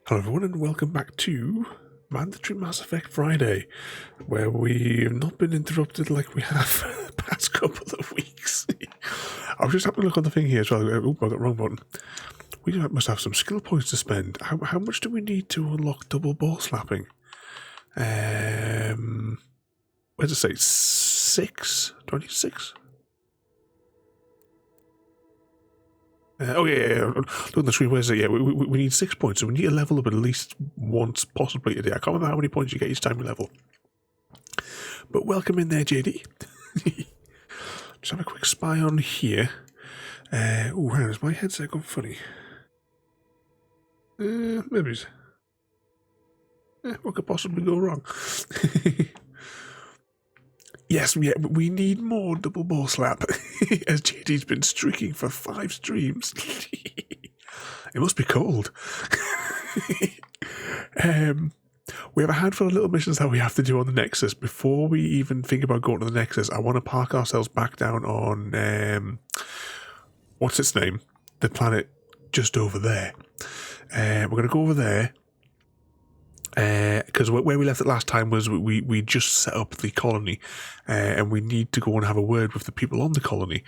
Hello everyone and welcome back to Mandatory Mass Effect Friday, where we've not been interrupted like we have the past couple of weeks. I was just having a look on the thing here as well. Oh, I got the wrong button. We must have some skill points to spend. How much do we need to unlock double ball slapping? Where does it say? 6? 26? Look on the screen. Where's it? Yeah, we need 6 points, so we need to level up at least once, possibly a day. I can't remember how many points you get each time you level. But welcome in there, JD. Just have a quick spy on here. Oh, hang on, is my headset gone funny? Maybe. What could possibly go wrong? Yes, yeah, we need more double ball slap, as JD's been streaking for 5 streams. It must be cold. We have a handful of little missions that we have to do on the Nexus. Before we even think about going to the Nexus, I want to park ourselves back down on, what's its name? The planet just over there. We're going to go over there. Because where we left it last time was we just set up the colony, and we need to go and have a word with the people on the colony,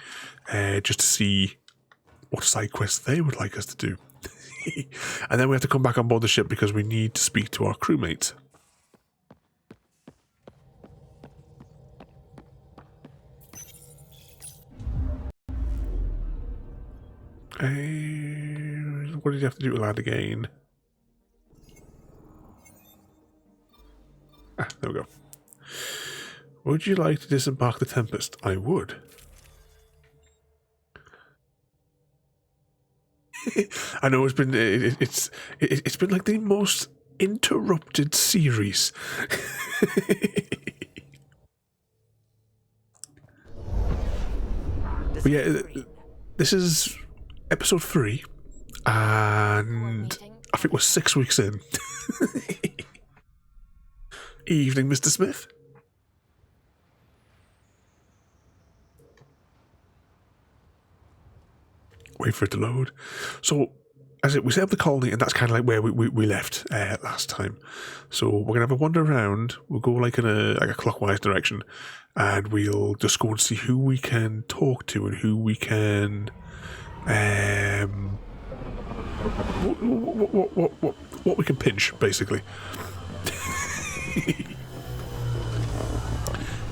just to see what side quests they would like us to do. And then we have to come back on board the ship because we need to speak to our crewmates. What did you have to do to land again? There we go. Would you like to disembark the Tempest? I would. I know it's been it's been like the most interrupted series. But yeah, this is episode 3, and I think we're 6 weeks in. Evening, Mr. Smith. Wait for it to load. So, as we set up the colony, and that's kind of like where we left last time. So we're gonna have a wander around. We'll go like in a clockwise direction, and we'll just go and see who we can talk to and who we can what we can pinch, basically.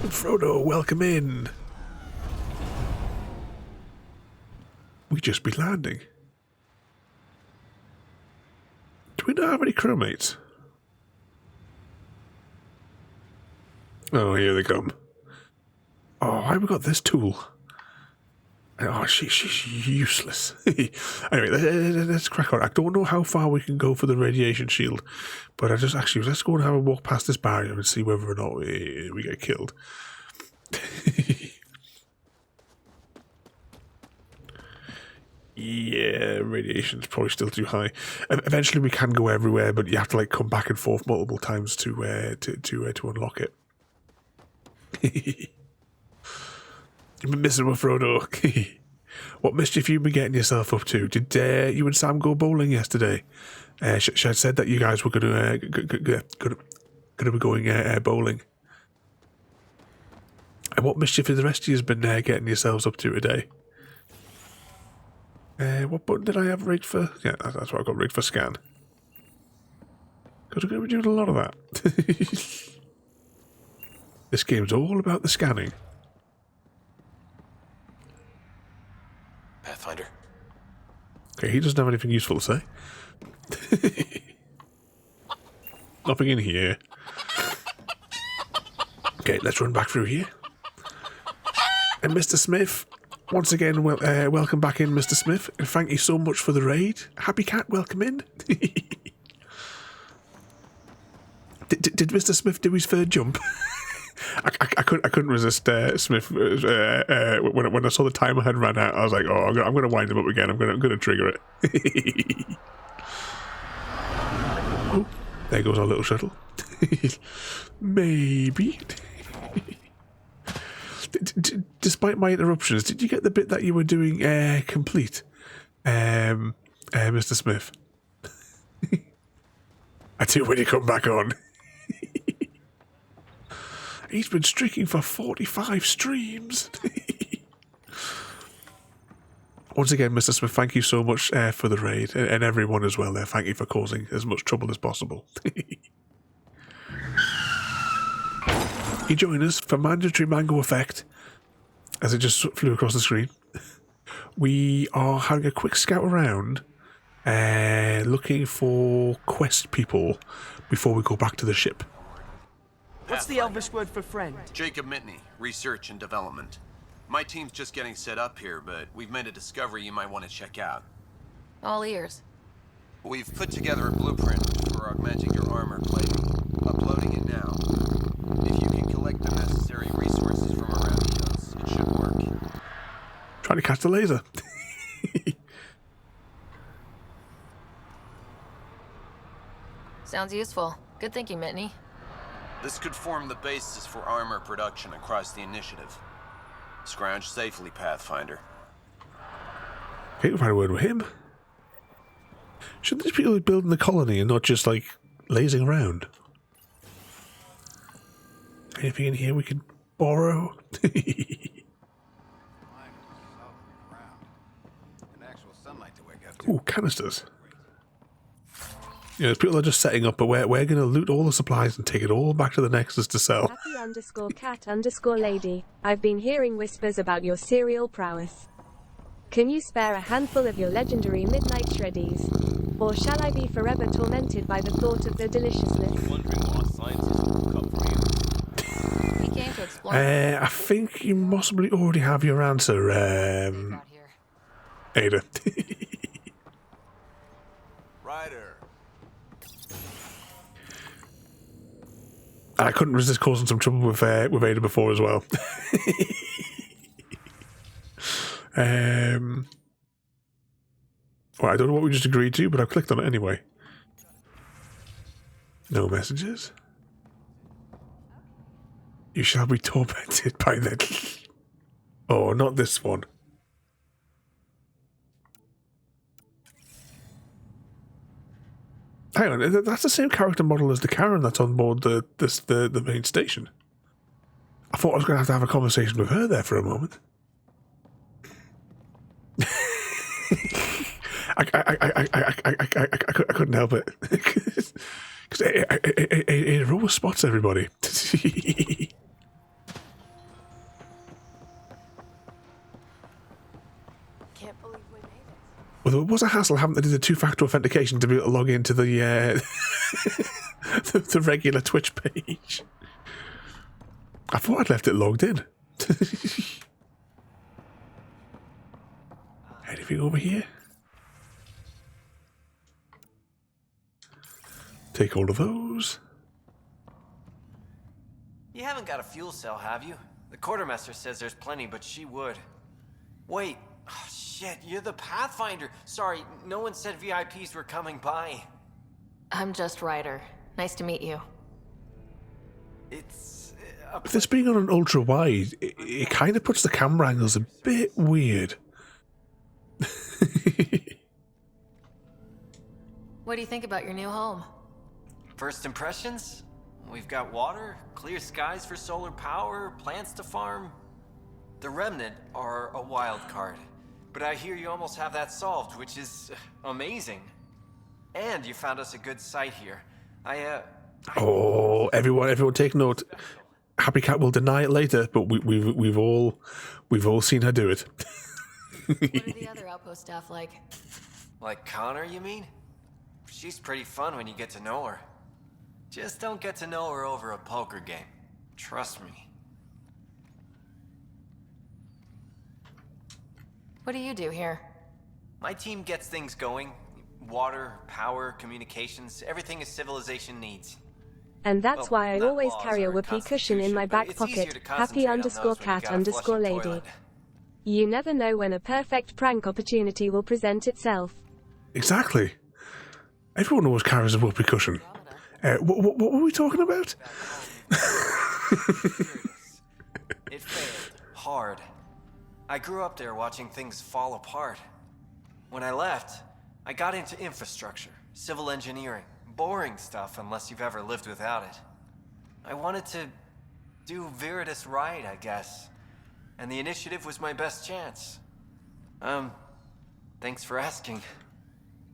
Frodo, welcome in. We just be landing. Do we not have any crewmates? Oh, here they come. Oh, why have we got this tool? Oh, she's useless. Anyway, let's crack on. I don't know how far we can go for the radiation shield, but let's go and have a walk past this barrier and see whether or not we get killed. Yeah, radiation's probably still too high. Eventually, we can go everywhere, but you have to like come back and forth multiple times to unlock it. You've been missing with Frodo. What mischief you been getting yourself up to? Did you and Sam go bowling yesterday? She had said that you guys were gonna be going bowling. And what mischief has the rest of you been getting yourselves up to today? What button did I have rigged for? Yeah, that's what I got rigged for scan. Because we're going to be doing a lot of that. This game's all about the scanning. Pathfinder. Okay, he doesn't have anything useful to say. Nothing in here. Okay, let's run back through here. And Mr. Smith, once again, welcome back in, Mr. Smith. And thank you so much for the raid. Happy Cat, welcome in. Did Mr. Smith do his third jump? I couldn't resist Smith when I saw the timer had run out. I was like, oh, I'm going to wind him up again. I'm going to trigger it. Oh, there goes our little shuttle. Maybe. Despite my interruptions, did you get the bit that you were doing complete, Mr. Smith? I do when you come back on. He's been streaking for 45 streams. Once again, Mr. Smith, thank you so much for the raid, and everyone as well there. Thank you for causing as much trouble as possible. You join us for Mandatory Mango Effect, as it just flew across the screen. We are having a quick scout around, looking for quest people before we go back to the ship. What's the Elvish word for friend? Jacob Mitney, Research and Development. My team's just getting set up here, but we've made a discovery you might want to check out. All ears. We've put together a blueprint for augmenting your armor plating. Uploading it now. If you can collect the necessary resources from around the Oaths, it should work. Trying to catch the laser. Sounds useful. Good thinking, Mitney. This could form the basis for armor production across the initiative. Scrounge safely, Pathfinder. Okay, we'll find a word with him. Shouldn't these people be building the colony and not just, like, lazing around? Anything in here we can borrow? Ooh, canisters. Yeah, there's people that are just setting up, but we're going to loot all the supplies and take it all back to the Nexus to sell. Happy_cat_lady. I've been hearing whispers about your cereal prowess. Can you spare a handful of your legendary midnight shreddies? Or shall I be forever tormented by the thought of their deliciousness? We came to explore. I think you possibly already have your answer, Ada. Ryder. I couldn't resist causing some trouble with Ada before as well. Well, I don't know what we just agreed to, but I've clicked on it anyway. No messages. You shall be tormented by them. Oh, not this one. Hang on, that's the same character model as the Karen that's on board the main station. I thought I was going to have a conversation with her there for a moment. I couldn't help it. Because it always spots everybody. Can't believe we made it. Well, it was a hassle having to do the two-factor authentication to be able to log into the the regular Twitch page. I thought I'd left it logged in. Anything over here? Take all of those. You haven't got a fuel cell, have you? The quartermaster says there's plenty, but she would. Wait. Oh, shit, you're the Pathfinder. Sorry, no one said VIPs were coming by. I'm just Ryder. Nice to meet you. It's... This being on an ultra wide, it kind of puts the camera angles a bit weird. What do you think about your new home? First impressions? We've got water, clear skies for solar power, plants to farm. The Remnant are a wild card, but I hear you almost have that solved, which is amazing. And you found us a good site here. Oh, everyone, take note. Happy Cat will deny it later, but we've all seen her do it. What are the other outpost staff like? Like Connor, you mean? She's pretty fun when you get to know her. Just don't get to know her over a poker game. Trust me. What do you do here? My team gets things going. Water, power, communications, everything a civilization needs. And that's why I always carry a whoopee cushion in my back pocket. Happy_cat_lady. You never know when a perfect prank opportunity will present itself. Exactly. Everyone always carries a whoopee cushion. What were we talking about? It failed. Hard. I grew up there watching things fall apart. When I left, I got into infrastructure, civil engineering, boring stuff unless you've ever lived without it. I wanted to do Veritas right, I guess. And the initiative was my best chance. Thanks for asking.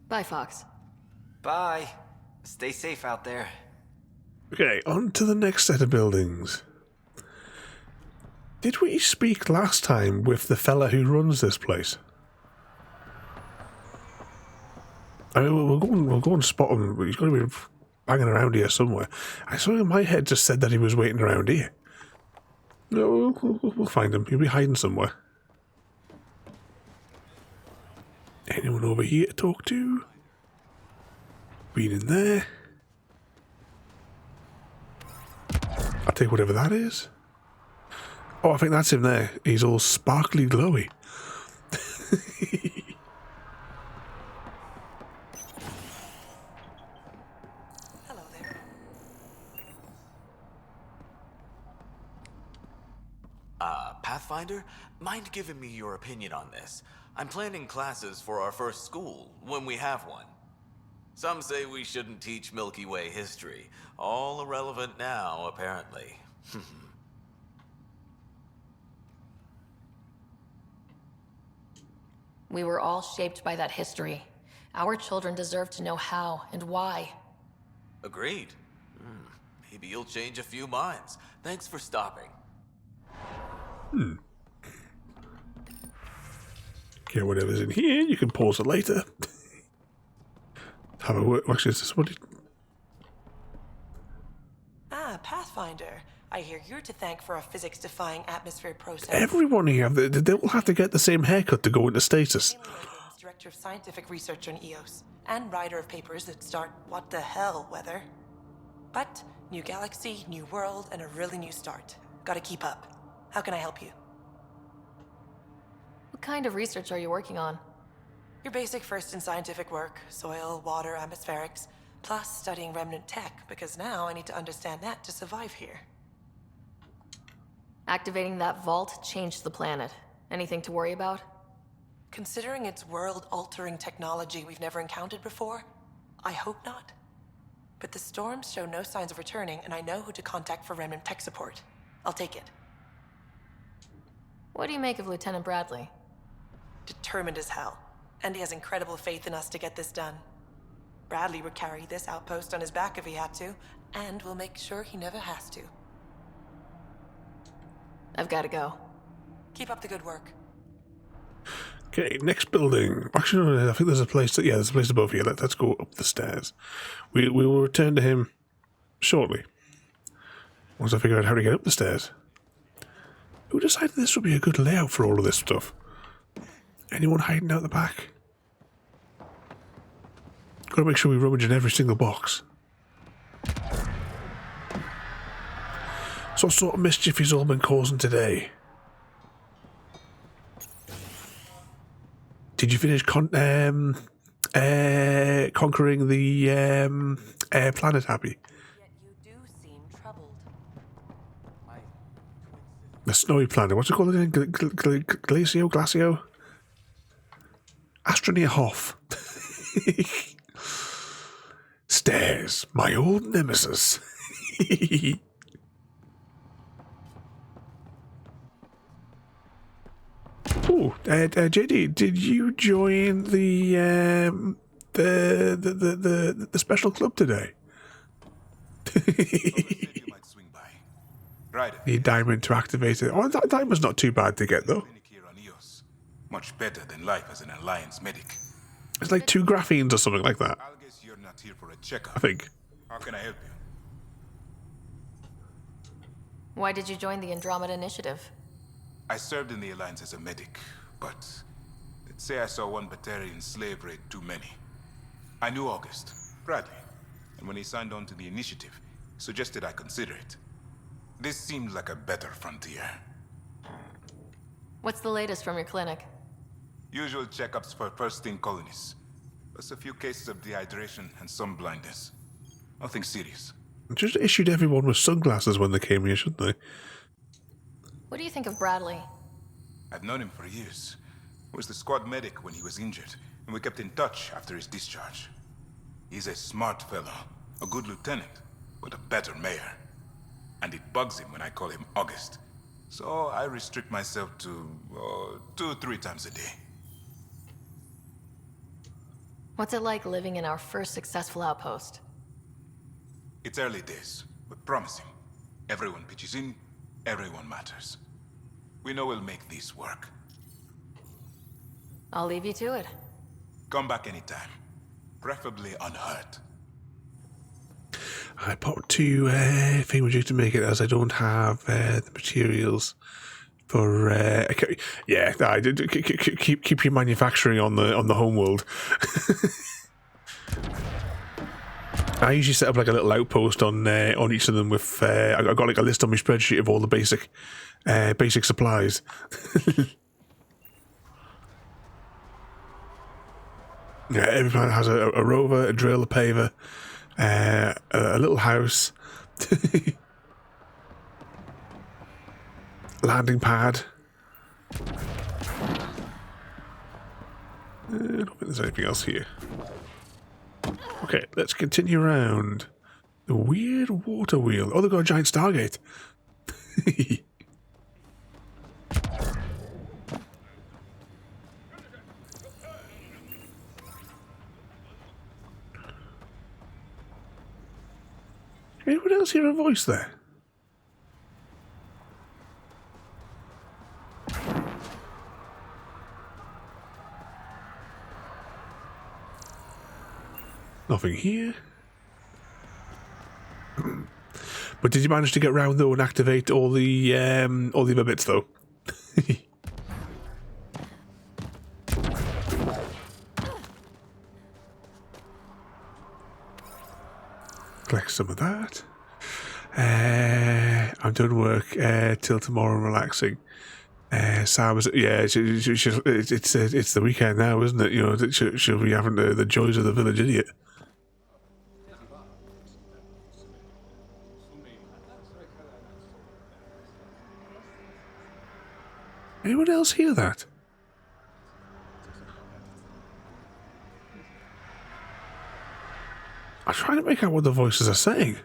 Bye, Fox. Bye. Stay safe out there. Okay, on to the next set of buildings. Did we speak last time with the fella who runs this place? I mean, we'll go and spot him. He's going to be banging around here somewhere. I saw in my head just said that he was waiting around here. No, we'll find him. He'll be hiding somewhere. Anyone over here to talk to? Been in there. I'll take whatever that is. Oh, I think that's him there. He's all sparkly glowy. Hello there. Pathfinder, mind giving me your opinion on this? I'm planning classes for our first school, when we have one. Some say we shouldn't teach Milky Way history. All irrelevant now, apparently. We were all shaped by that history. Our children deserve to know how and why. Agreed. Maybe you'll change a few minds. Thanks for stopping. Okay, whatever's in here, you can pause it later. Have a word. Actually, is this what it... Ah, Pathfinder. I hear you're to thank for a physics-defying atmosphere process. Everyone here, they all have to get the same haircut to go into status. Director of Scientific Research on EOS, and writer of papers that start what the hell weather. But, new galaxy, new world, and a really new start. Gotta keep up. How can I help you? What kind of research are you working on? Your basic first in scientific work, soil, water, atmospherics, plus studying remnant tech, because now I need to understand that to survive here. Activating that vault changed the planet. Anything to worry about? Considering it's world-altering technology we've never encountered before, I hope not. But the storms show no signs of returning, and I know who to contact for remnant tech support. I'll take it. What do you make of Lieutenant Bradley? Determined as hell. And he has incredible faith in us to get this done. Bradley would carry this outpost on his back if he had to, and we'll make sure he never has to. I've got to go. Keep up the good work. Okay, next building. Actually, no, I think there's a place... yeah, there's a place above here. Let's go up the stairs. We will return to him shortly. Once I figure out how to get up the stairs. Who decided this would be a good layout for all of this stuff? Anyone hiding out the back? Gotta make sure we rummage in every single box. So what sort of mischief he's all been causing today? Did you finish conquering the planet, Happy? Yet you do seem troubled. The snowy planet. What's it called again? Glacio? Astroneer Hoff. Stairs, my old nemesis. Oh, JD, did you join the special club today? Need diamond to activate it. Oh, that diamond's not too bad to get though. Much better than life as an Alliance medic. It's like 2 graphene or something like that. I'll guess you're not here for a checkup. I think. How can I help you? Why did you join the Andromeda Initiative? I served in the Alliance as a medic, but let's say I saw one Batarian slave raid too many. I knew August, Bradley, and when he signed on to the initiative, suggested I consider it. This seemed like a better frontier. What's the latest from your clinic? Usual checkups for first-in colonists, plus a few cases of dehydration and some blindness. Nothing serious. Just issued everyone with sunglasses when they came here, shouldn't they? What do you think of Bradley? I've known him for years. He was the squad medic when he was injured, and we kept in touch after his discharge. He's a smart fellow, a good lieutenant, but a better mayor. And it bugs him when I call him August. So I restrict myself to 2-3 times a day. What's it like living in our first successful outpost? It's early days, but promising. Everyone pitches in, everyone matters. We know we'll make this work. I'll leave you to it. Come back anytime. Preferably unhurt. I popped 2 thingamajig to make it, as I don't have the materials for. Yeah, I did keep your manufacturing on the homeworld. I usually set up like a little outpost on each of them with. I've got like a list on my spreadsheet of all the basic supplies. Yeah, every planet has a rover, a drill, a paver, a little house, landing pad. I don't think there's anything else here. Okay, let's continue around. The weird water wheel. Oh, they've got a giant Stargate. Anyone else hear a voice there? Nothing here. But did you manage to get round though and activate all the other bits though? Collect some of that. I'm doing work till tomorrow and relaxing. Sam is, yeah, it's the weekend now, isn't it? You know, she'll be having the joys of the village idiot. Anyone else hear that? I'm trying to make out what the voices are saying.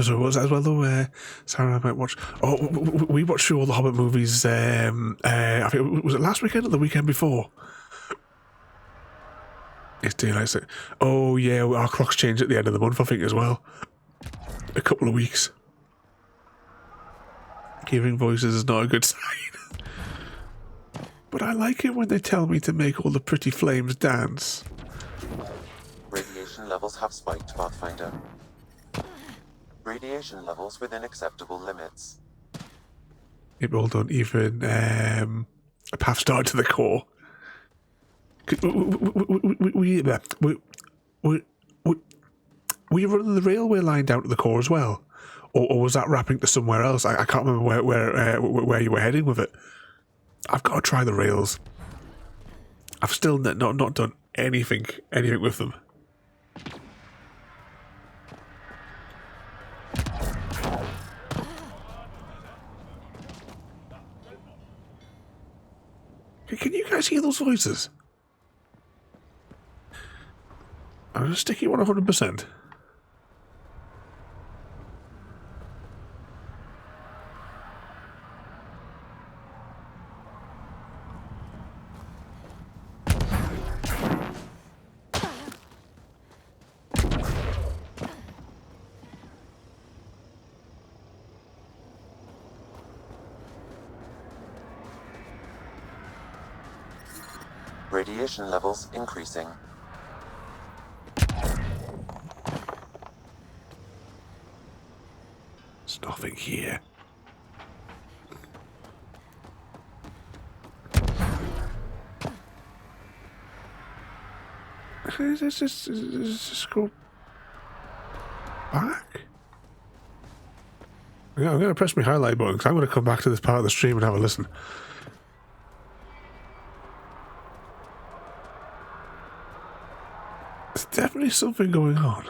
So was that as well though? Sarah and I might watch. Oh, we watched through all the Hobbit movies. I think was it last weekend or the weekend before? It's daylight. Oh yeah, our clocks change at the end of the month. I think as well. A couple of weeks. Hearing voices is not a good sign. But I like it when they tell me to make all the pretty flames dance. Radiation levels have spiked, Pathfinder. Radiation levels within acceptable limits. It all done. Even a path start to the core. Were you running the railway line down to the core as well, or was that wrapping to somewhere else? I can't remember where you were heading with it. I've got to try the rails. I've still not done anything with them. Can you guys hear those voices? I'm just sticking 100%. Radiation levels increasing. There's nothing here. Let's just go back. Yeah, I'm going to press my highlight button because I'm going to come back to this part of the stream and have a listen. There's definitely something going on.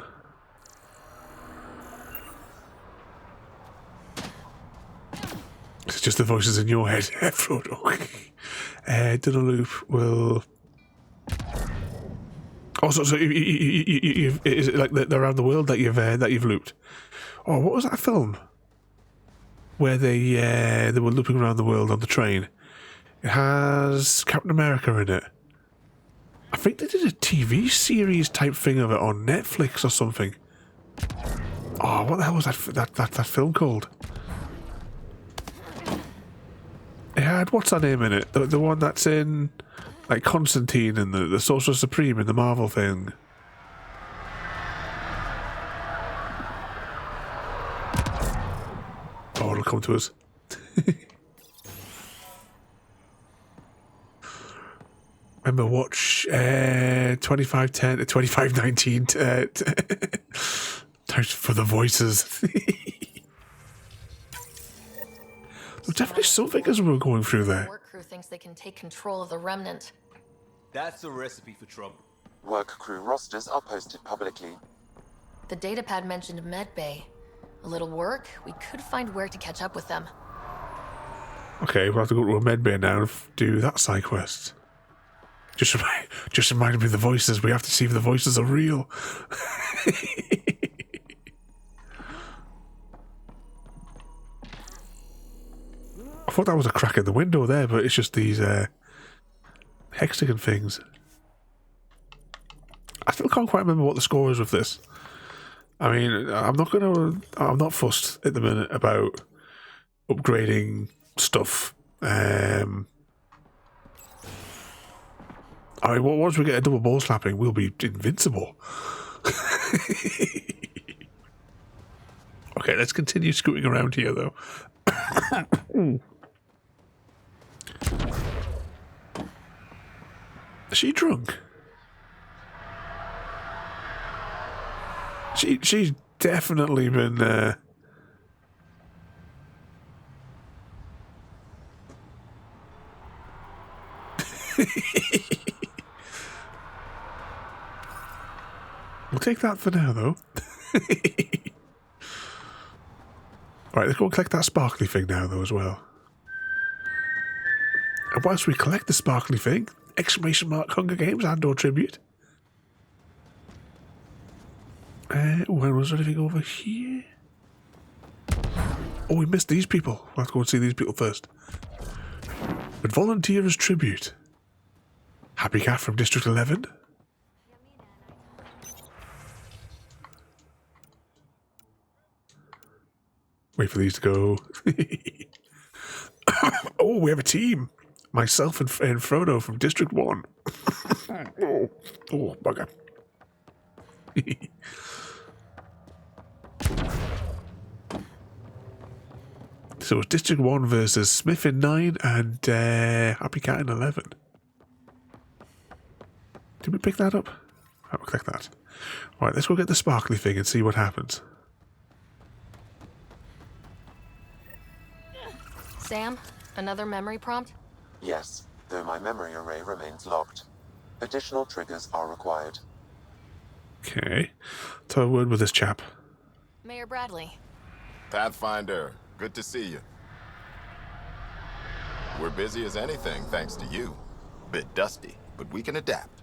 It's just the voices in your head, Frodo. Done a loop will... Also, so is it like around the world that you've looped? Oh, what was that film? Where they were looping around the world on the train. It has Captain America in it. I think they did a TV series type thing of it on Netflix or something. Oh, what the hell was that film called? It had, what's her name in it? The one that's in, like, Constantine and the Sorcerer Supreme in the Marvel thing. Oh, it'll come to us. Remember, watch 2510 to 2519 times for the voices. There's definitely something as we were going through there. Work crew thinks they can take control of the remnant. That's a recipe for trouble. Work crew rosters are posted publicly. The datapad mentioned medbay. A little work, we could find where to catch up with them. Okay, we'll have to go to a medbay now and do that side quest. Just reminded me of the voices. We have to see if the voices are real. I thought that was a crack in the window there, but it's just these hexagon things. I still can't quite remember what the score is with this. I mean, I'm not fussed at the minute about upgrading stuff. I mean, once we get a double ball slapping, we'll be invincible. Okay, let's continue scooting around here, though. Is she drunk? She's definitely been... We'll take that for now, though. Right, let's go and collect that sparkly thing now, though, as well. And whilst we collect the sparkly thing, exclamation mark Hunger Games and/or tribute. Where was there anything over here? Oh, we missed these people. We'll have to go and see these people first. But volunteer as tribute. Happy Cat from District 11. Wait for these to go. Oh, we have a team. Myself and Frodo from District 1. oh, bugger. So it's District 1 versus Smith in 9 and Happy Cat in 11. Did we pick that up? Oh, we'll click that. Right, let's go get the sparkly thing and see what happens. Sam, another memory prompt? Yes, though my memory array remains locked. Additional triggers are required. Okay. So a word with this chap. Mayor Bradley. Pathfinder, good to see you. We're busy as anything, thanks to you. Bit dusty, but we can adapt.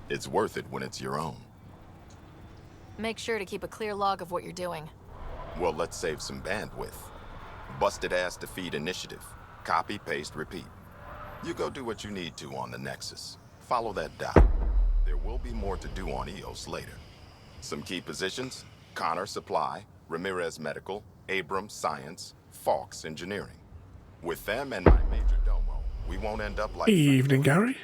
It's worth it when it's your own. Make sure to keep a clear log of what you're doing. Well, let's save some bandwidth. Busted ass defeat initiative. Copy, paste, repeat. You go do what you need to on the Nexus. Follow that dot. There will be more to do on EOS later. Some key positions: Connor Supply, Ramirez Medical, Abrams Science, Fawkes Engineering. With them and my major domo, we won't end up like... Evening, Gary.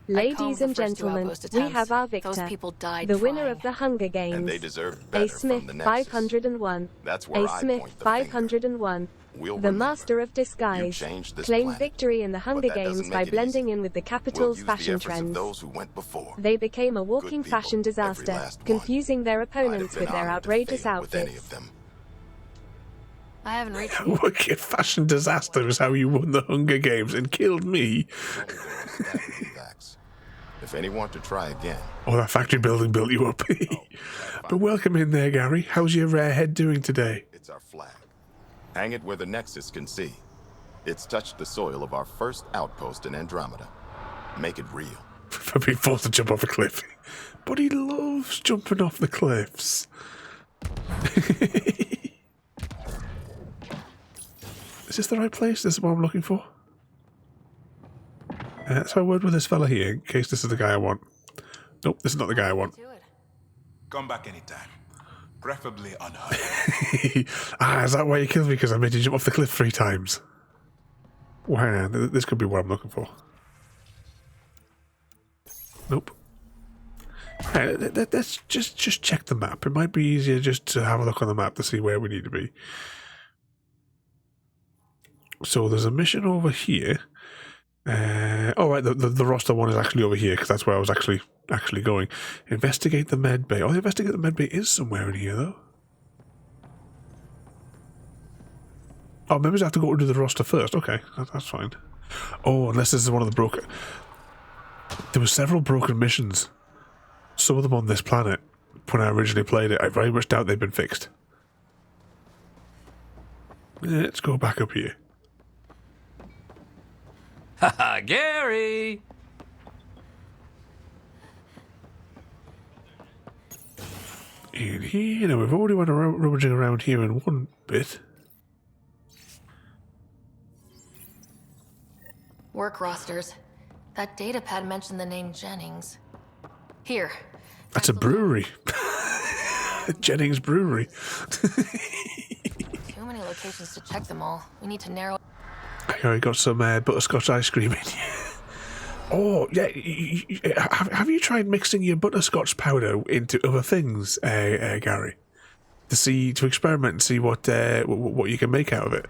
Ladies and gentlemen, we have our victor, Those people died the winner trying. of the Hunger Games, And they deserved A. better Smith from the Nexus. 501. That's where A. I Smith point the 501. We'll The remember. Master of You Disguise changed this claimed planet, victory in the Hunger that doesn't Games make by it blending easy. in with the We'll capital's use fashion the efforts of trends. those who went before. They became a walking people, fashion every disaster, last one. confusing their I'd have opponents been with their honored to outrageous fail with any outfits. of them. I haven't reached you. Wicked fashion disaster is how you won the Hunger Games and killed me. Facts. If any want to try again. Oh, that factory building built you up. But welcome in there, Gary. How's your head doing today? It's our flag. Hang it where the Nexus can see. It's touched the soil of our first outpost in Andromeda. Make it real. For being forced to jump off a cliff. But he loves jumping off the cliffs. Is this the right place? This is what I'm looking for? So I word with this fella here, in case this is the guy I want. Nope, this is not the guy I want. Come back anytime. Preferably unhurt. Is that why you killed me? Because I made you jump off the cliff 3 times. Wow, this could be what I'm looking for. Nope. Let's just check the map. It might be easier just to have a look on the map to see where we need to be. So there's a mission over here. Oh right, the roster one is actually over here because that's where I was actually going. Investigate the med bay. Oh, investigate the med bay is somewhere in here though. Oh, maybe I have to go to the roster first. Okay, that's fine. Oh, unless this is one of the broken. There were several broken missions. Some of them on this planet. When I originally played it, I very much doubt they've been fixed. Let's go back up here. Haha, Gary! In here, now we've already went rummaging around here in one bit. Work rosters. That datapad mentioned the name Jennings. Here. That's a brewery. Jennings Brewery. Too many locations to check them all. We need to narrow. I already got some butterscotch ice cream in. Oh, yeah. Have you tried mixing your butterscotch powder into other things, Gary? To experiment and see what you can make out of it.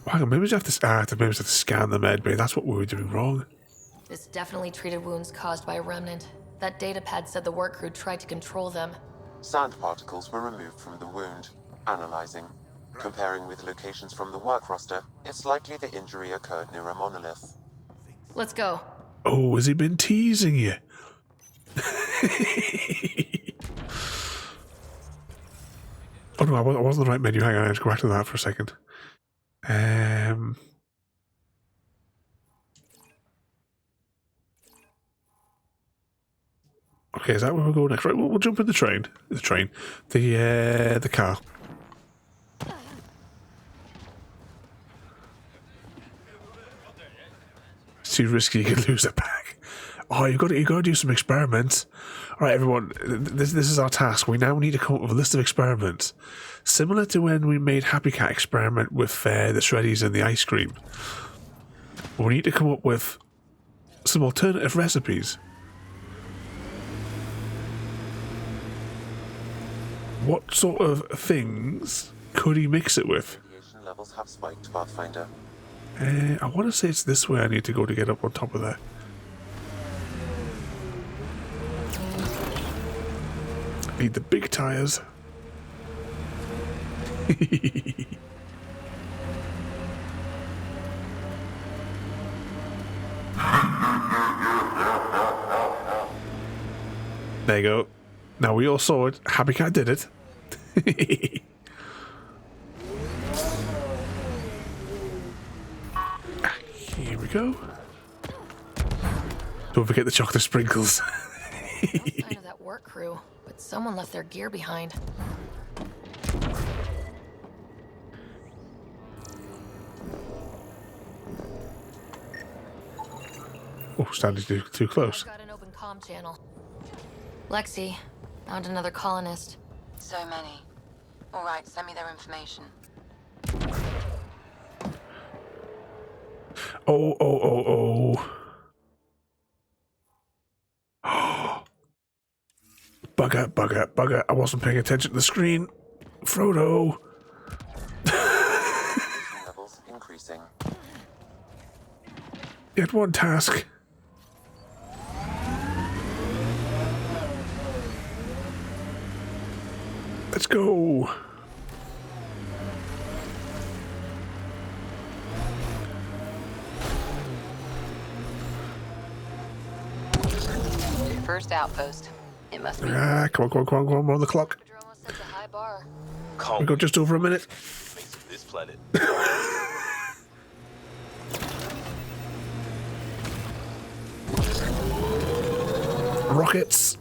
Hang on, maybe we have to scan the med bay. That's what we were doing wrong. This definitely treated wounds caused by a remnant. That datapad said the work crew tried to control them. Sand particles were removed from the wound. Analyzing. Comparing with locations from the work roster, it's likely the injury occurred near a monolith. Let's go. Oh, has he been teasing you? Oh no, I wasn't on the right menu. Hang on, I have to go back to that for a second. Okay, is that where we'll go next? Right, we'll jump in the train. The car. It's too risky. You could lose a pack. Oh, you got to do some experiments. All right, everyone. This is our task. We now need to come up with a list of experiments, similar to when we made Happy Cat experiment with the shreddies and the ice cream. We need to come up with some alternative recipes. What sort of things could he mix it with? Radiation levels have spiked, Pathfinder. I want to say it's this way I need to go to get up on top of that. Need the big tires. There you go. Now we all saw it. Happy Cat did it. Here we go. Don't forget the chocolate sprinkles. No sign of that work crew, but someone left their gear behind. Oh, standing too close. I've got an open comm channel. Lexi, found another colonist. So many. All right, send me their information. Oh. Bugger. I wasn't paying attention to the screen. Frodo. Levels increasing. You had one task. Let's go. first outpost. It must be. Ah, come on, come on, come on, come on. We're on the clock. Sets a high bar. We've got just over a minute. Face of this planet. Rockets.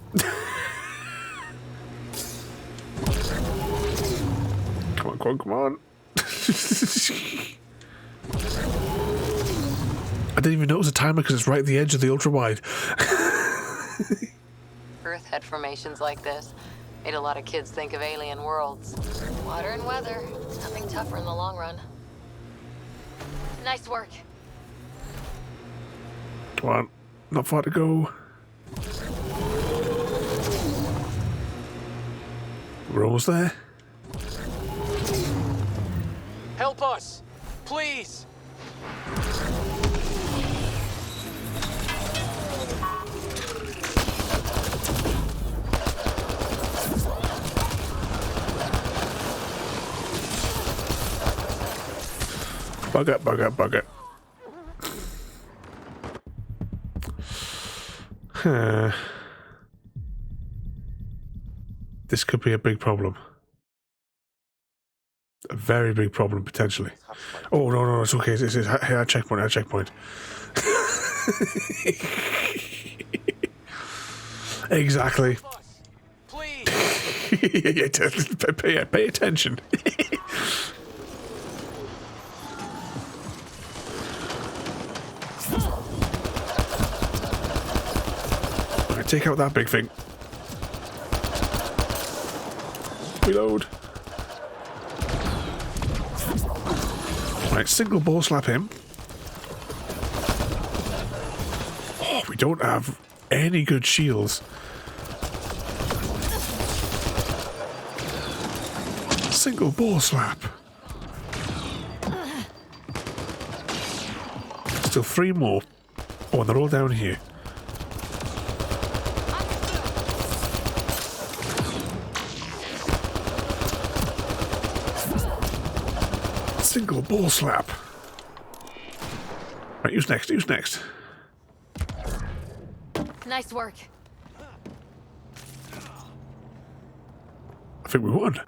Come on, come on, come on. I didn't even notice a timer because it's right at the edge of the ultra wide. Earth had formations like this. Made a lot of kids think of alien worlds. Water and weather. Nothing tougher in the long run. Nice work. Come on, not far to go. We're almost there. Help us! Please! Bug up, bug up, bug up. This could be a big problem. A very big problem, potentially. Oh, no, no, it's okay. It's a checkpoint, a checkpoint. Exactly. Please! Pay attention. Right, take out that big thing. Reload. Right, single ball slap him. Oh, we don't have any good shields. Single ball slap. Still 3 more. Oh, and they're all down here. Single ball slap. Right, who's next? Who's next? Nice work. I think we won.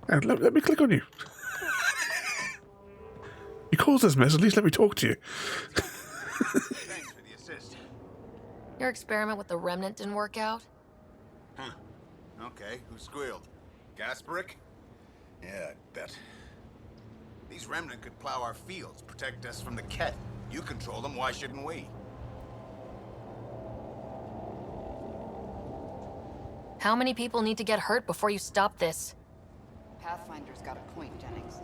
And let me click on you. You caused this mess, at least let me talk to you. Thanks for the assist. Your experiment with the remnant didn't work out? Huh. Okay, who squealed? Gasparic? Yeah, I bet. These remnant could plow our fields, protect us from the Ket. You control them, why shouldn't we? How many people need to get hurt before you stop this? Pathfinder's got a point, Jennings.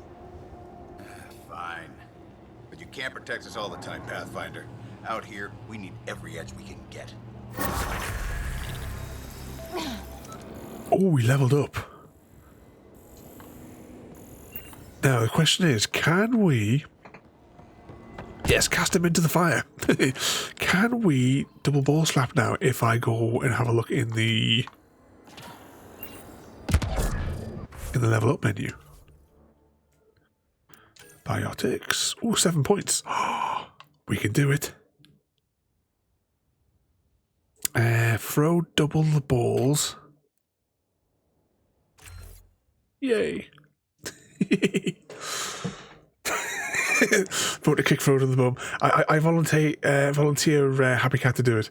Fine. But you can't protect us all the time, Pathfinder. Out here, we need every edge we can get. Oh, we leveled up. Now, the question is, can we... Yes, cast him into the fire. Can we double ball slap now if I go and have a look in the level up menu? Biotics. Oh, 7 points. We can do it. Throw double the balls. Yay. Vote to kick Frodo in the bum. I volunteer Happy Cat to do it.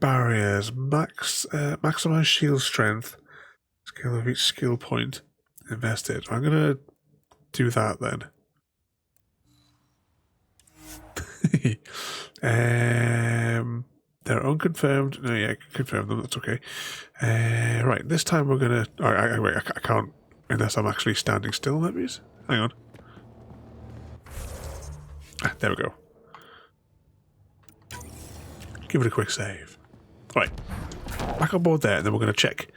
Barriers. Maximize shield strength. Scale of each skill point invested. I'm going to do that then. They're unconfirmed. No, yeah, confirm them. That's okay. Right, this time we're going to... Wait, I can't unless I'm actually standing still, that means. Hang on. There we go. Give it a quick save. Right. Back on board there, and then we're going to check.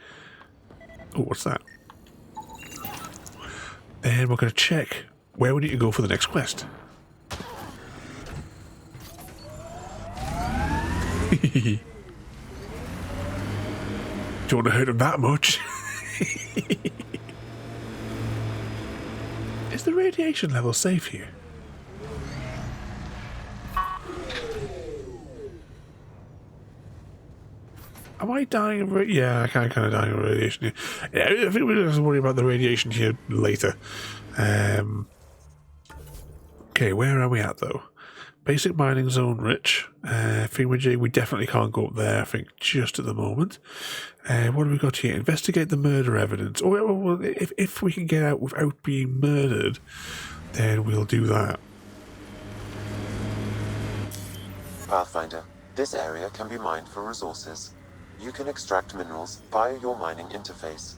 Oh, what's that? Then we're going to check where we need to go for the next quest. Do you want to hurt him that much? Is the radiation level safe here? Am I dying of yeah, I kind of dying of radiation here. Yeah, I think we're going to worry about the radiation here later. Okay, where are we at though? Basic mining zone rich. Thingamajig, we definitely can't go up there, I think, just at the moment. What have we got here? Investigate the murder evidence. Oh, well, if we can get out without being murdered, then we'll do that. Pathfinder, this area can be mined for resources. You can extract minerals via your mining interface.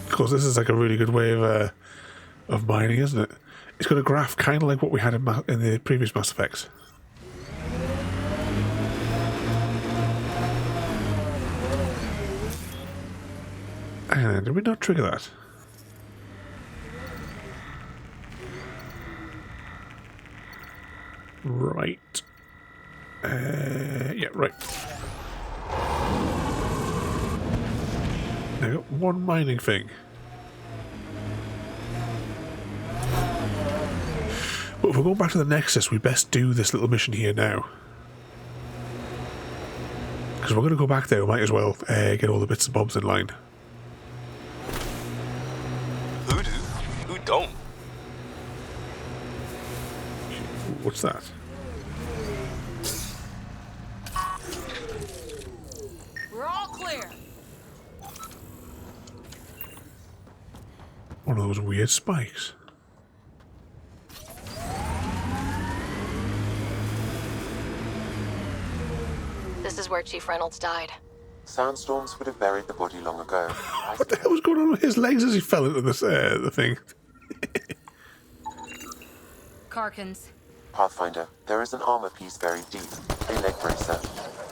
Of course, this is like a really good way of mining, isn't it? It's got a graph kind of like what we had in the previous Mass Effects. And did we not trigger that? Right. Yeah, right. Now, I got one mining thing. But if we're going back to the Nexus, we best do this little mission here now. Because we're going to go back there, we might as well get all the bits and bobs in line. Who do? Who don't? What's that? We're all clear. One of those weird spikes. This is where Chief Reynolds died. Sandstorms would have buried the body long ago. What the hell was going on with his legs as he fell into this the thing? Karkins. Pathfinder, there is an armor piece buried deep. A leg bracer.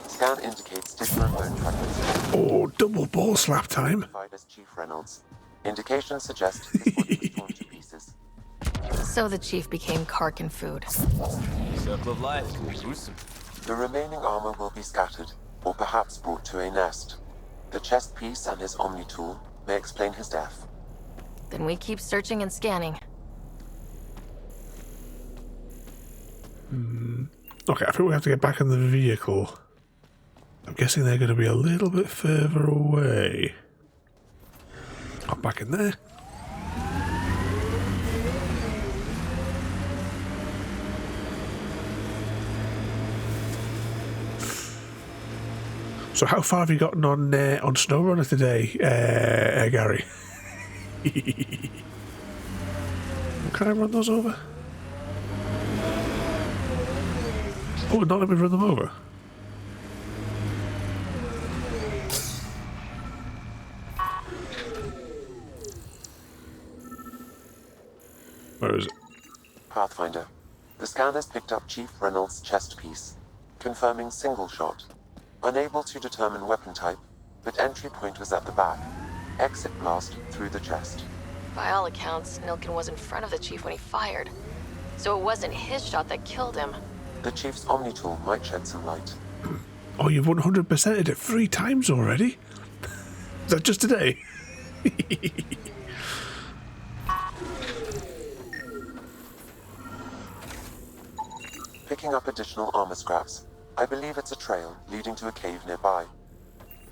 Scan indicates different bone fragments. Oh, double ball slap time. As Chief Reynolds. Indications suggest his body was torn to pieces. So the Chief became Karkin food. Circle of life. Gruesome. The remaining armor will be scattered, or perhaps brought to a nest. The chest piece and his Omni tool may explain his death. Then we keep searching and scanning. Okay, I think we have to get back in the vehicle. I'm guessing they're going to be a little bit further away. Hop back in there. So how far have you gotten on SnowRunner today, Gary? Can I run those over? Oh, not let me run them over. Where is it? Pathfinder, the scan has picked up Chief Reynolds' chest piece, confirming single shot. Unable to determine weapon type, but entry point was at the back. Exit blast through the chest. By all accounts, Nilkin was in front of the Chief when he fired. So it wasn't his shot that killed him. The Chief's Omni tool might shed some light. Oh, you've 100%ed it 3 times already? Is that just today? Picking up additional armor scraps. I believe it's a trail leading to a cave nearby.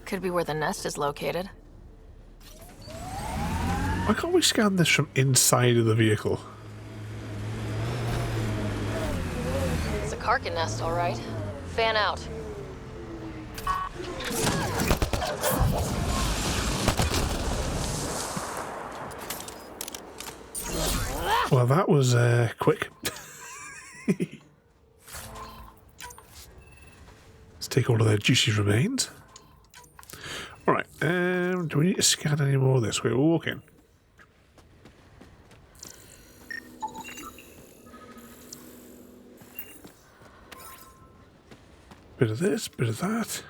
Could be where the nest is located. Why can't we scan this from inside of the vehicle? It's a Karkin nest, all right. Fan out. Well, that was quick. Let's take all of their juicy remains. Alright, do we need to scan any more of this? We're walking. Bit of this, bit of that.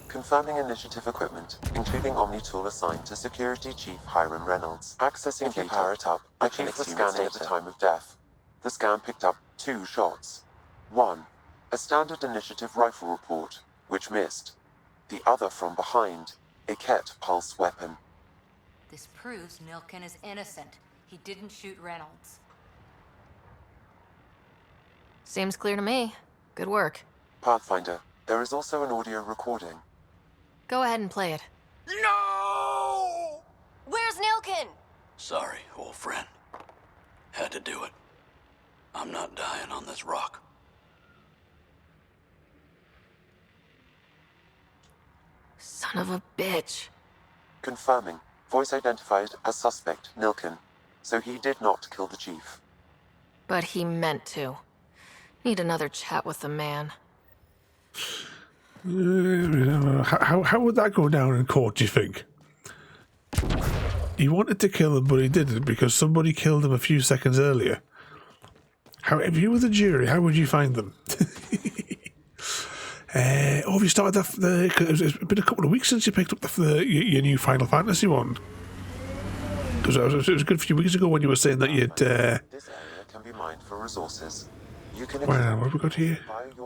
Confirming initiative equipment, including Omni tool assigned to Security Chief Hiram Reynolds. Accessing the power it up, the Chief was scanning at the time of death. The scan picked up 2 shots. 1. A standard initiative rifle report. which missed. The other from behind, a Ket pulse weapon. This proves Nilkin is innocent. He didn't shoot Reynolds. Seems clear to me. Good work. Pathfinder, there is also an audio recording. Go ahead and play it. No! Where's Nilkin? Sorry, old friend. Had to do it. I'm not dying on this rock. Son of a bitch. Confirming. Voice identified as suspect, Nilkin. So he did not kill the chief. But he meant to. Need another chat with the man. How would that go down in court, do you think? He wanted to kill him, but he didn't because somebody killed him a few seconds earlier. How, if you were the jury, how would you find them? Have you started it's been a couple of weeks since you picked up your new Final Fantasy one. Because it was a good few weeks ago when you were saying that you'd... This area can be mined for resources. You can wow, what have we got here?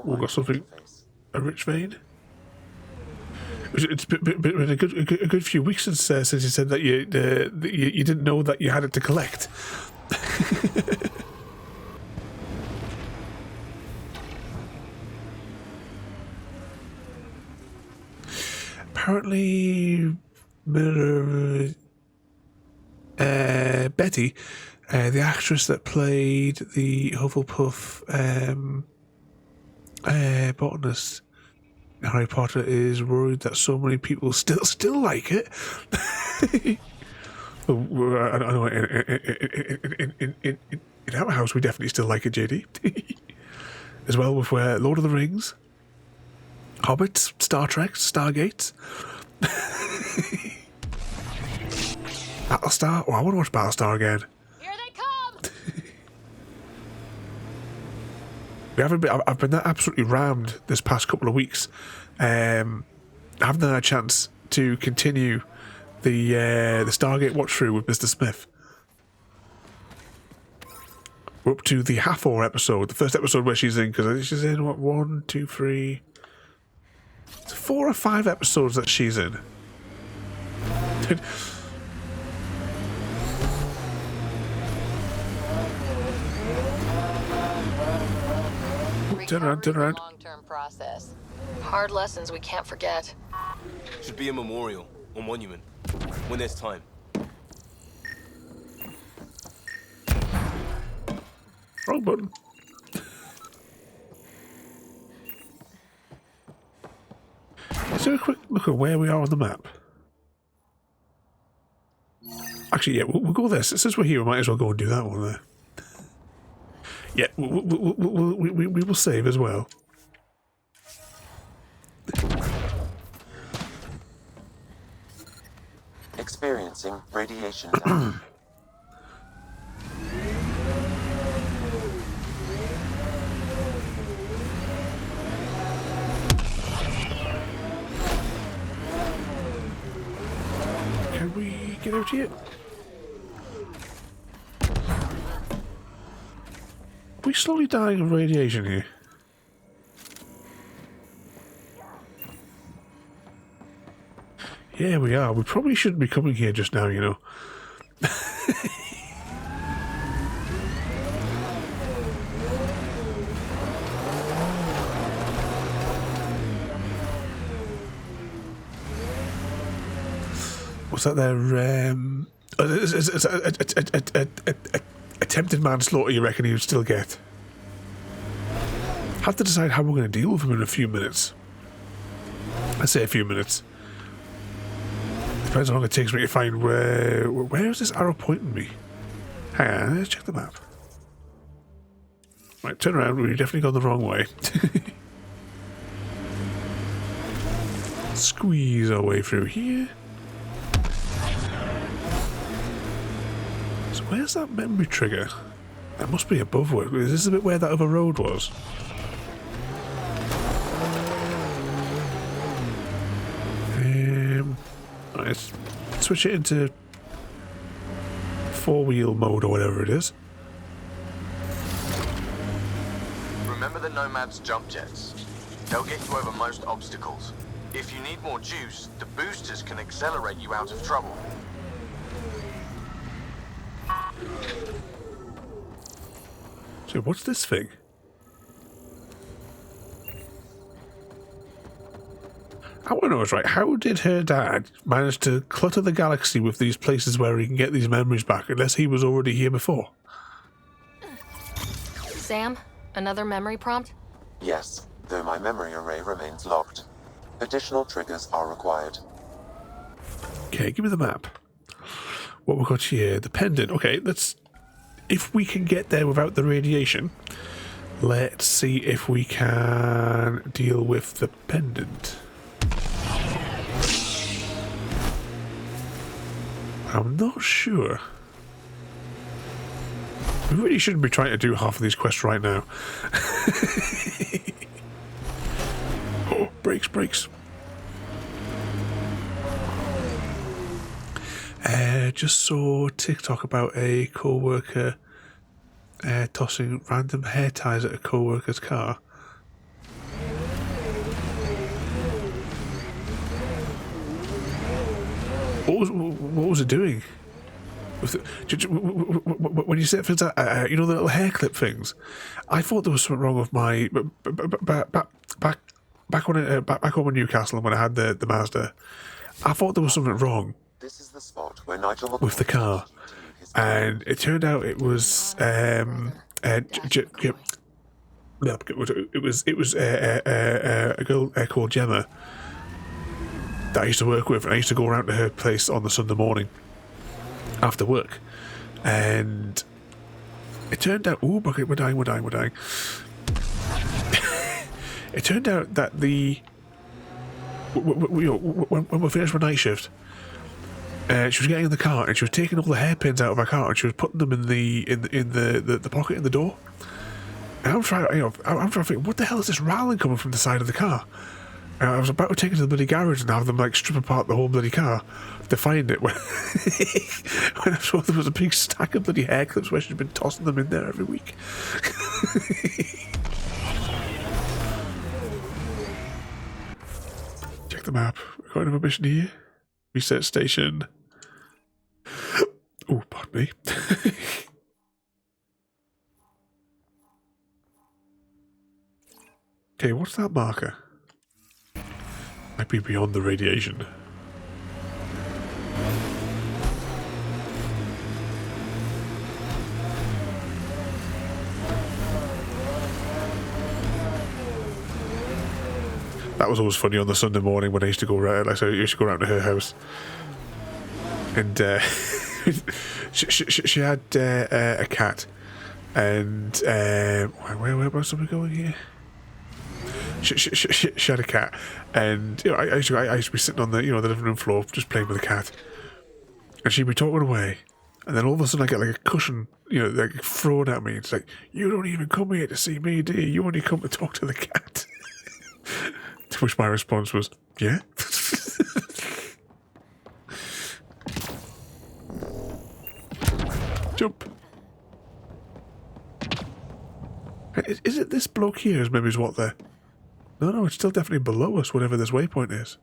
We've got something... A rich vein? It's been a good few weeks since you said that you didn't know that you had it to collect. Apparently, Betty, the actress that played the Hufflepuff botanist in Harry Potter, is worried that so many people still like it. I know in our house we definitely still like it, JD. As well with Lord of the Rings, Hobbits, Star Trek, Stargate. Battlestar. Oh, I want to watch Battlestar again. Here they come! I've been absolutely rammed this past couple of weeks. I haven't had a chance to continue the Stargate watch through with Mr. Smith. We're up to the Hathor episode, the first episode where she's in, because I think she's in, what, 1, 2, 3... It's 4 or 5 episodes that she's in. Turn around. Long-term process. Hard lessons we can't forget. Should be a memorial or monument when there's time. Wrong button. Let's do a quick look at where we are on the map. Actually, yeah, we'll go there. Since we're here, we might as well go and do that one there. Yeah, we will save as well. Experiencing radiation damage. Can we get out here? Are we slowly dying of radiation here? Yeah, we are. We probably shouldn't be coming here just now, you know. What's that there? Attempted manslaughter, you reckon he would still get? Have to decide how we're going to deal with him in a few minutes. I say a few minutes. Depends how long it takes me to find where is this arrow pointing me? Hang on, let's check the map. Right, turn around, we've definitely gone the wrong way. Squeeze our way through here. So where's that memory trigger? That must be above where. Is this a bit where that other road was? Let's switch it into 4-wheel mode or whatever it is. Remember the Nomad's jump jets? They'll get you over most obstacles. If you need more juice, the boosters can accelerate you out of trouble. So what's this thing? I want to know, right, how did her dad manage to clutter the galaxy with these places where he can get these memories back, unless he was already here before? Sam, another memory prompt? Yes, though my memory array remains locked. Additional triggers are required. Okay, give me the map. What we've got here, the pendant. Okay, let's... If we can get there without the radiation, let's see if we can deal with the pendant. I'm not sure. We really shouldn't be trying to do half of these quests right now. Oh, brakes. Just saw TikTok about a co-worker tossing random hair ties at a co-worker's car. What was it doing? When you said things like, you know, the little hair clip things, I thought there was something wrong with my back when in Newcastle and when I had the Mazda. I thought there was something wrong with the car, and it turned out it was a girl called Gemma that I used to work with, and I used to go around to her place on the Sunday morning after work, and it turned out, oh, we're dying. It turned out that when we finished my night shift, she was getting in the car and she was taking all the hairpins out of my car and she was putting them in the pocket in the door. And I'm trying to think, what the hell is this rattling coming from the side of the car? And I was about to take it to the bloody garage and have them like strip apart the whole bloody car to find it when I saw there was a big stack of bloody hair clips where she'd been tossing them in there every week. Check the map. We're going to a mission here. Reset station. Oh, pardon me. Okay, what's that marker? Might be beyond the radiation. That was always funny on the Sunday morning when I used to go around. Like, so I used to go around to her house, and she had a cat, and where was we going here? She had a cat, and you know, I used to be sitting on the the living room floor just playing with the cat, and she'd be talking away, and then all of a sudden I get like a cushion, like thrown at me. It's like, you don't even come here to see me, do you? You only come to talk to the cat. To which my response was, yeah. Jump. Is it this bloke here? Maybe is what the... No, it's still definitely below us, whatever this waypoint is.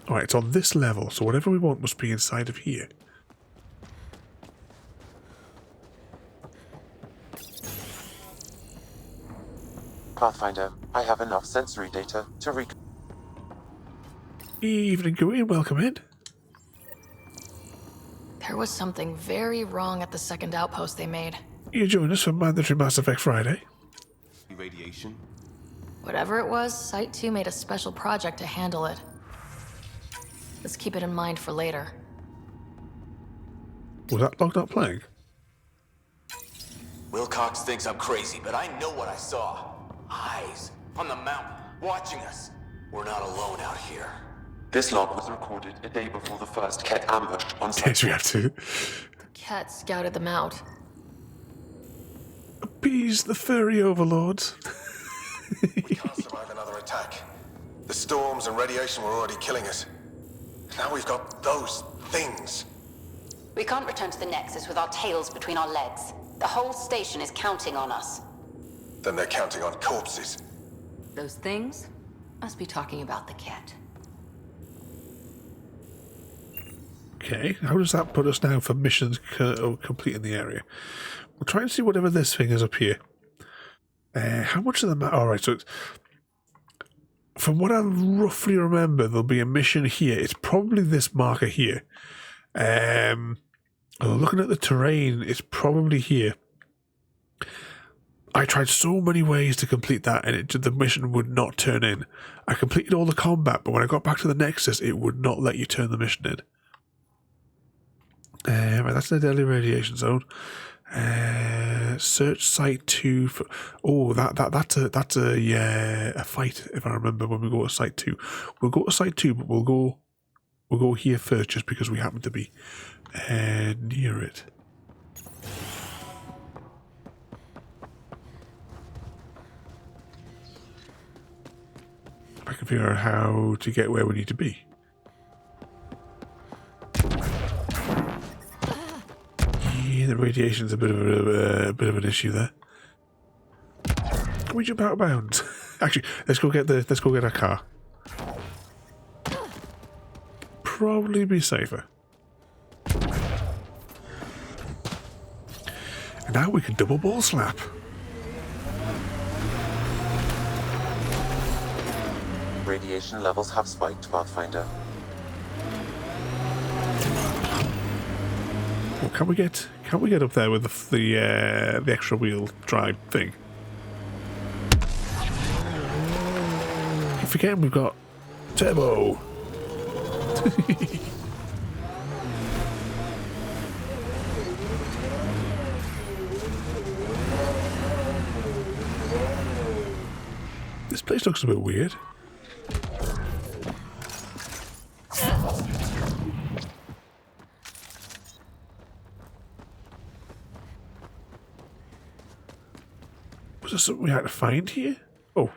Alright, it's on this level, so whatever we want must be inside of here. Pathfinder, I have enough sensory data to Evening, go in, welcome in. There was something very wrong at the second outpost they made. You join us for mandatory Mass Effect Friday. Radiation? Whatever it was, Site 2 made a special project to handle it. Let's keep it in mind for later. Was that logged up playing? Wilcox thinks I'm crazy, but I know what I saw. Eyes on the mountain, watching us. We're not alone out here. This log was recorded a day before the first Ket ambush on site. Yes, we have to. Ket scouted them out. Appease the furry overlords. We can't survive another attack. The storms and radiation were already killing us. Now we've got those things. We can't return to the Nexus with our tails between our legs. The whole station is counting on us. then they're counting on corpses. Those things must be talking about the cat. Okay, how does that put us now for missions complete in the area? We'll try and see whatever this thing is up here. How much of the map? Alright, so it's, from what I roughly remember, there'll be a mission here. It's probably this marker here. Looking at the terrain, it's probably here. I tried so many ways to complete that, and the mission would not turn in. I completed all the combat, but when I got back to the Nexus, it would not let you turn the mission in. Right, that's the deadly radiation zone. Search Site 2 for... Oh, that's a fight, if I remember, when we go to Site 2. We'll go to Site 2, but we'll go here first, just because we happen to be near it. I can figure out how to get where we need to be. Yeah, the radiation's a bit of an issue there. Can we jump out of bounds? Actually, let's go get our car. Probably be safer. And now we can double ball slap. Radiation levels have spiked, Pathfinder. Well, can we get up there with the extra wheel drive thing? Keep forgetting we've got turbo. This place looks a bit weird. Was there something we had to find here? Oh.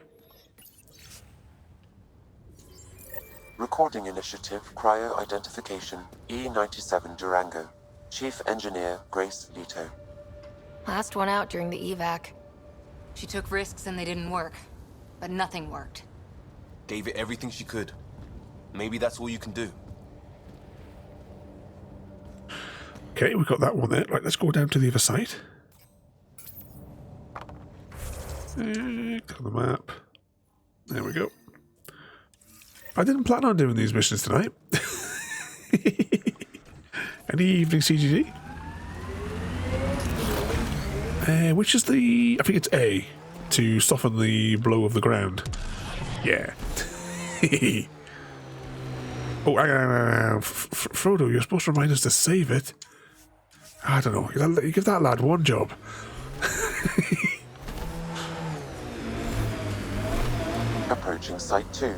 Recording Initiative Cryo Identification E97 Durango. Chief Engineer Grace Leto. Last one out during the evac. She took risks and they didn't work. But nothing worked. Gave it everything she could. Maybe that's all you can do. Okay, we got that one there. Right, let's go down to the other side. Click on the map. There we go. I didn't plan on doing these missions tonight. Any evening CGD? Which is the... I think it's A, to soften the blow of the ground. Yeah. Oh, Frodo, you're supposed to remind us to save it. I don't know. You give that lad one job. Approaching Site 2.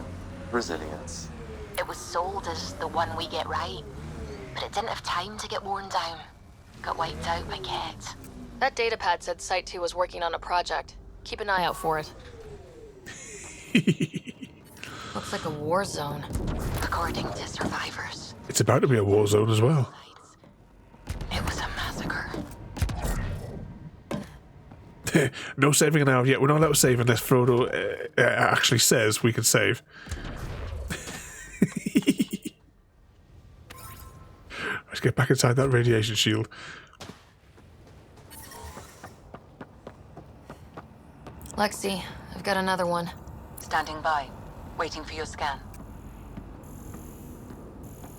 Resilience. It was sold as the one we get right, but it didn't have time to get worn down. Got wiped out by Ket. That datapad said Site 2 was working on a project. Keep an eye out for it. Looks like a war zone. According to survivors. It's about to be a war zone as well. It was a massacre. No saving now yet. We're not allowed to save unless Frodo actually says we can save. Let's get back inside that radiation shield. Lexi, I've got another one. Standing by. Waiting for your scan.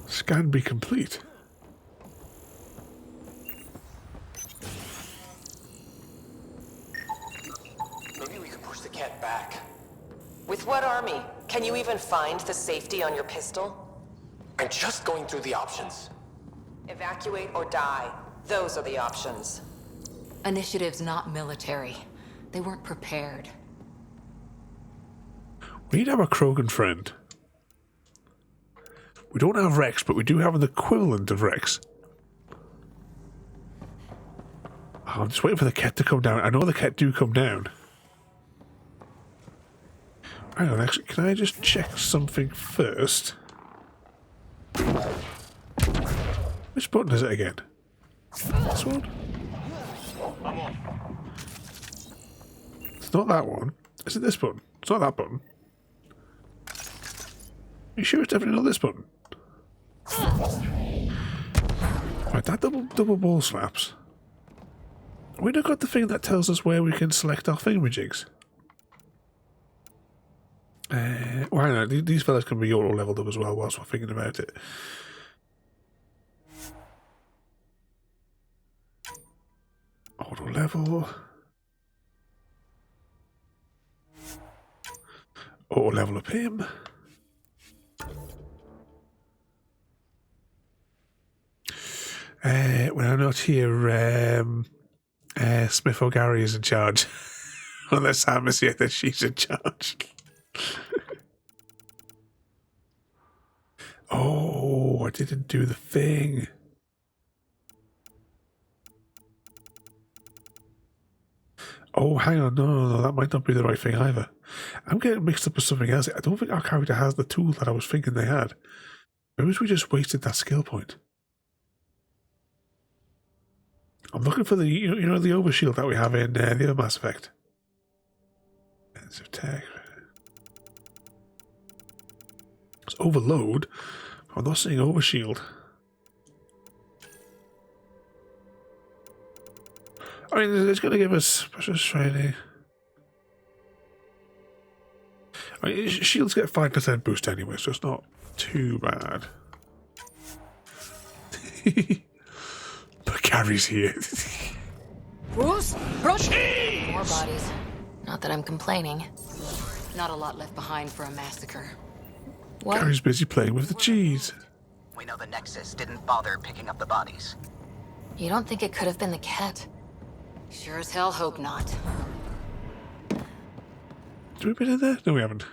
Scan be complete. Maybe we could push the cat back. With what army? Can you even find the safety on your pistol? I'm just going through the options. Evacuate or die. Those are the options. Initiative's not military. They weren't prepared. We need to have a Krogan friend. We don't have Rex, but we do have an equivalent of Rex. Oh, I'm just waiting for the Ket to come down. I know the Ket do come down. Hang on, actually, can I just check something first? Which button is it again? This one? It's not that one. Is it this button? It's not that button. You sure it's definitely not this button? Right, that double ball slaps. We not got the thing that tells us where we can select our thingamajigs. Well, hang on, these fellas can be auto leveled up as well whilst we're thinking about it. Auto level. Auto level up him. When I'm not here, Smith or Gary is in charge. Unless Sam is here, then she's in charge. Oh, I didn't do the thing. Oh, hang on. No, that might not be the right thing either. I'm getting mixed up with something else. I don't think our character has the tool that I was thinking they had. Maybe we just wasted that skill point. I'm looking for the, you know, the overshield that we have in the other Mass Effect. Tech. It's overload. I'm not seeing overshield. I mean, it's going to give us special training. I mean, shields get 5% boost anyway, so it's not too bad. But Gary's here. Bruce, rush! More bodies. Not that I'm complaining. Not a lot left behind for a massacre. What? Gary's busy playing with the cheese. We know the Nexus didn't bother picking up the bodies. You don't think it could have been the cat? Sure as hell hope not. Do we been in there? No, we haven't.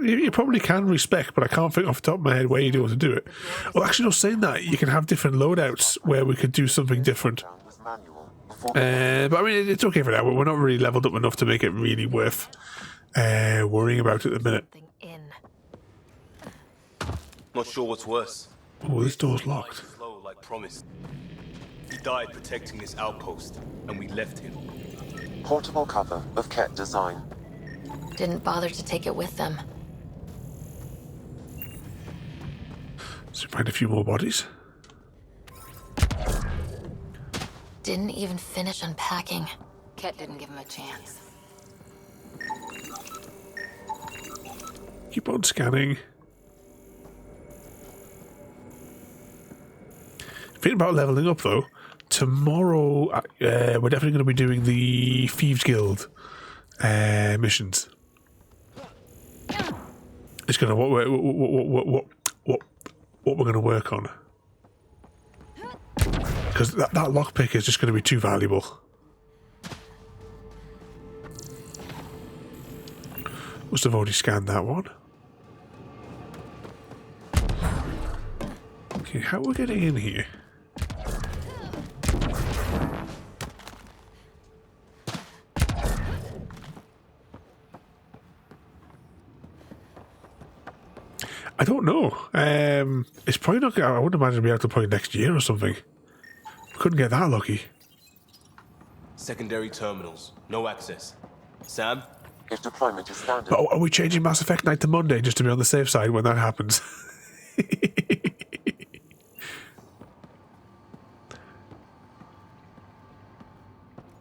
You probably can respec, but I can't think off the top of my head where you do want to do it. Well, actually, no, saying that, you can have different loadouts where we could do something different. But I mean, it's okay for that. We're not really leveled up enough to make it really worth worrying about at the minute. Not sure what's worse. Oh, this door's locked. Slow, like promised. He died protecting this outpost, and we left him. Portable cover of Ket design. Didn't bother to take it with them. So find a few more bodies. Didn't even finish unpacking. Ket didn't give him a chance. Keep on scanning. Thinking about leveling up though. Tomorrow, we're definitely going to be doing the Thieves Guild missions. It's going to what we're going to work on. Because that lockpick is just going to be too valuable. Must have already scanned that one. Okay, how are we getting in here? I don't know. It's probably not. I wouldn't imagine it'll be out till probably next year or something. We couldn't get that lucky. Secondary terminals, no access. Sam? If deployment is standard. But are we changing Mass Effect night to Monday just to be on the safe side when that happens?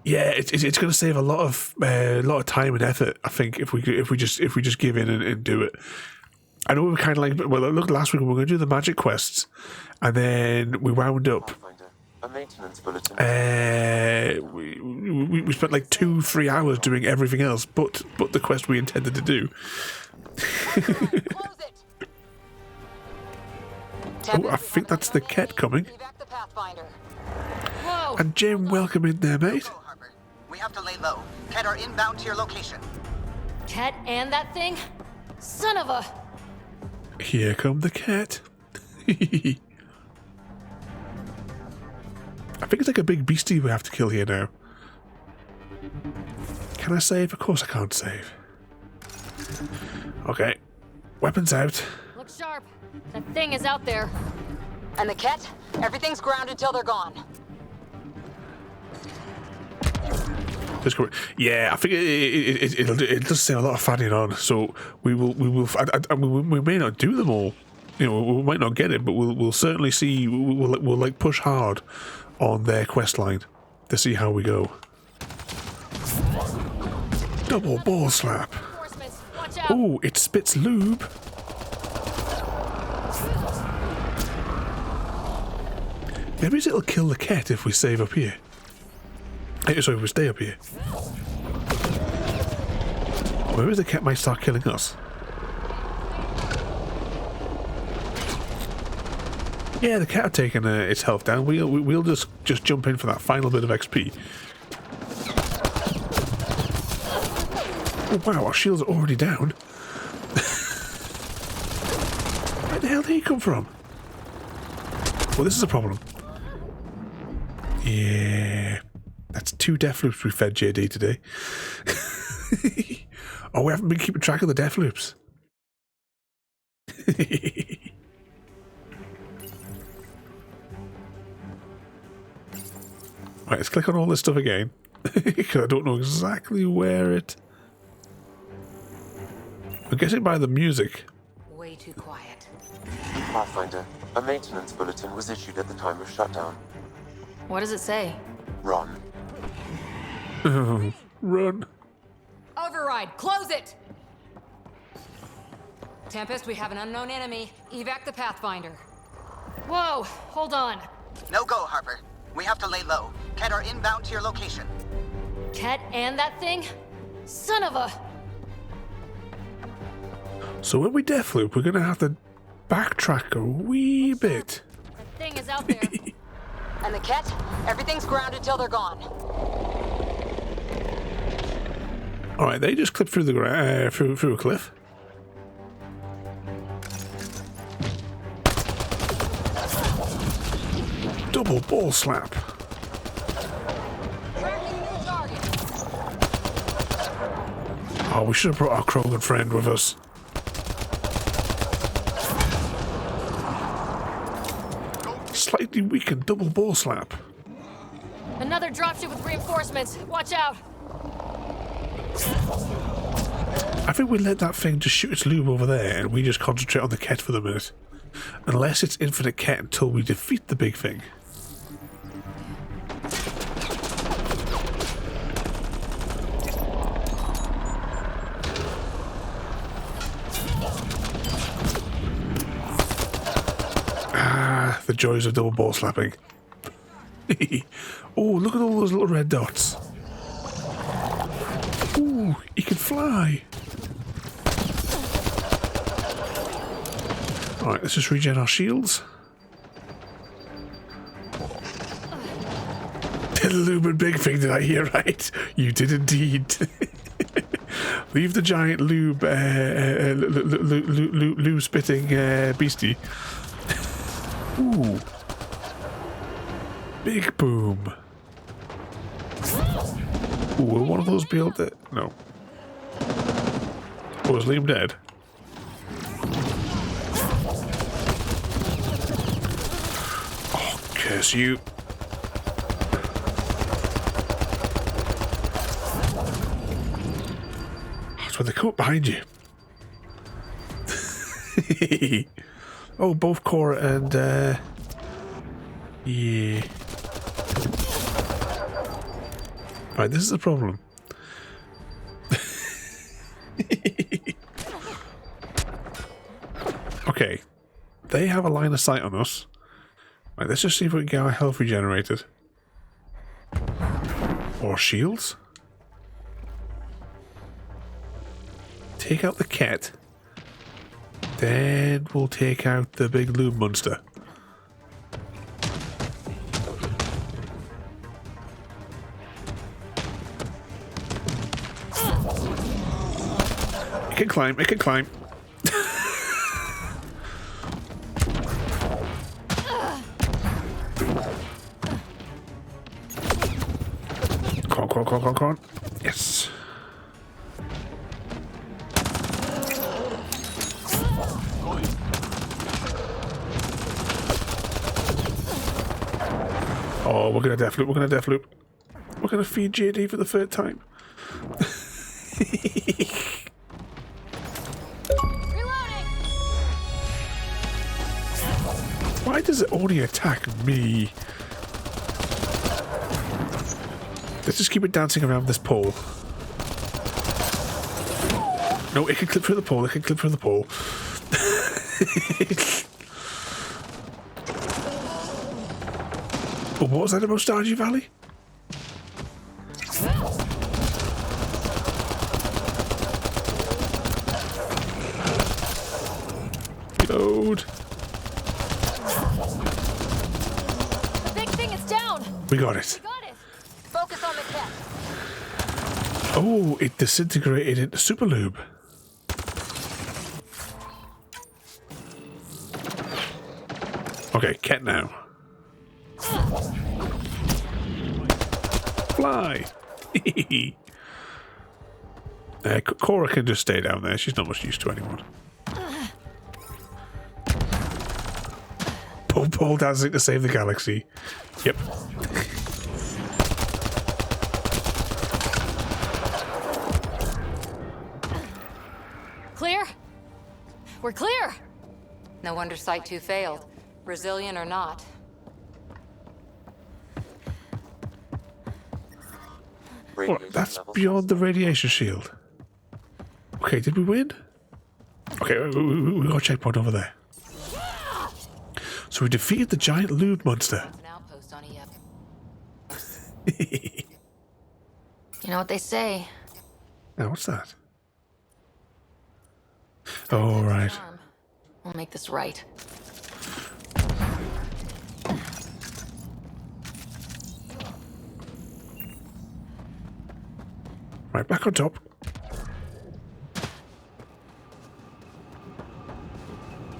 Yeah, it's going to save a lot of time and effort. I think if we just give in and do it. I know we were kind of like, well, look, last week we were going to do the magic quests, and then we wound up. A maintenance bulletin. We spent like 2-3 hours doing everything else, but the quest we intended to do. Oh, I think that's the Ket coming. And Jim, welcome in there, mate. We have to lay low. Ket are inbound to your location. Ket and that thing? Son of a... Here come the Ket. I think it's like a big beastie we have to kill here now. Can I save? Of course I can't save. Okay. Weapons out. Look sharp. That thing is out there. And the Ket? Everything's grounded till they're gone. Just correct. Yeah, I think it does say a lot of fanning on. So we may not do them all. You know, we might not get it, but we'll certainly see. We'll like push hard on their quest line to see how we go. Double ball slap. Oh, it spits lube. Maybe it'll kill the cat if we save up here. Sorry, if we stay up here. Or maybe the cat might start killing us. Yeah, the cat had taken its health down. We'll just jump in for that final bit of XP. Oh wow, our shields are already down. Where the hell did he come from? Well, this is a problem. Yeah. That's 2 death loops we fed JD today. Oh, we haven't been keeping track of the death loops. Right, let's click on all this stuff again. Because I don't know exactly where it... I'm guessing by the music. Way too quiet. Pathfinder, a maintenance bulletin was issued at the time of shutdown. What does it say? Run. Run. Override, close it! Tempest, we have an unknown enemy. Evac the Pathfinder. Whoa, hold on. No go, Harper. We have to lay low. Ket are inbound to your location. Ket and that thing? Son of a... So when we deathloop, we're going to have to backtrack a wee bit. That thing is out there. And the Ket? Everything's grounded till they're gone. Alright, they just clipped through the through a cliff. Double ball slap. Oh, we should have brought our Krogan friend with us. Slightly weakened double ball slap. Another dropship with reinforcements. Watch out. I think we let that thing just shoot its lube over there and we just concentrate on the Ket for the minute. Unless it's infinite Ket until we defeat the big thing. Ah, the joys of double ball slapping. Oh, look at all those little red dots. Ooh, he can fly. Alright, let's just regen our shields. The lumen big thing, did I hear right? You did indeed. Leave the giant lube spitting beastie. Ooh. Big boom. Ooh, will one of those be able to... No. Oh, is Liam dead? Oh, curse you. That's when they come up behind you. Oh, both Cora and... yeah. Right, this is the problem. Okay. They have a line of sight on us. Right, let's just see if we can get our health regenerated. Or shields. Take out the Ket. Then we'll take out the big lube monster. It can climb, it can climb. Come on. Yes. Oh, we're gonna death loop, going to feed JD for the third time? Why does it only attack me? Let's just keep it dancing around this pole. No, it can clip through the pole. It can clip through the pole. Oh, what was that about Stardew Valley? Load. The big thing is down. We got it. We got it. Focus on the cat. Oh, it disintegrated into super lube. Okay, cat now. Fly. Cora can just stay down there. She's not much use to anyone. Pole dancing to save the galaxy. Yep. Clear? We're clear! No wonder Site 2 failed. Brazilian or not. What? That's beyond the radiation shield. Okay, did we win? Okay, we got a checkpoint over there. So we defeated the giant lube monster. An outpost on EF. You know what they say. Now, what's that? Oh, right. We'll make this right. Right, back on top.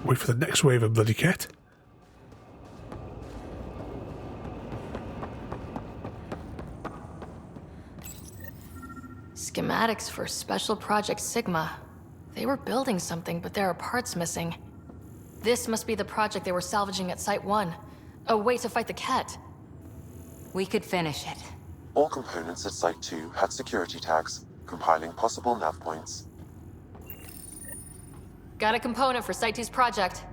Wait for the next wave of bloody cat. Schematics for Special Project Sigma. They were building something, but there are parts missing. This must be the project they were salvaging at Site 1. A way to fight the cat. We could finish it. All components at Site 2 had security tags, compiling possible nav points. Got a component for Site 2's project.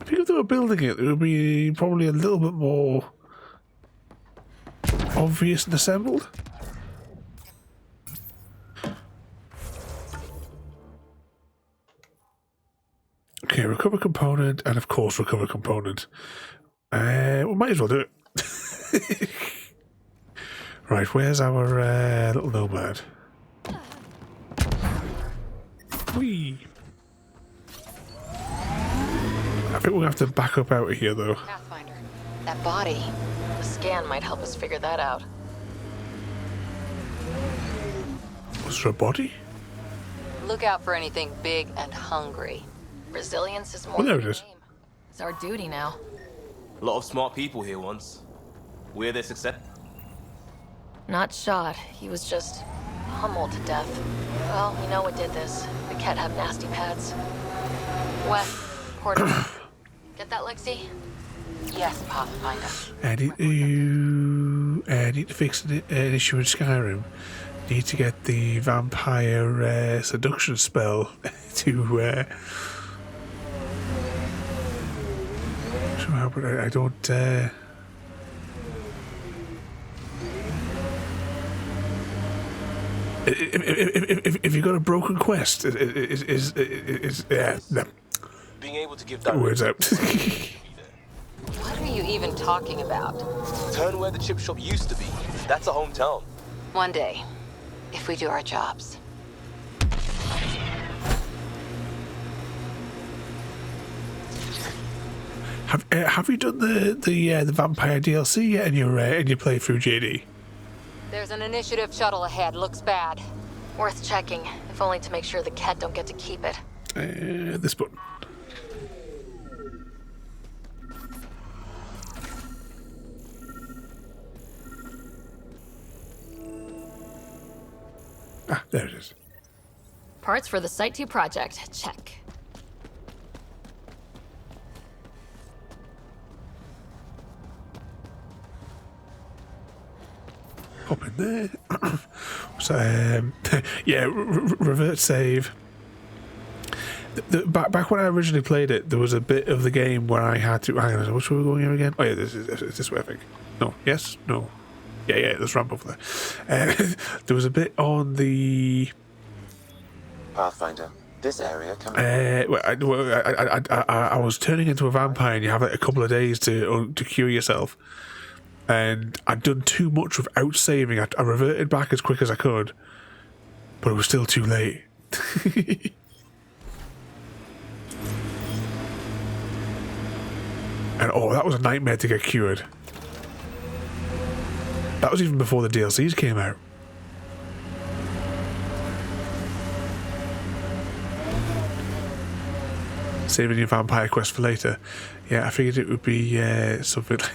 I think if they were building it, it would be probably a little bit more obvious and assembled. Okay, recover component, and of course recover component. We might as well do it. Right, where's our little nomad? Whee! I think we'll have to back up out of here, though. Pathfinder. That body. The scan might help us figure that out. Was there a body? Look out for anything big and hungry. Resilience is more Oh, there than it a is. name. It's our duty now. A lot of smart people here once. We're their success. Not shot. He was just pummeled to death. Well, we know what did this. The cat have nasty pads. West, Porter. Get that, Lexi? Yes, Pathfinder. I need to fix an issue in Skyrim. Need to get the vampire seduction spell to. Somehow, but I don't. If you've got a broken quest, is Being able to give that words out. What are you even talking about? Turn where the chip shop used to be. That's a hometown. One day, if we do our jobs. Have you done the vampire DLC yet in your playthrough, JD? There's an initiative shuttle ahead. Looks bad. Worth checking, if only to make sure the cat don't get to keep it. This button. Ah, there it is. Parts for the Site 2 project. Check. in there. So, yeah, revert save. Back when I originally played it, there was a bit of the game where I had to... Hang on, which way are we going here again? Oh, yeah, this way, I think. No, yes? No. Yeah, there's ramp over there. There was a bit on the... Pathfinder. This area can I was turning into a vampire, and you have like a couple of days to cure yourself. And I'd done too much without saving. I reverted back as quick as I could, but it was still too late. And that was a nightmare to get cured. That was even before the DLCs came out. Saving your vampire quest for later. Yeah, I figured it would be something like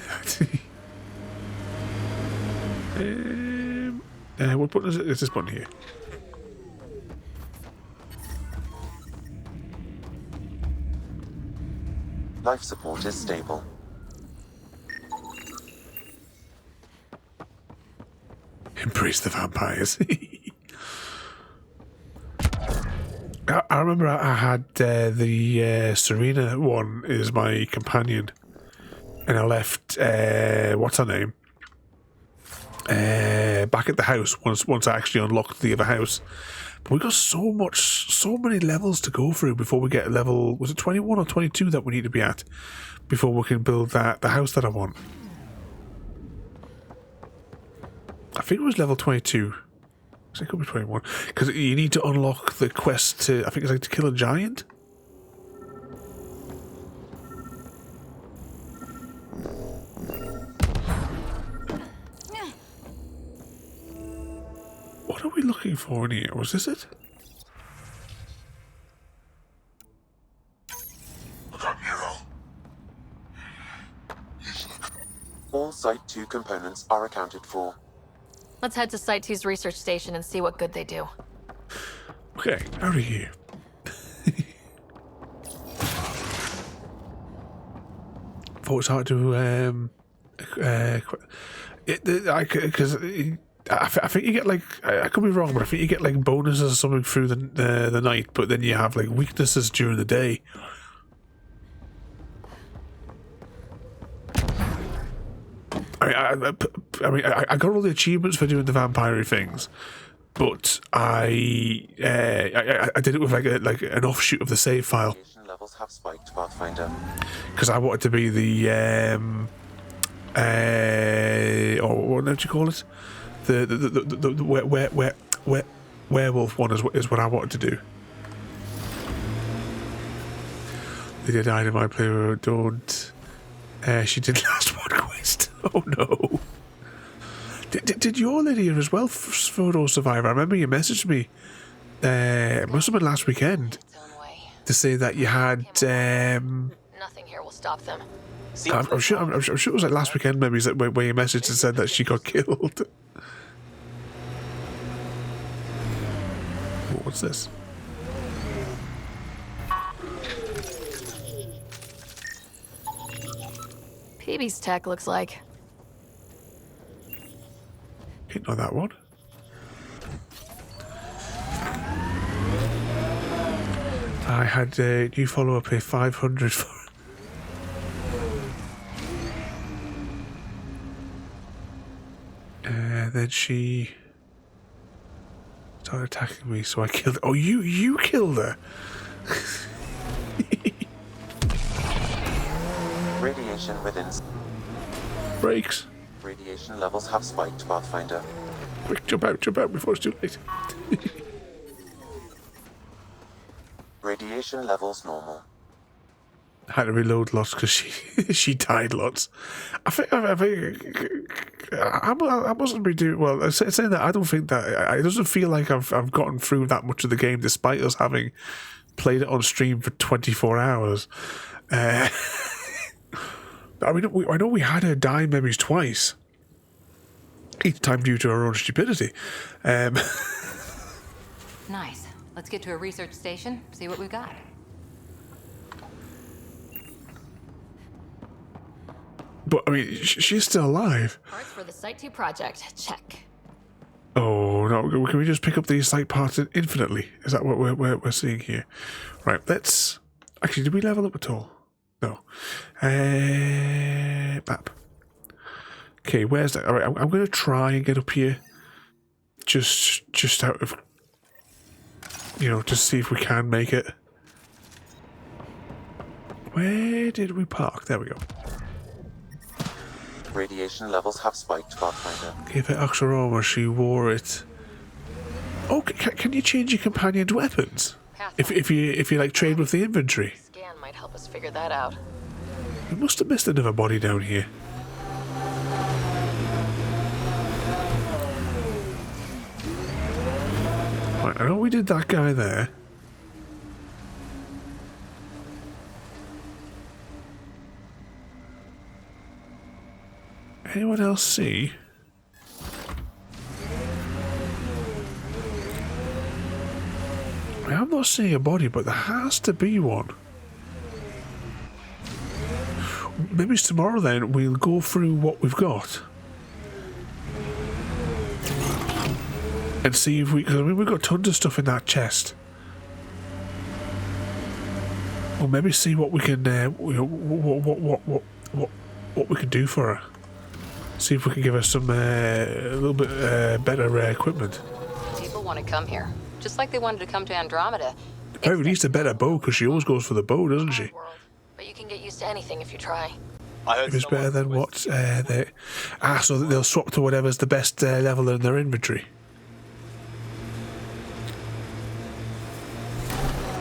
that. What button is it? It's this button here. Life support is stable. Embrace the vampires. I remember I had the Serena one as my companion, and I left what's her name back at the house once I actually unlocked the other house. But we got so many levels to go through before we get level, was it 21 or 22 that we need to be at before we can build the house that I want. I think it was level 22. So it could be 21. Because you need to unlock the quest to, I think it's like to kill a giant. What are we looking for in here? Was this it? All Site 2 components are accounted for. Let's head to Site 2's research station and see what good they do. Okay, out of here. Thought it's hard to because I think you get like, I could be wrong, but I think you get like bonuses or something through the night, but then you have like weaknesses during the day. I got all the achievements for doing the vampire things, but I did it with like an offshoot of the save file. Levels have spiked, Pathfinder. Because I wanted to be the what do you call it? The werewolf one is what I wanted to do. Lydia died in my playroom. Don't. She did last one quest. Oh no. Did your Lydia as well, Photo Survivor? I remember you messaged me. It must have been last weekend to say that you had. Nothing here will stop them. I'm sure it was like last weekend, maybe, where you messaged and said that she got killed. What's this? Peebee's tech looks like. Didn't know that one. I had a new follow-up a 500 for. And then she started attacking me, so I killed her. Oh, you killed her. Radiation within. Brakes. Radiation levels have spiked, Pathfinder. Quick, jump out before it's too late. Radiation levels normal. I had to reload lots because she died lots. I mustn't be doing well. Saying that, I don't think that it doesn't feel like I've gotten through that much of the game, despite us having played it on stream for 24 hours. I mean, I know we had her die maybe twice. Each time due to our own stupidity. Nice. Let's get to a research station, see what we've got. But, I mean, she's still alive. Parts for the Site 2 project. Check. no. Can we just pick up these like parts infinitely? Is that what we're seeing here? Right. Let's. Actually, did we level up at all? No. Map. Okay, where's that? All right, I'm going to try and get up here. Just out of, just see if we can make it. Where did we park? There we go. Radiation levels have spiked, Pathfinder. Give it extra armor. She wore it. Oh, can you change your companion's weapons? If you like trade with the inventory. Scan might help us figure that out. We must have missed another body down here. Right, I know we did that guy there. Anyone else see? I'm not seeing a body, but there has to be one. Maybe it's tomorrow then, we'll go through what we've got. And see if we... Because I mean, we've got tons of stuff in that chest. Or maybe see what we can... what we can do for her. See if we can give her some... a little bit better equipment. People want to come here. Just like they wanted to come to Andromeda. Very least a better bow, because she always goes for the bow, doesn't she? But you can get used to anything if you try. If it's better than what they... so that they'll swap to whatever's the best level in their inventory.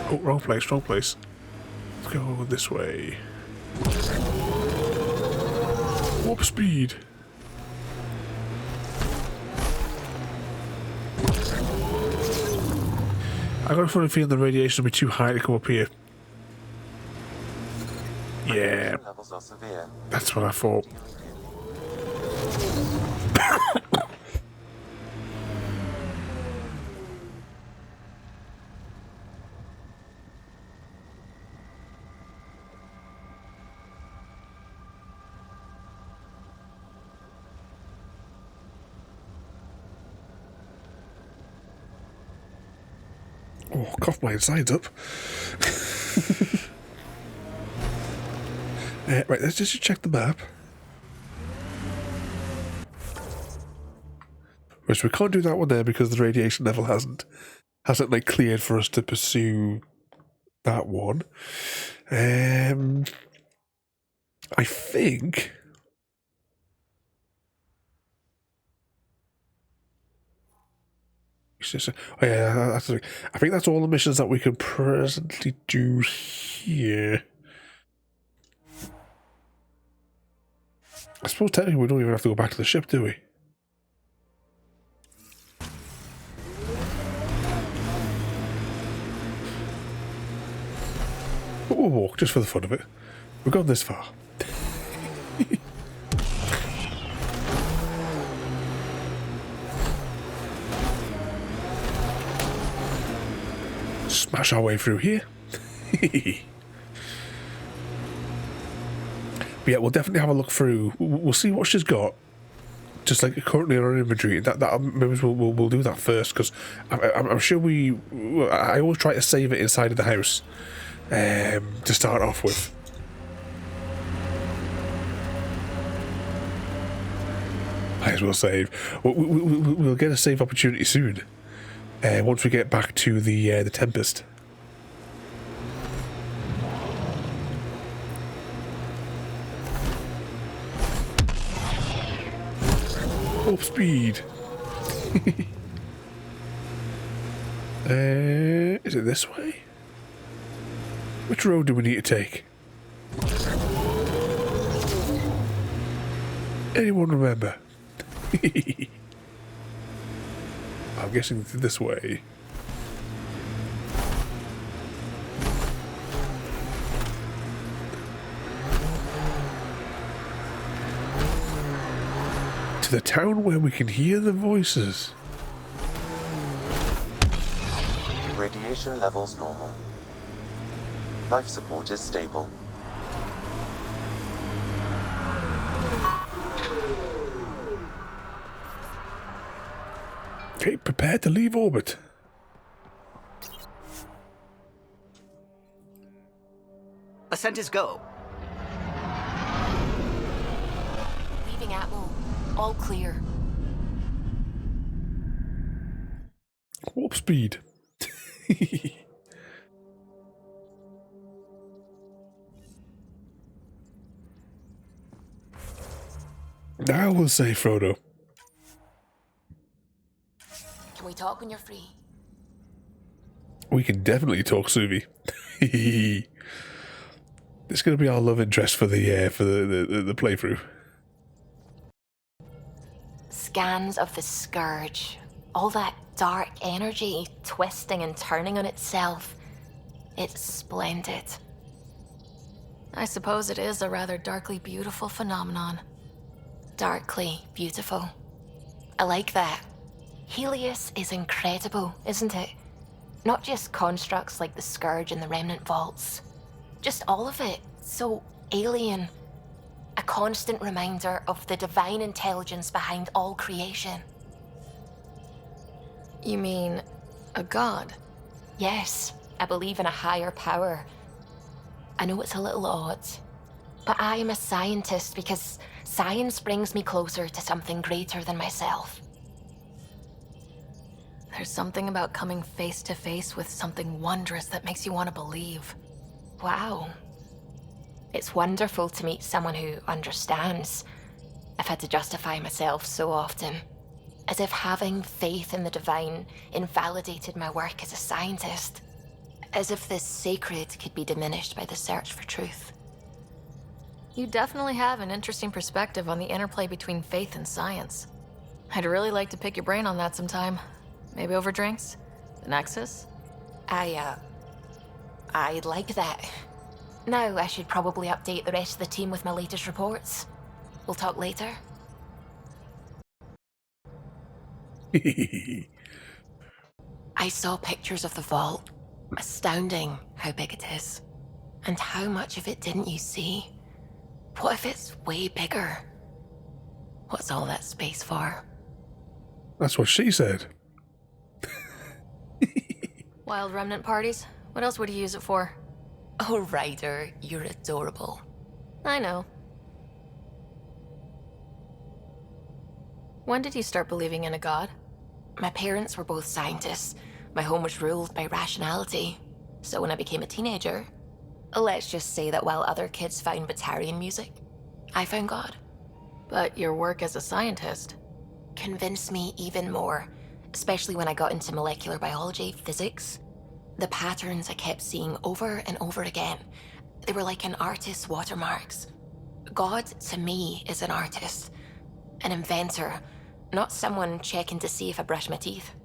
Oh, wrong place, wrong place. Let's go this way. Warp speed. I got a funny feeling the radiation will be too high to come up here. Yeah. That's what I thought. Oh, cough my insides up. Right, let's just check the map. Right, so we can't do that one there because the radiation level hasn't like cleared for us to pursue that one. I think. Oh yeah, that's the thing. I think that's all the missions that we can presently do here. I suppose technically we don't even have to go back to the ship, do we? But we'll walk just for the fun of it. We've gone this far. Smash our way through here. But yeah, we'll definitely have a look through. We'll see what she's got. Just like currently in our inventory. That maybe we'll do that first because I'm sure I always try to save it inside of the house to start off with. Might as well save. We'll get a save opportunity soon. Once we get back to the Tempest. Warp speed. Is it this way? Which road do we need to take? Anyone remember? I'm guessing this way. To the town where we can hear the voices. Radiation levels normal. Life support is stable. Okay, prepare to leave orbit. Ascent is go. Leaving Atmo. All clear. Warp speed. Now we'll say Frodo. Can we talk when you're free? We can definitely talk, Suvi. This is going to be our love interest for the playthrough. Scans of the Scourge. All that dark energy twisting and turning on itself. It's splendid. I suppose it is a rather darkly beautiful phenomenon. Darkly beautiful. I like that. Helios is incredible, isn't it? Not just constructs like the Scourge and the Remnant Vaults. Just all of it. So alien. A constant reminder of the divine intelligence behind all creation. You mean a god? Yes, I believe in a higher power. I know it's a little odd, but I am a scientist because science brings me closer to something greater than myself. There's something about coming face to face with something wondrous that makes you want to believe. Wow. It's wonderful to meet someone who understands. I've had to justify myself so often. As if having faith in the divine invalidated my work as a scientist. As if this sacred could be diminished by the search for truth. You definitely have an interesting perspective on the interplay between faith and science. I'd really like to pick your brain on that sometime. Maybe over drinks? The Nexus? I'd like that. Now I should probably update the rest of the team with my latest reports. We'll talk later. I saw pictures of the vault. Astounding how big it is. And how much of it didn't you see? What if it's way bigger? What's all that space for? That's what she said. Wild remnant parties? What else would you use it for? Oh, Ryder, you're adorable. I know. When did you start believing in a god? My parents were both scientists. My home was ruled by rationality. So when I became a teenager, let's just say that while other kids found Batarian music, I found God. But your work as a scientist convinced me even more, especially when I got into molecular biology, physics. The patterns I kept seeing over and over again, they were like an artist's watermarks. God, to me, is an artist, an inventor, not someone checking to see if I brush my teeth.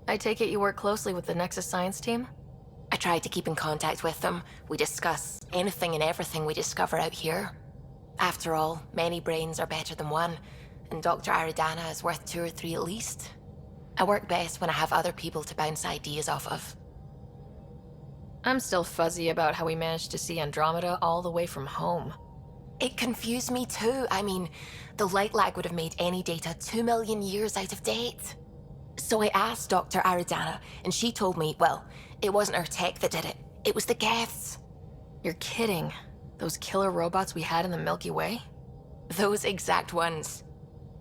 I take it you work closely with the Nexus science team? I try to keep in contact with them. We discuss anything and everything we discover out here. After all, many brains are better than one, and Dr. Aridana is worth 2 or 3 at least. I work best when I have other people to bounce ideas off of. I'm still fuzzy about how we managed to see Andromeda all the way from home. It confused me too. I mean, the light lag would have made any data 2 million years out of date. So I asked Dr. Aridana, and she told me, well, it wasn't her tech that did it. It was the Geths. You're kidding. Those killer robots we had in the Milky Way? Those exact ones.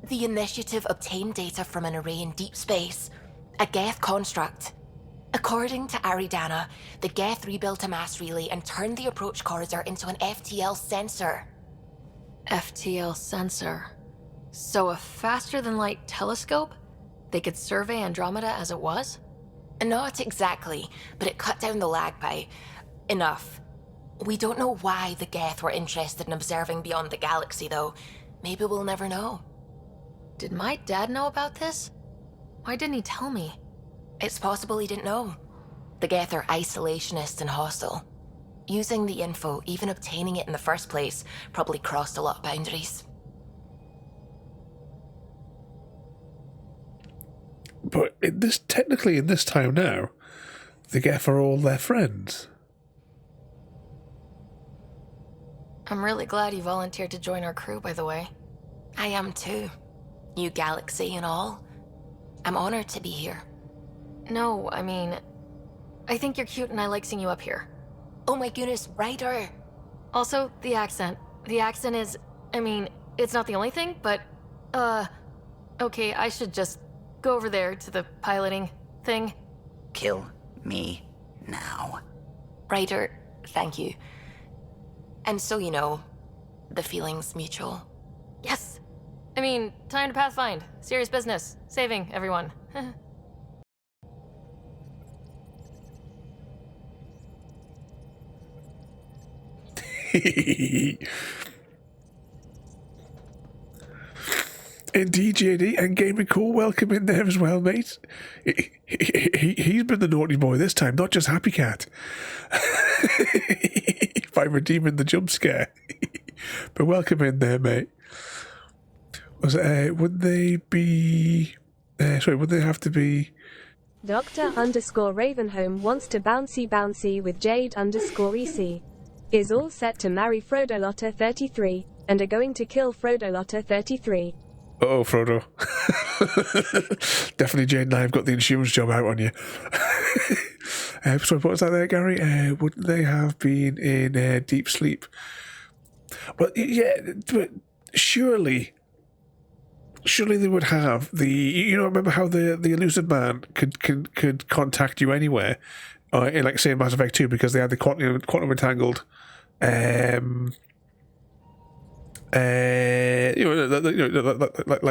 The Initiative obtained data from an array in deep space, a Geth construct. According to Aridana, the Geth rebuilt a mass relay and turned the approach corridor into an FTL sensor. FTL sensor. So a faster-than-light telescope? They could survey Andromeda as it was? Not exactly, but it cut down the lag by enough. We don't know why the Geth were interested in observing beyond the galaxy, though. Maybe we'll never know. Did my dad know about this? Why didn't he tell me? It's possible he didn't know. The Geth are isolationist and hostile. Using the info, even obtaining it in the first place, probably crossed a lot of boundaries. But technically in this time now, the Geth are all their friends. I'm really glad you volunteered to join our crew, by the way. I am too. New galaxy and all. I'm honored to be here. No, I mean, I think you're cute and I like seeing you up here. Oh my goodness, Ryder! Also, the accent. The accent is, I mean, it's not the only thing, but, okay, I should just go over there to the piloting thing. Kill me now. Ryder, thank you. And so you know, the feeling's mutual. Yes! I mean, time to Pathfind. Serious business. Saving everyone. Indeed, JD, and Gaming Cool, welcome in there as well, mate. He's been the naughty boy this time, not just Happy Cat. By redeeming the jump scare. But welcome in there, mate. Would they have to be... Dr_Ravenholm wants to bouncy with Jade_EC. Is all set to marry Frodo Lotta 33, and are going to kill Frodo Lotta 33. Uh-oh, Frodo. Definitely Jade and I have got the insurance job out on you. Sorry, what was that there, Gary? Wouldn't they have been in deep sleep? Well, yeah, but surely they would have the... You know, remember how the elusive man could contact you anywhere, in, like, say, Mass Effect 2, because they had the quantum entangled...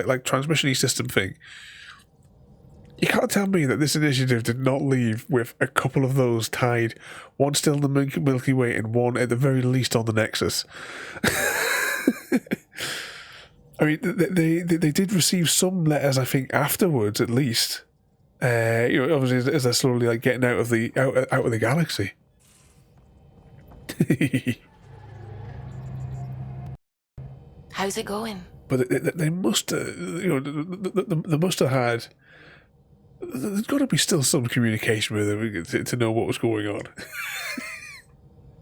like transmission system thing. You can't tell me that this initiative did not leave with a couple of those tied, one still in the Milky Way and one at the very least on the Nexus. I mean, they did receive some letters, I think, afterwards at least. Obviously as they're slowly like getting out of the galaxy. How's it going? But they must, they must have had. There's got to be still some communication with them to know what was going on.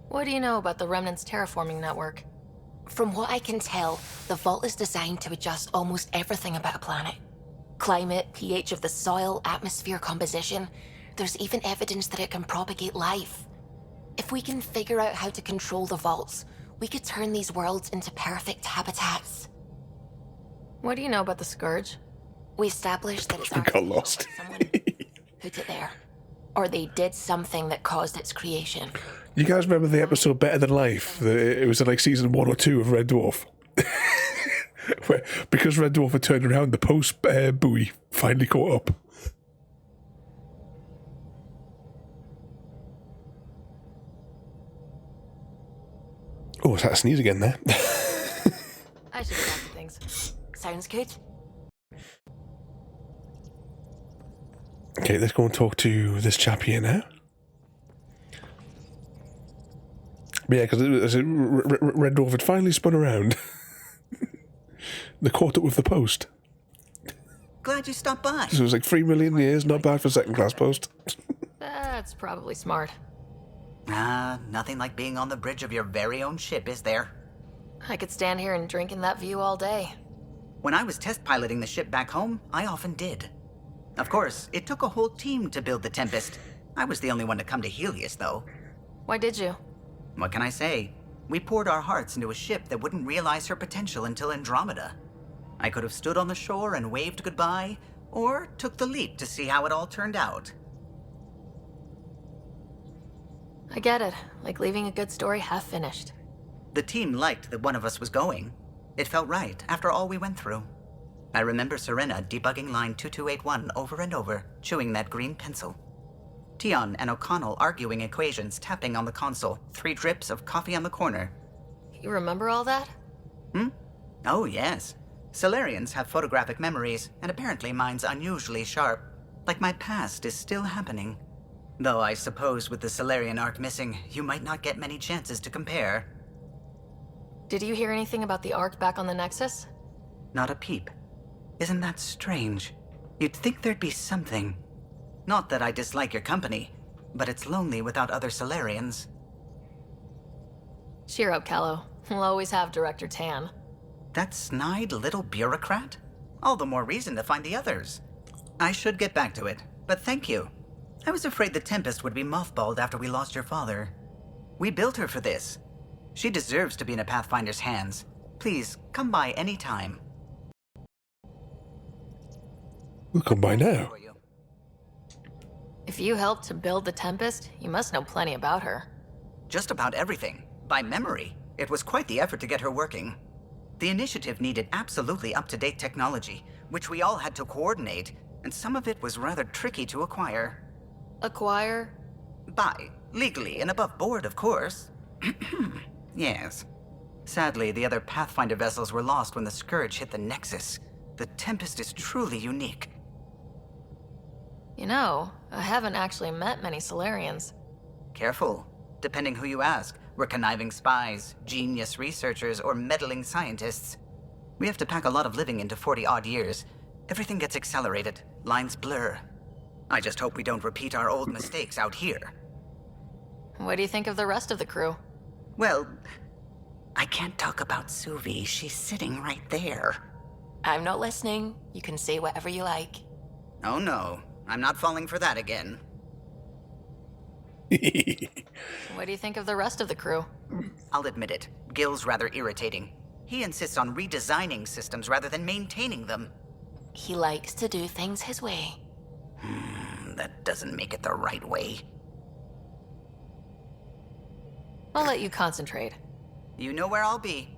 What do you know about the Remnant's terraforming network? From what I can tell, the vault is designed to adjust almost everything about a planet. Climate, pH of the soil, atmosphere composition. There's even evidence that it can propagate life. If we can figure out how to control the vaults, we could turn these worlds into perfect habitats. What do you know about the Scourge? We established that it's got lost. Someone put it there. Or they did something that caused its creation. You guys remember the episode Better Than Life? It was in like season 1 or 2 of Red Dwarf. Where, because Red Dwarf had turned around, the post buoy finally caught up. Oh, is that a sneeze again there? I should get back to things. Sounds good. Okay, let's go and talk to this chap here now. Yeah, because Red Dwarf had finally spun around. They caught up with the post. Glad you stopped by. So it was like 3 million years, not bad for second-class post. That's probably smart. Nothing like being on the bridge of your very own ship, is there? I could stand here and drink in that view all day. When I was test piloting the ship back home, I often did. Of course, it took a whole team to build the Tempest. I was the only one to come to Helios, though. Why did you? What can I say? We poured our hearts into a ship that wouldn't realize her potential until Andromeda. I could have stood on the shore and waved goodbye, or took the leap to see how it all turned out. I get it. Like leaving a good story half finished. The team liked that one of us was going. It felt right after all we went through. I remember Serena debugging line 2281 over and over, chewing that green pencil. Tion and O'Connell arguing equations, tapping on the console, 3 drips of coffee on the corner. You remember all that? Oh, yes. Solarians have photographic memories, and apparently mine's unusually sharp. Like my past is still happening. Though I suppose with the Solarian arc missing, you might not get many chances to compare. Did you hear anything about the arc back on the Nexus? Not a peep. Isn't that strange? You'd think there'd be something. Not that I dislike your company, but it's lonely without other Solarians. Cheer up, Callow. We'll always have Director Tan. That snide little bureaucrat? All the more reason to find the others. I should get back to it, but thank you. I was afraid the Tempest would be mothballed after we lost your father. We built her for this. She deserves to be in a Pathfinder's hands. Please, come by any time. We'll come by now. If you helped to build the Tempest, you must know plenty about her. Just about everything. By memory. It was quite the effort to get her working. The initiative needed absolutely up-to-date technology, which we all had to coordinate, and some of it was rather tricky to acquire. Acquire? Buy. Legally and above board, of course. Yes. Sadly, the other Pathfinder vessels were lost when the Scourge hit the Nexus. The Tempest is truly unique. You know, I haven't actually met many Solarians. Careful. Depending who you ask, we're conniving spies, genius researchers, or meddling scientists. We have to pack a lot of living into 40-odd years. Everything gets accelerated. Lines blur. I just hope we don't repeat our old mistakes out here. What do you think of the rest of the crew? Well, I can't talk about Suvi. She's sitting right there. I'm not listening. You can say whatever you like. Oh no, I'm not falling for that again. What do you think of the rest of the crew? I'll admit it. Gil's rather irritating. He insists on redesigning systems rather than maintaining them. He likes to do things his way. That doesn't make it the right way. I'll let you concentrate. You know where I'll be.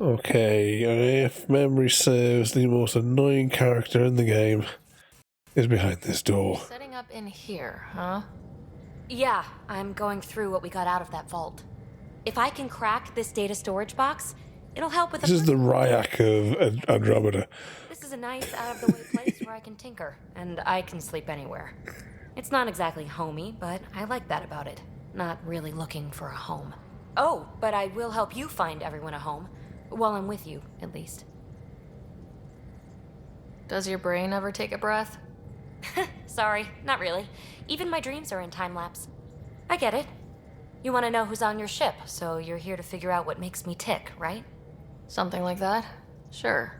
Okay, if memory serves, the most annoying character in the game is behind this door. Setting up in here, huh? Yeah, I'm going through what we got out of that vault. If I can crack this data storage box, it'll help with This is the Ryak of Andromeda. This is a nice, out-of-the-way place where I can tinker, and I can sleep anywhere. It's not exactly homey, but I like that about it. Not really looking for a home. Oh, but I will help you find everyone a home. While I'm with you, at least. Does your brain ever take a breath? Sorry, not really. Even my dreams are in time-lapse. I get it. You want to know who's on your ship, so you're here to figure out what makes me tick, right? Something like that? Sure.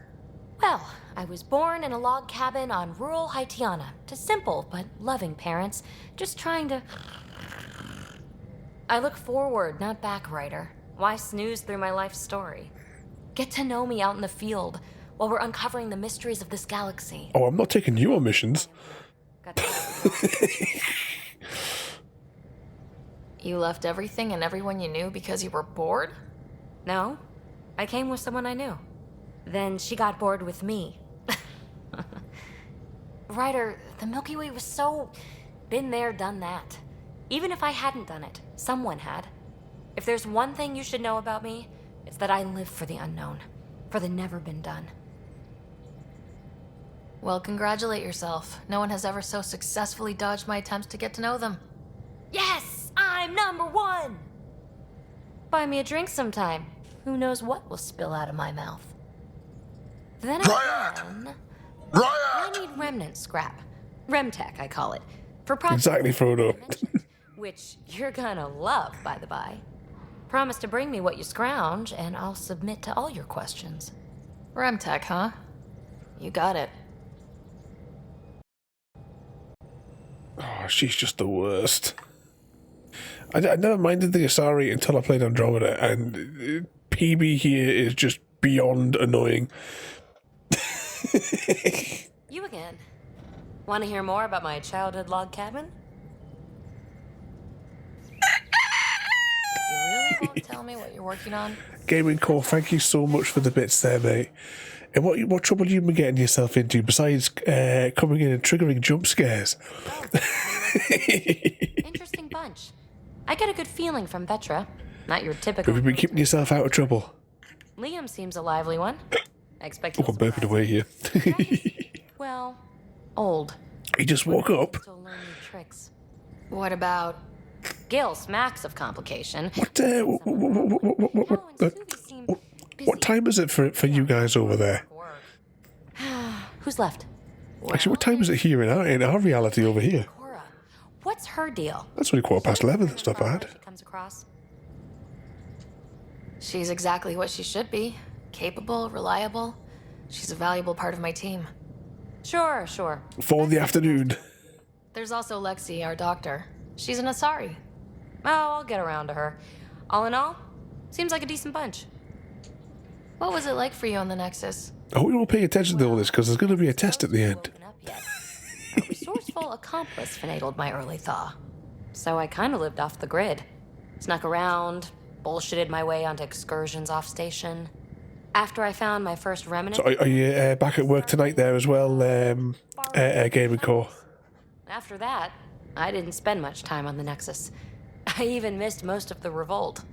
Well, I was born in a log cabin on rural Haitiana to simple but loving parents, just trying to... I look forward, not back, writer. Why snooze through my life story? Get to know me out in the field while we're uncovering the mysteries of this galaxy. Oh, I'm not taking you on missions. You left everything and everyone you knew because you were bored? No, I came with someone I knew. Then she got bored with me. Ryder, the Milky Way was so... been there, done that. Even if I hadn't done it, someone had. If there's one thing you should know about me, it's that I live for the unknown, for the never been done. Well, congratulate yourself. No one has ever so successfully dodged my attempts to get to know them. Yes, I'm #1! Buy me a drink sometime. Who knows what will spill out of my mouth. Then again, I need remnant scrap. Remtech, I call it. For Exactly, Frodo. Which you're gonna love, by the by. Promise to bring me what you scrounge, and I'll submit to all your questions. Remtech, huh? You got it. Oh, she's just the worst. I never minded the Asari until I played Andromeda, and PB here is just beyond annoying. You again. Want to hear more about my childhood log cabin? You really won't tell me what you're working on? Gaming Core, thank you so much for the bits there, mate. And what trouble you been getting yourself into besides coming in and triggering jump scares? Interesting bunch. I get a good feeling from Vetra. Not your typical... Have you been keeping yourself out of trouble? Liam seems a lively one. I expect Oh, I'm burping away here. well, old. He just woke up. Still learn new tricks. What about... Gil smacks of complication. What time is it for you guys over there? Who's left? Actually, what time is it here in our reality over here? What's her deal? That's only 11:15. That's not bad. She comes across. She's exactly what she should be. Capable, reliable. She's a valuable part of my team. Sure. 4 in the afternoon. There's also Lexi, our doctor. She's an Asari. Oh, I'll get around to her. All in all, seems like a decent bunch. What was it like for you on the Nexus? I hope you're all paying attention to all this, because there's going to be a test at the end. A resourceful accomplice finagled my early thaw. So I kind of lived off the grid. Snuck around, bullshitted my way onto excursions off station. After I found my first remnant... So are you back at work tonight there as well, Gaming Core? After that, I didn't spend much time on the Nexus. I even missed most of the revolt.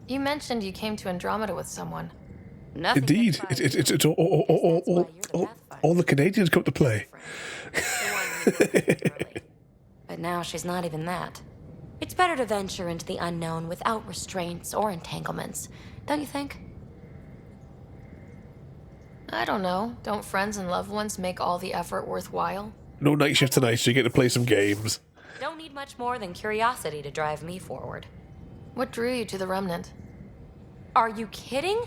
You mentioned you came to Andromeda with someone. Nothing. Indeed. It's all the Canadians come to play. But now she's not even that. It's better to venture into the unknown without restraints or entanglements, don't you think? I don't know. Don't friends and loved ones make all the effort worthwhile? No night shift tonight, so you get to play some games. Don't need much more than curiosity to drive me forward. What drew you to the Remnant? Are you kidding?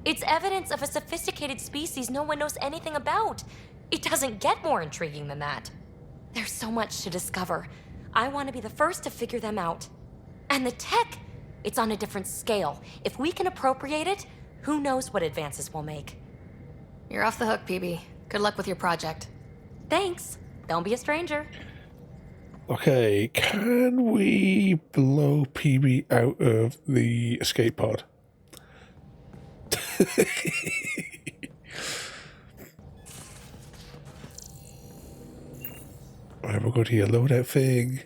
It's evidence of a sophisticated species no one knows anything about. It doesn't get more intriguing than that. There's so much to discover. I want to be the first to figure them out. And the tech, it's on a different scale. If we can appropriate it, who knows what advances we'll make. You're off the hook, PB. Good luck with your project. Thanks. Don't be a stranger. Okay, can we blow PB out of the escape pod? Alright, we'll go to your loadout thing.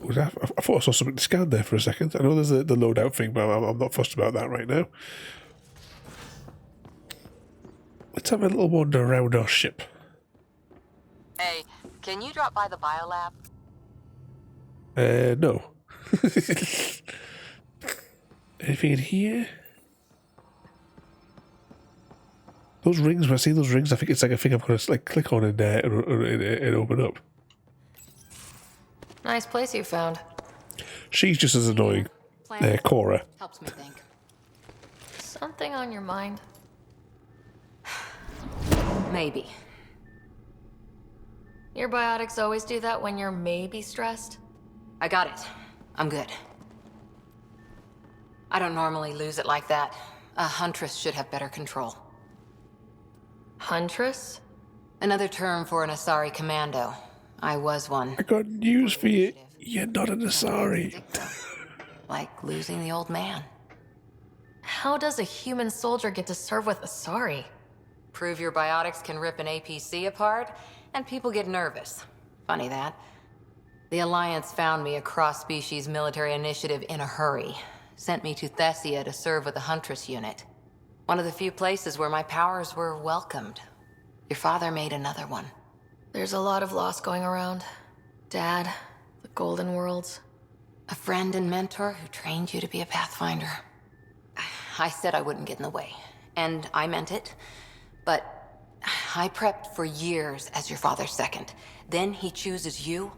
Was that, I thought I saw something to scan there for a second. I know there's the loadout thing, but I'm not fussed about that right now. Let's have a little wander around our ship. Hey, can you drop by the biolab? No. Anything in here? Those rings, when I see those rings, I think it's like a thing I'm going to like click on and open up. Nice place you found. She's just as annoying. Cora. Helps me think. Something on your mind? Maybe. Your biotics always do that when you're maybe stressed? I got it. I'm good. I don't normally lose it like that. A huntress should have better control. Huntress? Another term for an Asari commando. I was one. I got news for you. You're not an Asari. Like losing the old man. How does a human soldier get to serve with Asari? Prove your biotics can rip an APC apart, and people get nervous. Funny that. The Alliance found me a cross-species military initiative in a hurry. Sent me to Thessia to serve with the Huntress unit. One of the few places where my powers were welcomed. Your father made another one. There's a lot of loss going around. Dad, the Golden Worlds. A friend and mentor who trained you to be a Pathfinder. I said I wouldn't get in the way, and I meant it. But I prepped for years as your father's second. Then he chooses you?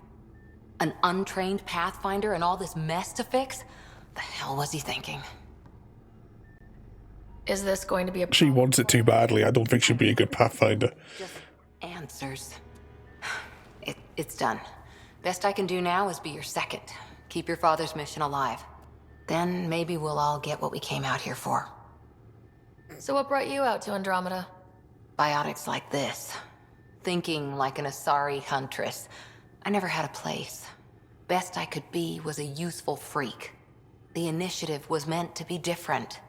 An untrained Pathfinder and all this mess to fix? The hell was he thinking? Is this going to be a... She wants it too badly. I don't think she'd be a good Pathfinder. Just answers. It's done. Best I can do now is be your second. Keep your father's mission alive. Then maybe we'll all get what we came out here for. So what brought you out to Andromeda? Biotics like this. Thinking like an Asari huntress. I never had a place. Best I could be was a useful freak. The initiative was meant to be different.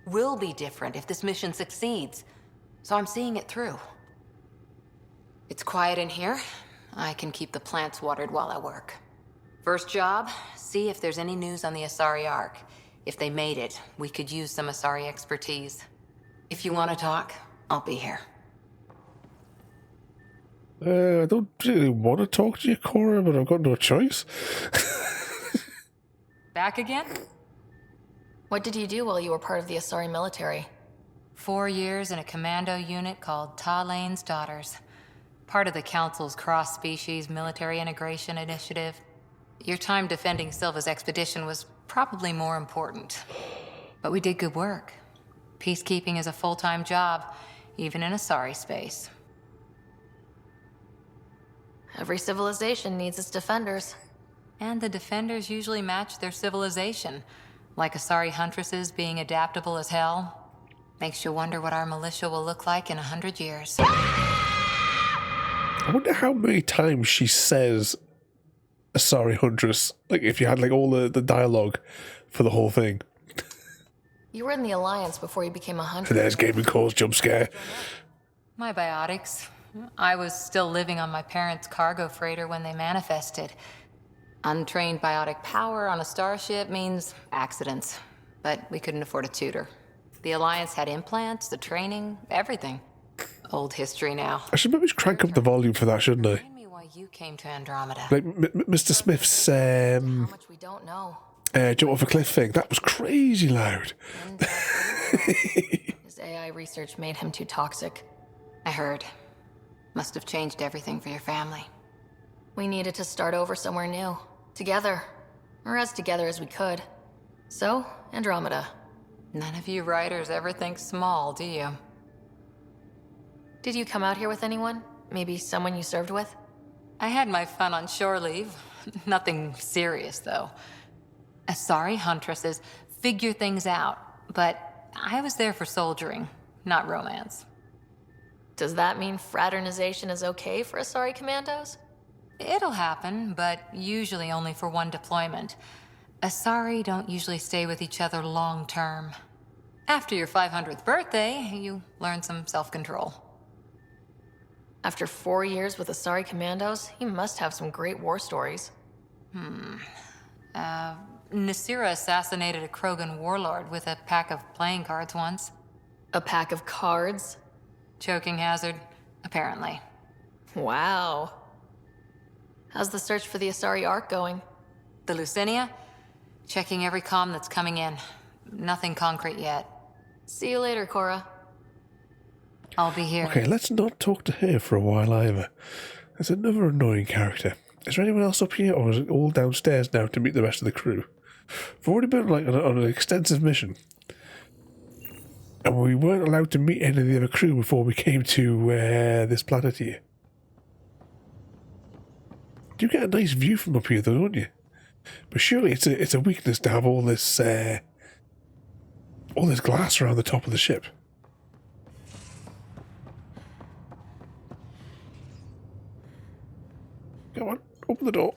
Will be different if this mission succeeds. So I'm seeing it through. It's quiet in here. I can keep the plants watered while I work. First job, see if there's any news on the Asari Ark. If they made it, we could use some Asari expertise. If you want to talk, I'll be here. I don't really want to talk to you, Cora, but I've got no choice. Back again? What did you do while you were part of the Asari military? 4 years in a commando unit called Talane's Daughters. Part of the Council's cross-species military integration initiative. Your time defending Silva's expedition was probably more important. But we did good work. Peacekeeping is a full-time job, even in a sorry space. Every civilization needs its defenders. And the defenders usually match their civilization. Like Asari huntresses being adaptable as hell. Makes you wonder what our militia will look like in 100 years. I wonder how many times she says Asari Huntress. Like, if you had, like, all the dialogue for the whole thing. You were in the Alliance before you became a hunter. There's Gaming Calls jump scare. My biotics. I was still living on my parents' cargo freighter when they manifested. Untrained biotic power on a starship means accidents. But we couldn't afford a tutor. The Alliance had implants, the training, everything. Old history now. I should maybe crank up the volume for that, shouldn't I? Remind me why you came to Andromeda. Like Mr. Smith's How much we don't know. jump off a cliff thing. That was crazy loud. His AI research made him too toxic. I heard. Must have changed everything for your family. We needed to start over somewhere new. Together. Or as together as we could. So, Andromeda. None of you writers ever think small, do you? Did you come out here with anyone? Maybe someone you served with? I had my fun on shore leave. Nothing serious, though. Asari huntresses figure things out, but I was there for soldiering, not romance. Does that mean fraternization is okay for Asari commandos? It'll happen, but usually only for one deployment. Asari don't usually stay with each other long term. After your 500th birthday, you learn some self-control. After 4 years with Asari commandos, he must have some great war stories. Nasira assassinated a Krogan warlord with a pack of playing cards once. A pack of cards? Choking hazard, apparently. Wow. How's the search for the Asari Ark going? The Lucinia? Checking every comm that's coming in. Nothing concrete yet. See you later, Cora. I'll be here. Okay, let's not talk to her for a while either. There's another annoying character. Is there anyone else up here, or is it all downstairs now to meet the rest of the crew? We've already been on an extensive mission. And we weren't allowed to meet any of the other crew before we came to this planet here. You get a nice view from up here though, don't you? But surely it's a weakness to have all this glass around the top of the ship. Come on, open the door.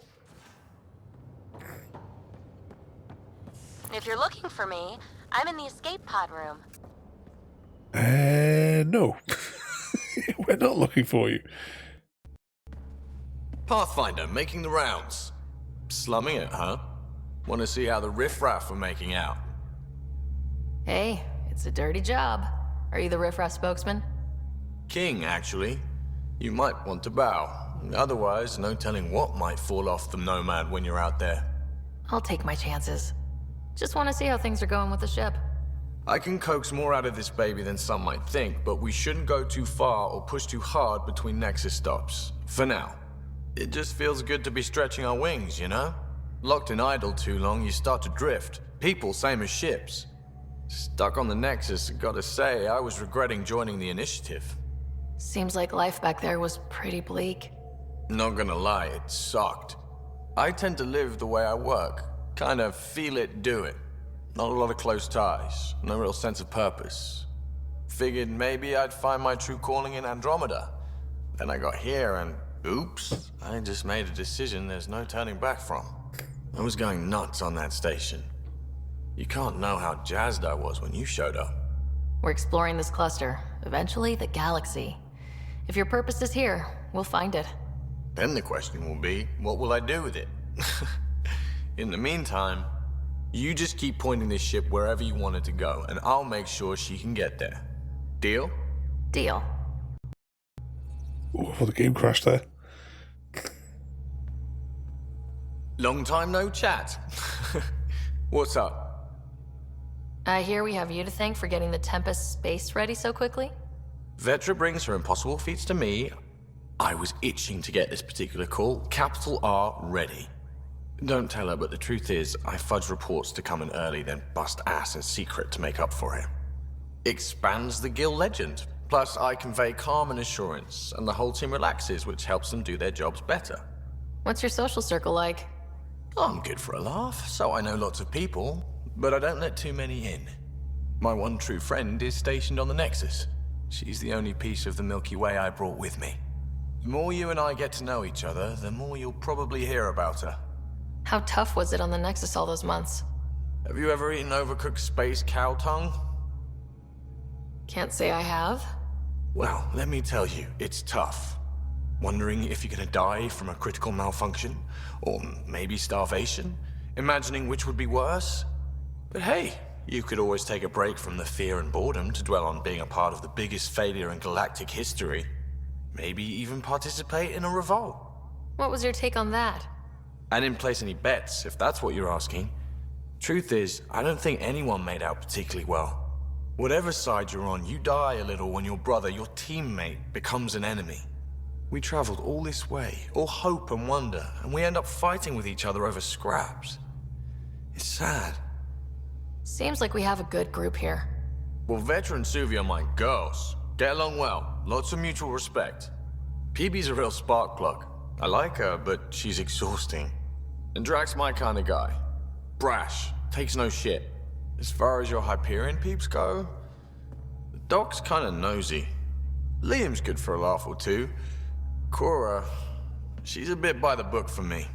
If you're looking for me, I'm in the escape pod room. No. We're not looking for you. Pathfinder, making the rounds. Slumming it, huh? Want to see how the riffraff are making out? Hey, it's a dirty job. Are you the riffraff spokesman? King, actually. You might want to bow. Otherwise, no telling what might fall off the Nomad when you're out there. I'll take my chances. Just want to see how things are going with the ship. I can coax more out of this baby than some might think, but we shouldn't go too far or push too hard between Nexus stops. For now. It just feels good to be stretching our wings, you know? Locked in idle too long, you start to drift. People, same as ships. Stuck on the Nexus, gotta say, I was regretting joining the Initiative. Seems like life back there was pretty bleak. Not gonna lie, it sucked. I tend to live the way I work. Kind of feel it, do it. Not a lot of close ties, no real sense of purpose. Figured maybe I'd find my true calling in Andromeda. Then I got here and, oops, I just made a decision there's no turning back from. I was going nuts on that station. You can't know how jazzed I was when you showed up. We're exploring this cluster, eventually the galaxy. If your purpose is here, we'll find it. Then the question will be, what will I do with it? In the meantime, you just keep pointing this ship wherever you want it to go, and I'll make sure she can get there. Deal? Deal. Ooh, the game crashed there. Long time no chat. What's up? I hear we have you to thank for getting the Tempest space ready so quickly? Vetra brings her impossible feats to me. I was itching to get this particular call, capital R, ready. Don't tell her, but the truth is, I fudge reports to come in early, then bust ass in secret to make up for it. Expands the guild legend. Plus, I convey calm and assurance, and the whole team relaxes, which helps them do their jobs better. What's your social circle like? I'm good for a laugh, so I know lots of people, but I don't let too many in. My one true friend is stationed on the Nexus. She's the only piece of the Milky Way I brought with me. The more you and I get to know each other, the more you'll probably hear about her. How tough was it on the Nexus all those months? Have you ever eaten overcooked space cow tongue? Can't say I have. Well, let me tell you, it's tough. Wondering if you're gonna die from a critical malfunction, or maybe starvation, imagining which would be worse. But hey, you could always take a break from the fear and boredom to dwell on being a part of the biggest failure in galactic history. Maybe even participate in a revolt. What was your take on that? I didn't place any bets, if that's what you're asking. Truth is, I don't think anyone made out particularly well. Whatever side you're on, you die a little when your brother, your teammate, becomes an enemy. We traveled all this way, all hope and wonder, and we end up fighting with each other over scraps. It's sad. Seems like we have a good group here. Well, veteran Suvi are my girls. Get along well, lots of mutual respect. PB's a real spark plug. I like her, but she's exhausting. And Drax's my kind of guy. Brash, takes no shit. As far as your Hyperion peeps go, the Doc's kind of nosy. Liam's good for a laugh or two. Cora, she's a bit by the book for me.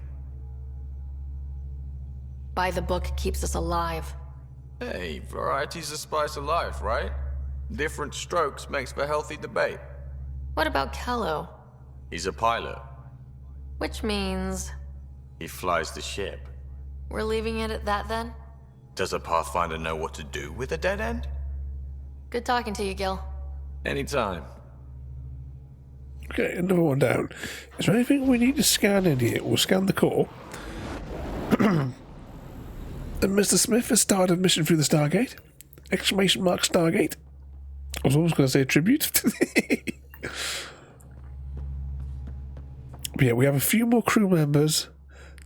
By the book keeps us alive. Hey, variety's the spice of life, right? Different strokes makes for healthy debate. What about Kello? He's a pilot. Which means... He flies the ship. We're leaving it at that then? Does a Pathfinder know what to do with a dead end? Good talking to you, Gil. Anytime. Okay, another one down. Is there anything we need to scan in here? We'll scan the core. And Mr. Smith has started mission through the Stargate. Exclamation mark Stargate. I was almost going to say a tribute. But yeah, we have a few more crew members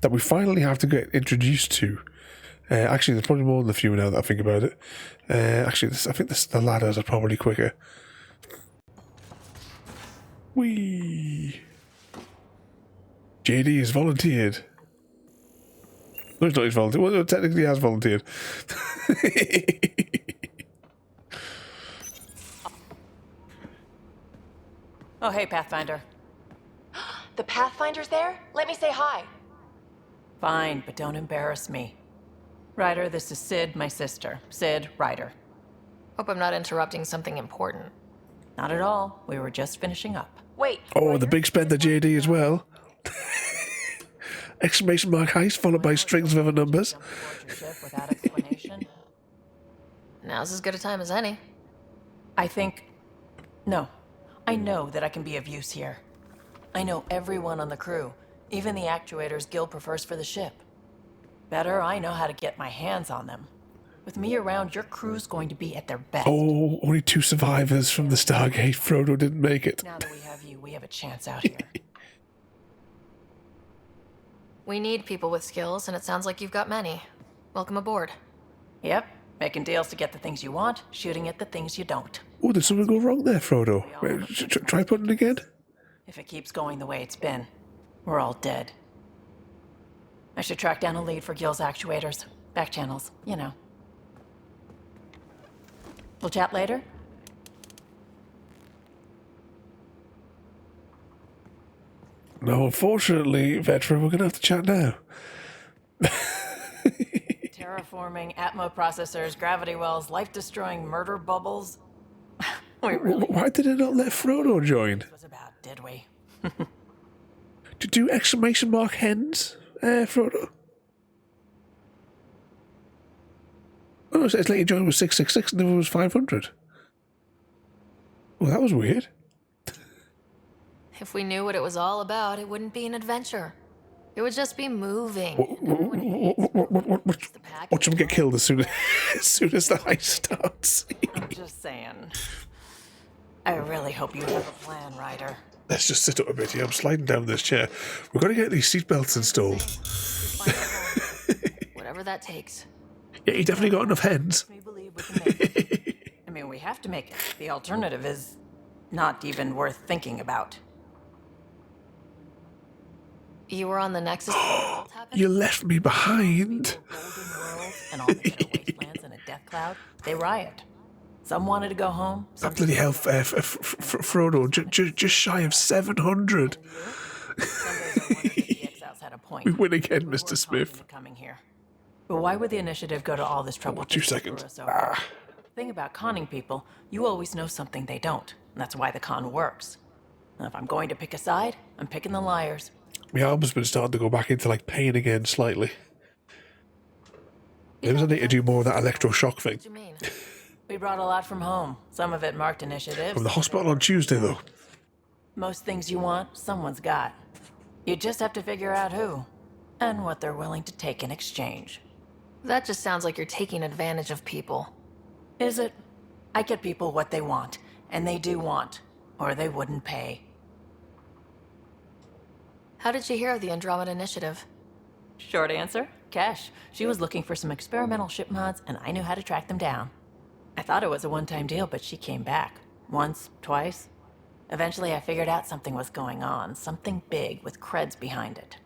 that we finally have to get introduced to. Actually, there's probably more than a few now that I think about it. Actually, I think the ladders are probably quicker. Whee! JD has volunteered. No, he's not. He's volunteered. Well, no, technically, he has volunteered. Oh, hey, Pathfinder. The Pathfinder's there? Let me say hi. Fine, but don't embarrass me. Ryder, this is Sid, my sister. Sid, Ryder. Hope I'm not interrupting something important. Not at all. We were just finishing up. Wait. Oh, the big spender JD as well. Exclamation mark heist followed by strings of other numbers. Without explanation. Now's as good a time as any. No. I know that I can be of use here. I know everyone on the crew, even the actuators Gil prefers for the ship. Better, I know how to get my hands on them. With me around, your crew's going to be at their best. Oh, only 2 survivors from the Stargate. Frodo didn't make it. Now that we have you, we have a chance out here. We need people with skills, and it sounds like you've got many. Welcome aboard. Yep, making deals to get the things you want, shooting at the things you don't. Oh, did something go wrong there, Frodo? Wait, try putting it again? If it keeps going the way it's been, we're all dead. I should track down a lead for Gil's actuators. Back channels, you know. We'll chat later? No, unfortunately, veteran, we're going to have to chat now. Terraforming, Atmo processors, gravity wells, life-destroying murder bubbles. We really... Why did it not let Frodo join? This was about, did we? To do exclamation mark hens, Frodo? Oh, it's letting you join with 666 and the other was 500. Well, that was weird. If we knew what it was all about, it wouldn't be an adventure. It would just be moving. Watch him get killed as soon as the heist starts. I'm just saying. I really hope you have a plan, Ryder. Let's just sit up a bit here. I'm sliding down this chair. We've got to get these seatbelts installed. Whatever that takes. Yeah, you definitely got enough heads. I mean, we have to make it. The alternative is not even worth thinking about. You were on the Nexus. You left me behind. And all the wastelands and a death cloud, they riot. Some wanted to go home. That bloody hell, Frodo, just shy of 700. We win again, Mr. Smith. Coming here. But why would the Initiative go to all this trouble? 2 seconds. The thing about conning people, you always know something they don't. And that's why the con works. And if I'm going to pick a side, I'm picking the liars. My arm's been starting to go back into like pain again slightly. Maybe I need to do more of that electroshock thing. We brought a lot from home. Some of it marked initiatives. From the hospital on Tuesday, though. Most things you want, someone's got. You just have to figure out who. And what they're willing to take in exchange. That just sounds like you're taking advantage of people. Is it? I get people what they want. And they do want. Or they wouldn't pay. How did you hear of the Andromeda Initiative? Short answer, Cash. She was looking for some experimental ship mods, and I knew how to track them down. I thought it was a one-time deal, but she came back. Once, twice. Eventually, I figured out something was going on. Something big with creds behind it.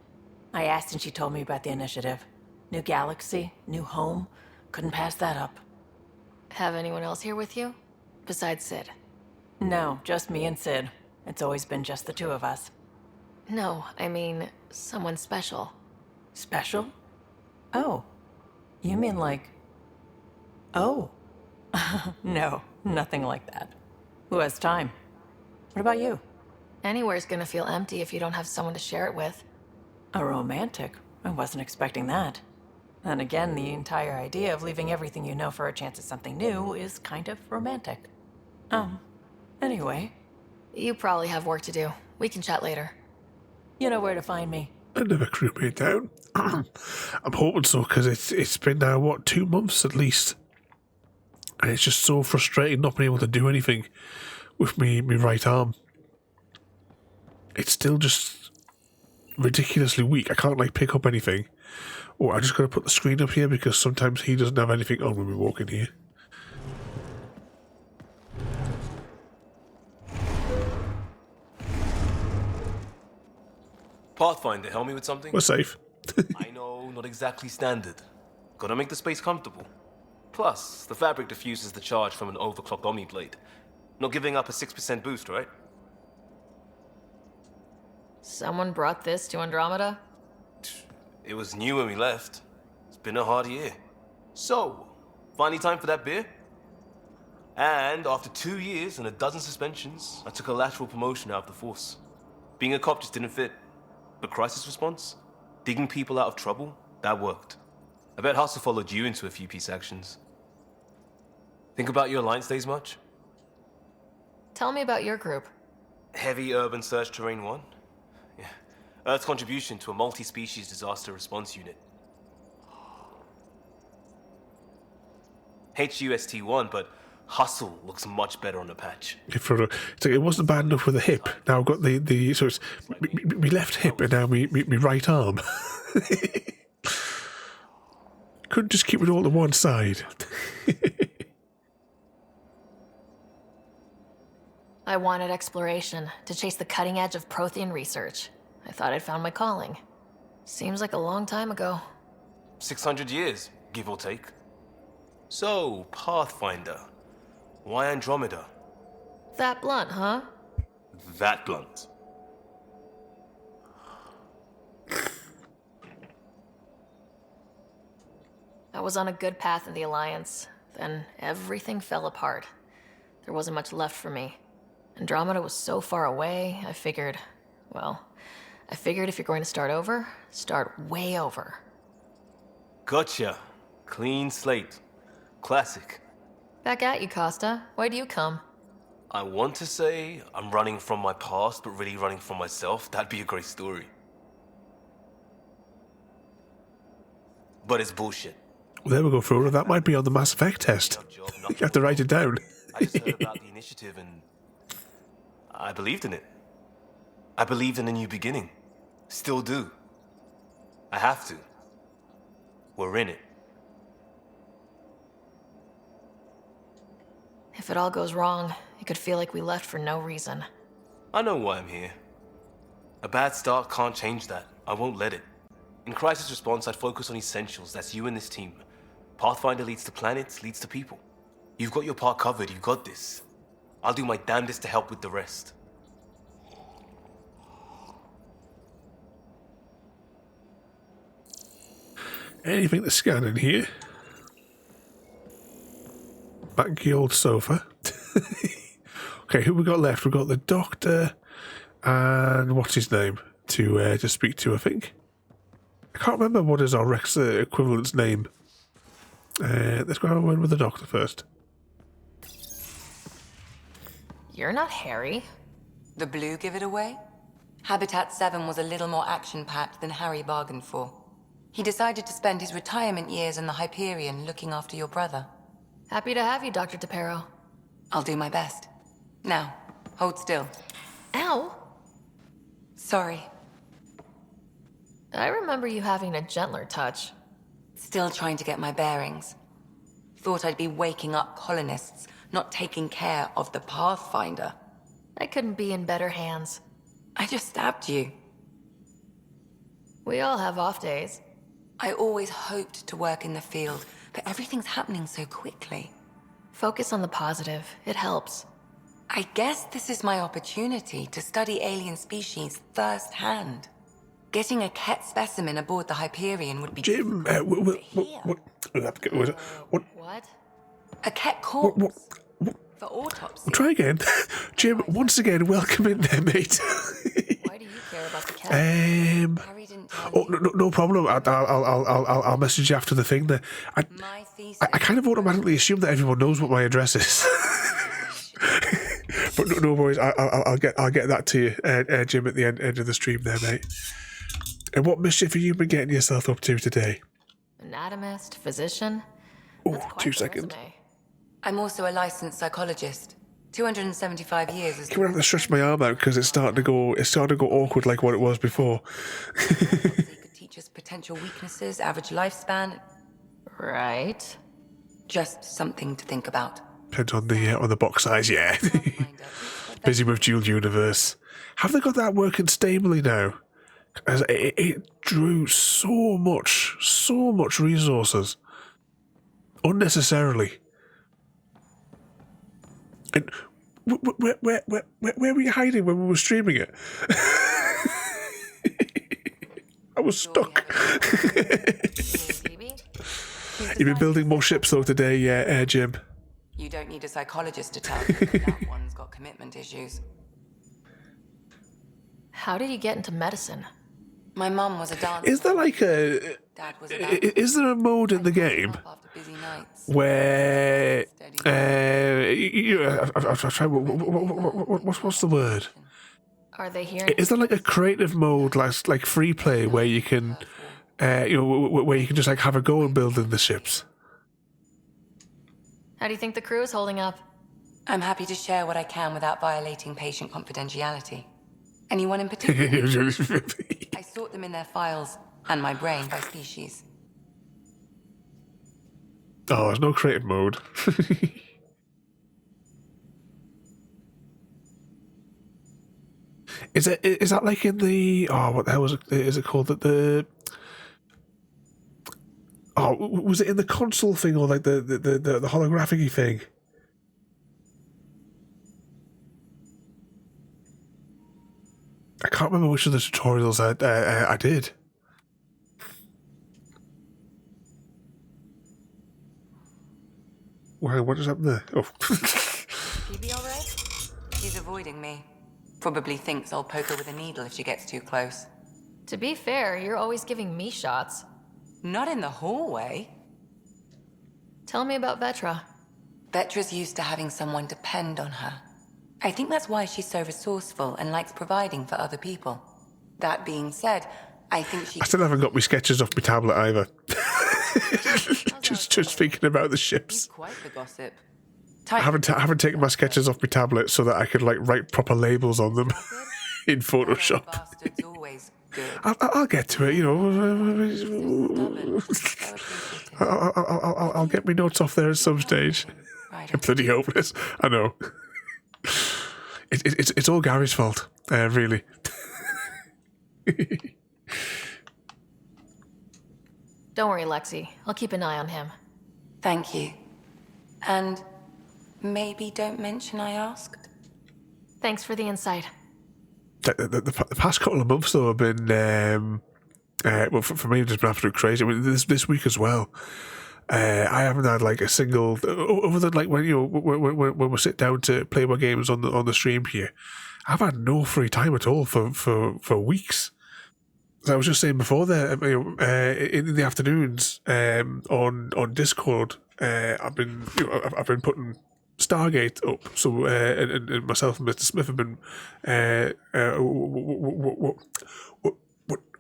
I asked and she told me about the initiative. New galaxy, new home. Couldn't pass that up. Have anyone else here with you? Besides Sid? No, just me and Sid. It's always been just the two of us. No, I mean, someone special. Special? Oh. You mean like... Oh. No, nothing like that. Who has time? What about you? Anywhere's gonna feel empty if you don't have someone to share it with. A romantic? I wasn't expecting that. And again, the entire idea of leaving everything you know for a chance at something new is kind of romantic. Anyway. You probably have work to do. We can chat later. You know where to find me. Another crewmate down. I'm hoping so, because it's been now, what, 2 months at least. And it's just so frustrating not being able to do anything with me right arm. It's still just ridiculously weak. I can't like pick up anything. Or I just got to put the screen up here because sometimes he doesn't have anything on when we walk in here. Pathfinder, help me with something? We're safe. I know, not exactly standard. Gotta make the space comfortable. Plus, the fabric diffuses the charge from an overclocked Omni blade. Not giving up a 6% boost, right? Someone brought this to Andromeda? It was new when we left. It's been a hard year. So, finally time for that beer? And after 2 years and a dozen suspensions, I took a lateral promotion out of the force. Being a cop just didn't fit. But crisis response? Digging people out of trouble? That worked. I bet Hustle followed you into a few peace actions. Think about your Alliance days much? Tell me about your group. Heavy Urban Search Terrain 1? Yeah. Earth's contribution to a multi-species disaster response unit. HUST-1, but Hustle looks much better on the patch. It's like it wasn't bad enough with the hip. Now I've got the so it's me left hip and now me right arm. Couldn't just keep it all to one side. I wanted exploration, to chase the cutting edge of Prothean research. I thought I'd found my calling. Seems like a long time ago. 600 years, give or take. So, Pathfinder. Why Andromeda? That blunt, huh? That blunt. I was on a good path in the Alliance. Then everything fell apart. There wasn't much left for me. Andromeda was so far away, I figured if you're going to start over, start way over. Gotcha. Clean slate. Classic. Back at you, Costa. Why do you come? I want to say I'm running from my past, but really running from myself. That'd be a great story. But it's bullshit. Well, there we go, Frodo. That might be on the Mass Effect test. You have to write it down. I just heard about the initiative and I believed in it. I believed in a new beginning. Still do. I have to. We're in it. If it all goes wrong, it could feel like we left for no reason. I know why I'm here. A bad start can't change that. I won't let it. In crisis response, I'd focus on essentials. That's you and this team. Pathfinder leads to planets, leads to people. You've got your part covered. You've got this. I'll do my damnedest to help with the rest. Anything to scan in here? MacLeod sofa. Okay, who we got left? We got the doctor and what's his name to speak to. I think I can't remember what is our Rex equivalent's name. Let's go have a word with the doctor first. You're not Harry. The blue give it away? Habitat 7 was a little more action-packed than Harry bargained for. He decided to spend his retirement years in the Hyperion looking after your brother. Happy to have you, Dr. DePero. I'll do my best. Now, hold still. Ow! Sorry. I remember you having a gentler touch. Still trying to get my bearings. Thought I'd be waking up colonists, not taking care of the Pathfinder. I couldn't be in better hands. I just stabbed you. We all have off days. I always hoped to work in the field, but everything's happening so quickly. Focus on the positive. It helps. I guess this is my opportunity to study alien species firsthand. Getting a Ket specimen aboard the Hyperion would be... Jim, what? A Ket corpse. For autopsy. We'll try again. Jim, once again, welcome in there, mate. Why do you care about the cat? No problem. I'll message you after the thing. There, I kind of automatically assume that everyone knows what my address is. But no worries. I'll get that to you, Jim, at the end of the stream, there, mate. And what mischief have you been getting yourself up to today? Anatomist, physician. Oh, 2 seconds. I'm also a licensed psychologist. 275 years as... I'm gonna have to stretch my arm out because it's starting to go awkward like what it was before. Could teach us potential weaknesses, average lifespan. Right. Just something to think about. Depends on the box size, yeah. Busy with dual universe. Have they got that working stably now? As it drew so much resources unnecessarily. And where were you hiding when we were streaming it? I was stuck. You've been building more ships though today, Jim. You don't need a psychologist to tell you that one's got commitment issues. How did you get into medicine? My mum was a dancer. Is there like a... Is there a mode in the game where... what's the word? Are they here? Is there like a creative mode, like free play, where you can... where you can just like have a go and building the ships? How do you think the crew is holding up? I'm happy to share what I can without violating patient confidentiality. Anyone in particular? I sort them in their files and my brain by species. Oh, there's no creative mode. Is that like in the... Oh, what the hell is it called? The Oh, was it in the console thing or like the holographic-y thing? I can't remember which of the tutorials I did. Wow, what just happened there? Oh. Phoebe all right? She's avoiding me. Probably thinks I'll poke her with a needle if she gets too close. To be fair, you're always giving me shots. Not in the hallway. Tell me about Vetra. Vetra's used to having someone depend on her. I think that's why she's so resourceful and likes providing for other people. That being said, I think she... I still haven't got my sketches off my tablet either. just speaking about the ships. Quite the gossip. I haven't taken my sketches off my tablet so that I could like write proper labels on them in Photoshop. I'll get to it, you know. I'll get my notes off there at some stage. I'm bloody hopeless. I know. It's all Gary's fault, really. Don't worry, Lexi. I'll keep an eye on him. Thank you. And maybe don't mention I asked. Thanks for the insight. The past couple of months, though, have been, well, for me, it's just been absolutely crazy. I mean, this week as well. I haven't had like a single, other than like when when we sit down to play our games on the stream here, I've had no free time at all for weeks. As I was just saying before there, in the afternoons on Discord, I've been putting Stargate up. So and myself and Mr. Smith have been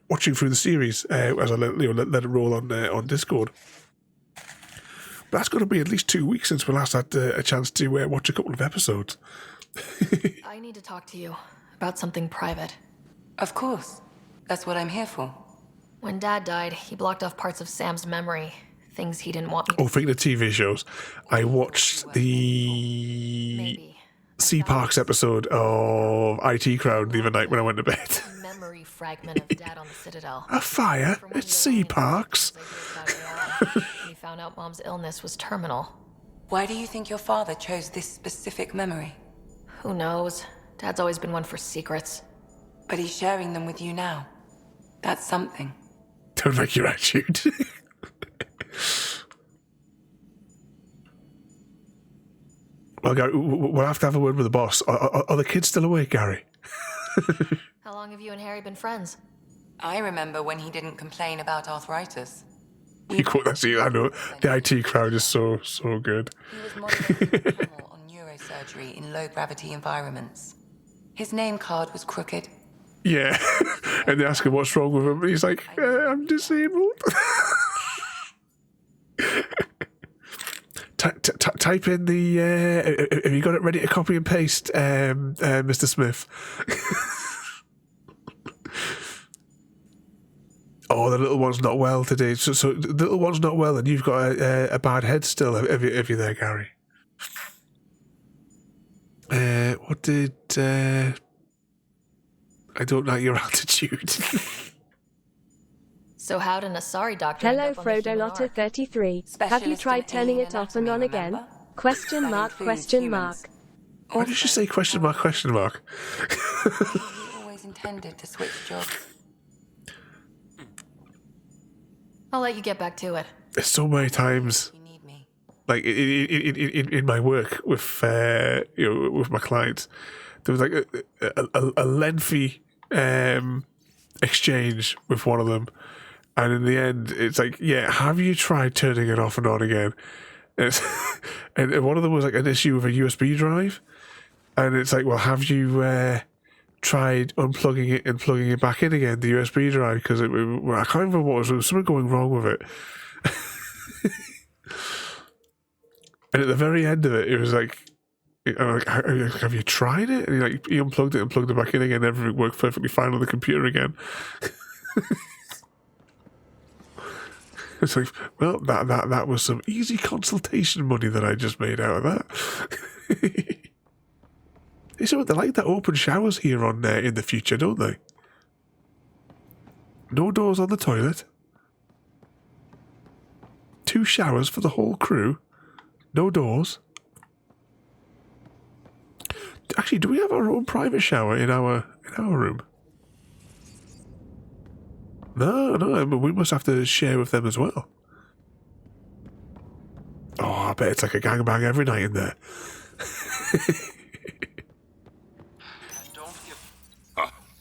watching through the series as I let it roll on Discord. But that's got to be at least 2 weeks since we last had a chance to watch a couple of episodes. I need to talk to you about something private. Of course. That's what I'm here for. When Dad died, he blocked off parts of Sam's memory. Things he didn't want me to. Oh, thinking of TV shows, I watched the Sea Parks episode of IT Crowd the other night when I went to bed. A memory fragment of Dad on the Citadel. A fire at Sea Parks. We found out Mom's illness was terminal. Why do you think your father chose this specific memory? Who knows? Dad's always been one for secrets. But he's sharing them with you now. That's something. Don't like your attitude. Well, Gary, we'll have to have a word with the boss. Are the kids still awake, Gary? How long have you and Harry been friends? I remember when he didn't complain about arthritis. You quote that scene, I know. The IT Crowd is so good. He was modeling a panel on neurosurgery in low-gravity environments. His name card was crooked. Yeah. And they ask him what's wrong with him, and he's like, I'm disabled. Type in the... have you got it ready to copy and paste, Mr. Smith? Oh, the little one's not well today. So the little one's not well, and you've got a bad head still. Have you there, Gary? What did... I don't like your attitude. So how did an Asari doctor Hello, end up on the Frodo human Lotta ark? 33. Have you Specialist tried in turning alien it off and on anatomy, again? remember? Question That mark, includes question mark. humans. Why did you say question mark, question mark? He always intended to switch jobs. I'll let you get back to it. There's so many times, like in my work with with my clients, there was like a lengthy exchange with one of them, and in the end, it's like, yeah, have you tried turning it off and on again? And one of them was like an issue with a USB drive, and it's like, well, have you tried unplugging it and plugging it back in again, the USB drive? Because I can't remember what was. There was something going wrong with it. And at the very end of it, it was like, I'm like, have you tried it? And he unplugged it and plugged it back in again. Everything worked perfectly fine on the computer again. It's like, well, that was some easy consultation money that I just made out of that. So they like that open showers here on in the future, don't they? No doors on the toilet. 2 showers for the whole crew. No doors. Actually, do we have our own private shower in our room? No, but we must have to share with them as well. Oh, I bet it's like a gangbang every night in there.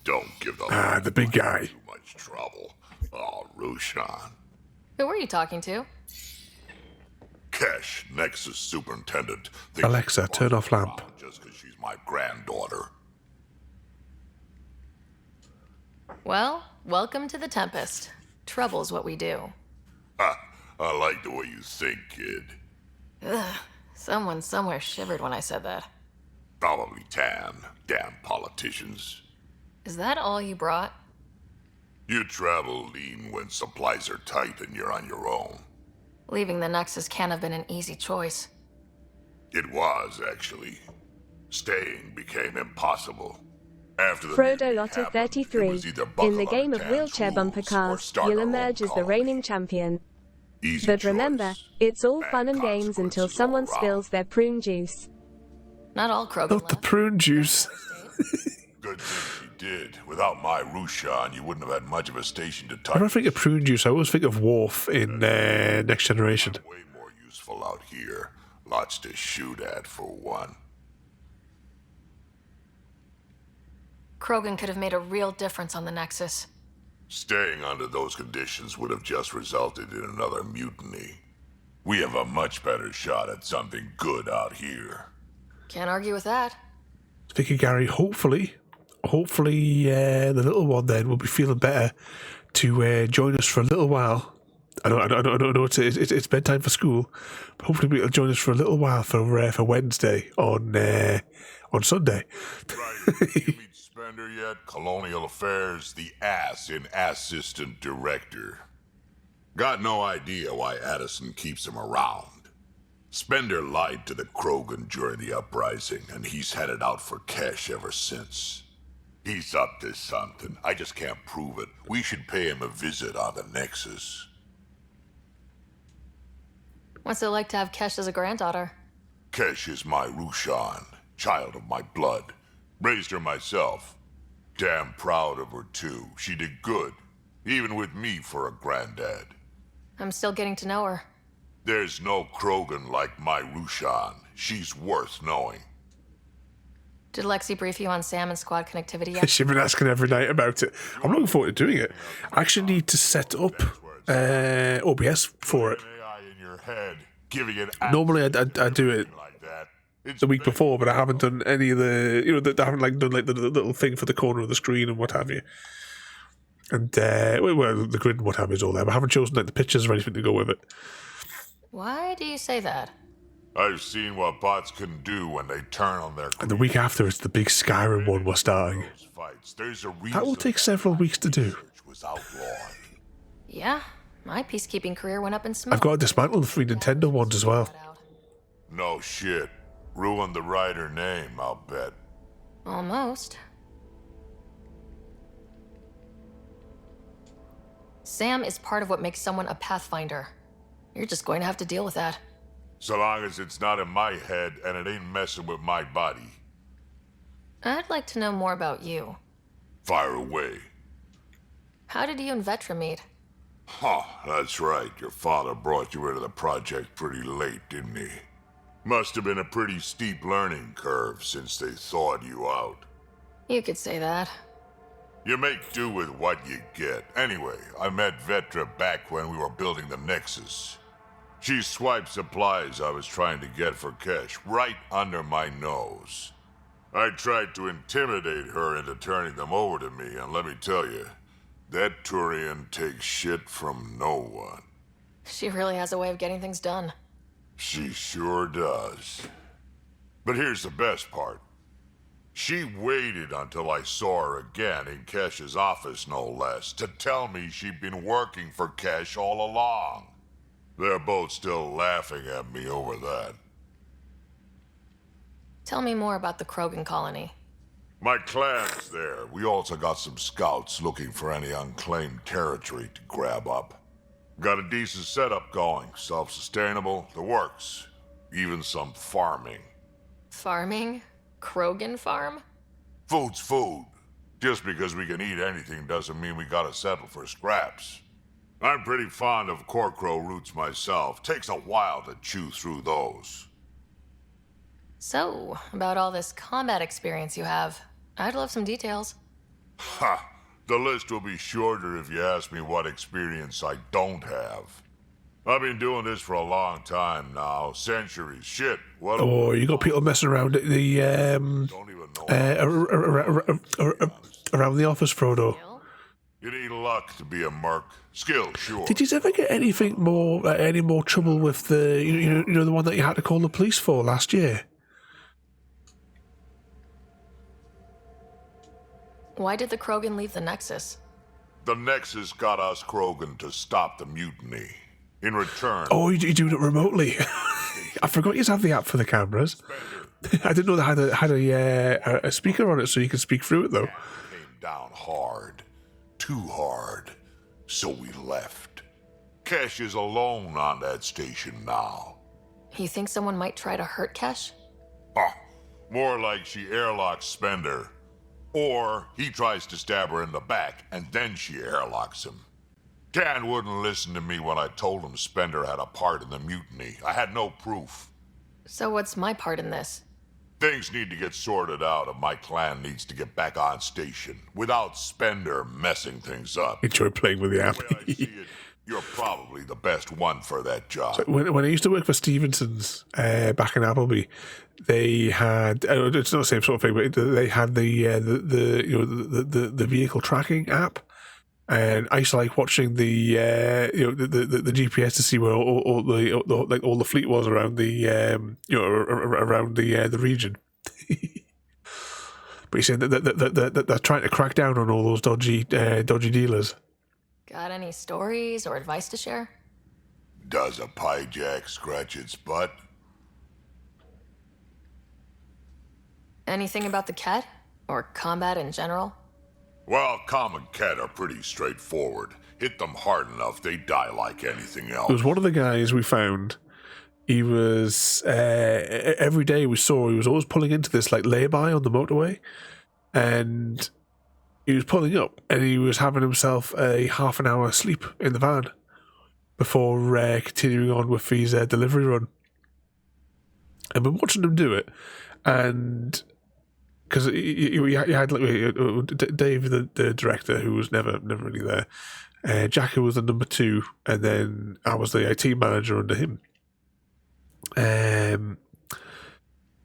Don't give the the big guy. too much trouble. Oh, Rushan. Who are you talking to? Kesh, Nexus Superintendent. Alexa, turn off lamp. Just because she's my granddaughter. Well, welcome to the Tempest. Trouble's what we do. Ha! I like the way you think, kid. Ugh, Someone somewhere shivered when I said that. Probably Tan. Damn politicians. Is that all you brought? You travel lean when supplies are tight and you're on your own. Leaving the Nexus can't have been an easy choice. It was, actually. Staying became impossible. After the Frodo meeting Lotta happened, 33. it was either In buckle the game under of Tan's wheelchair bumper rules or cars, start you'll our own emerge as the colony. reigning champion. Easy But choice. remember, it's all fun and games until someone spills their prune juice. Not all Krogan Not the prune juice. Good thing she did. Without my Rushan, you wouldn't have had much of a station to touch. When I think of prune juice, I always think of Worf in Next Generation. Way more useful out here. Lots to shoot at, for one. Krogan could have made a real difference on the Nexus. Staying under those conditions would have just resulted in another mutiny. We have a much better shot at something good out here. Can't argue with that. Vicky Gary, hopefully, the little one then will be feeling better to join us for a little while. I know it's bedtime for school, but hopefully it'll join us for a little while for Wednesday on Sunday. Spender yet? Colonial Affairs, the ass in assistant director. Got no idea why Addison keeps him around. Spender lied to the Krogan during the uprising, and he's headed out for cash ever since. He's up to something. I just can't prove it. We should pay him a visit on the Nexus. What's it like to have Kesh as a granddaughter? Kesh is my Rushan, child of my blood. Raised her myself. Damn proud of her, too. She did good, even with me for a granddad. I'm still getting to know her. There's no Krogan like my Rushan. She's worth knowing. Did Lexi brief you on Sam and squad connectivity yet? She's been asking every night about it. I'm looking forward to doing it. I actually need to set up OBS for it. Normally I do it the week before, but I haven't done any of the, I haven't done the little thing for the corner of the screen and what have you. And well, the grid and what have you is all there, but I haven't chosen the pictures or anything to go with it. Why do you say that? I've seen what bots can do when they turn on their... And the week after, it's the big Skyrim one we're starting. That will take several weeks to do. Yeah, my peacekeeping career went up in smoke. I've got to dismantle the 3 Nintendo ones as well. No shit. Ruined the writer name, I'll bet. Almost. Sam is part of what makes someone a Pathfinder. You're just going to have to deal with that. So long as it's not in my head and it ain't messing with my body. I'd like to know more about you. Fire away. How did you and Vetra meet? Huh, that's right. Your father brought you into the project pretty late, didn't he? Must have been a pretty steep learning curve since they thawed you out. You could say that. You make do with what you get. Anyway, I met Vetra back when we were building the Nexus. She swiped supplies I was trying to get for Kesh right under my nose. I tried to intimidate her into turning them over to me, and let me tell you, that Turian takes shit from no one. She really has a way of getting things done. She sure does. But here's the best part. She waited until I saw her again in Kesh's office, no less, to tell me she'd been working for Kesh all along. They're both still laughing at me over that. Tell me more about the Krogan colony. My clan's there. We also got some scouts looking for any unclaimed territory to grab up. Got a decent setup going, self-sustainable, the works. Even some farming. Farming? Krogan farm? Food's food. Just because we can eat anything doesn't mean we gotta settle for scraps. I'm pretty fond of Corcrow roots myself. Takes a while to chew through those. So, about all this combat experience you have, I'd love some details. Ha! The list will be shorter if you ask me what experience I don't have. I've been doing this for a long time now. Centuries. Shit. What? Oh, you got people messing around at the around the office, Frodo. You need luck to be a merc. Skill, sure. Did you ever get anything more, any more trouble with the, you know, the one that you had to call the police for last year? Why did the Krogan leave the Nexus? The Nexus got us Krogan to stop the mutiny. In return... Oh, you're doing it remotely. I forgot you have the app for the cameras. I didn't know they had a speaker on it so you could speak through it, though. Came down hard. Too hard. So we left. Kesh is alone on that station now. You think someone might try to hurt Kesh? More like she airlocks Spender. Or he tries to stab her in the back, and then she airlocks him. Dan wouldn't listen to me when I told him Spender had a part in the mutiny. I had no proof. So what's my part in this? Things need to get sorted out, and my clan needs to get back on station without Spender messing things up. Enjoy playing with the app. The way I see it, you're probably the best one for that job. So when I used to work for Stevenson's back in Appleby, they had it's not the same sort of thing, but they had the vehicle tracking app, and I used to like watching the the GPS to see where all the fleet was around the around the region. But he said that they're trying to crack down on all those dodgy dealers. Got any stories or advice to share? Does a pie jack scratch its butt? Anything about the Ket? Or combat in general? Well, common Ket are pretty straightforward. Hit them hard enough, they die like anything else. There was one of the guys we found. He was every day we saw he was always pulling into this like lay-by on the motorway, and he was pulling up and he was having himself a half an hour sleep in the van before continuing on with his delivery run. I've been watching him do it, and because you had like Dave, the director, who was never really there. Jack, who was the number 2, and then I was the IT manager under him. And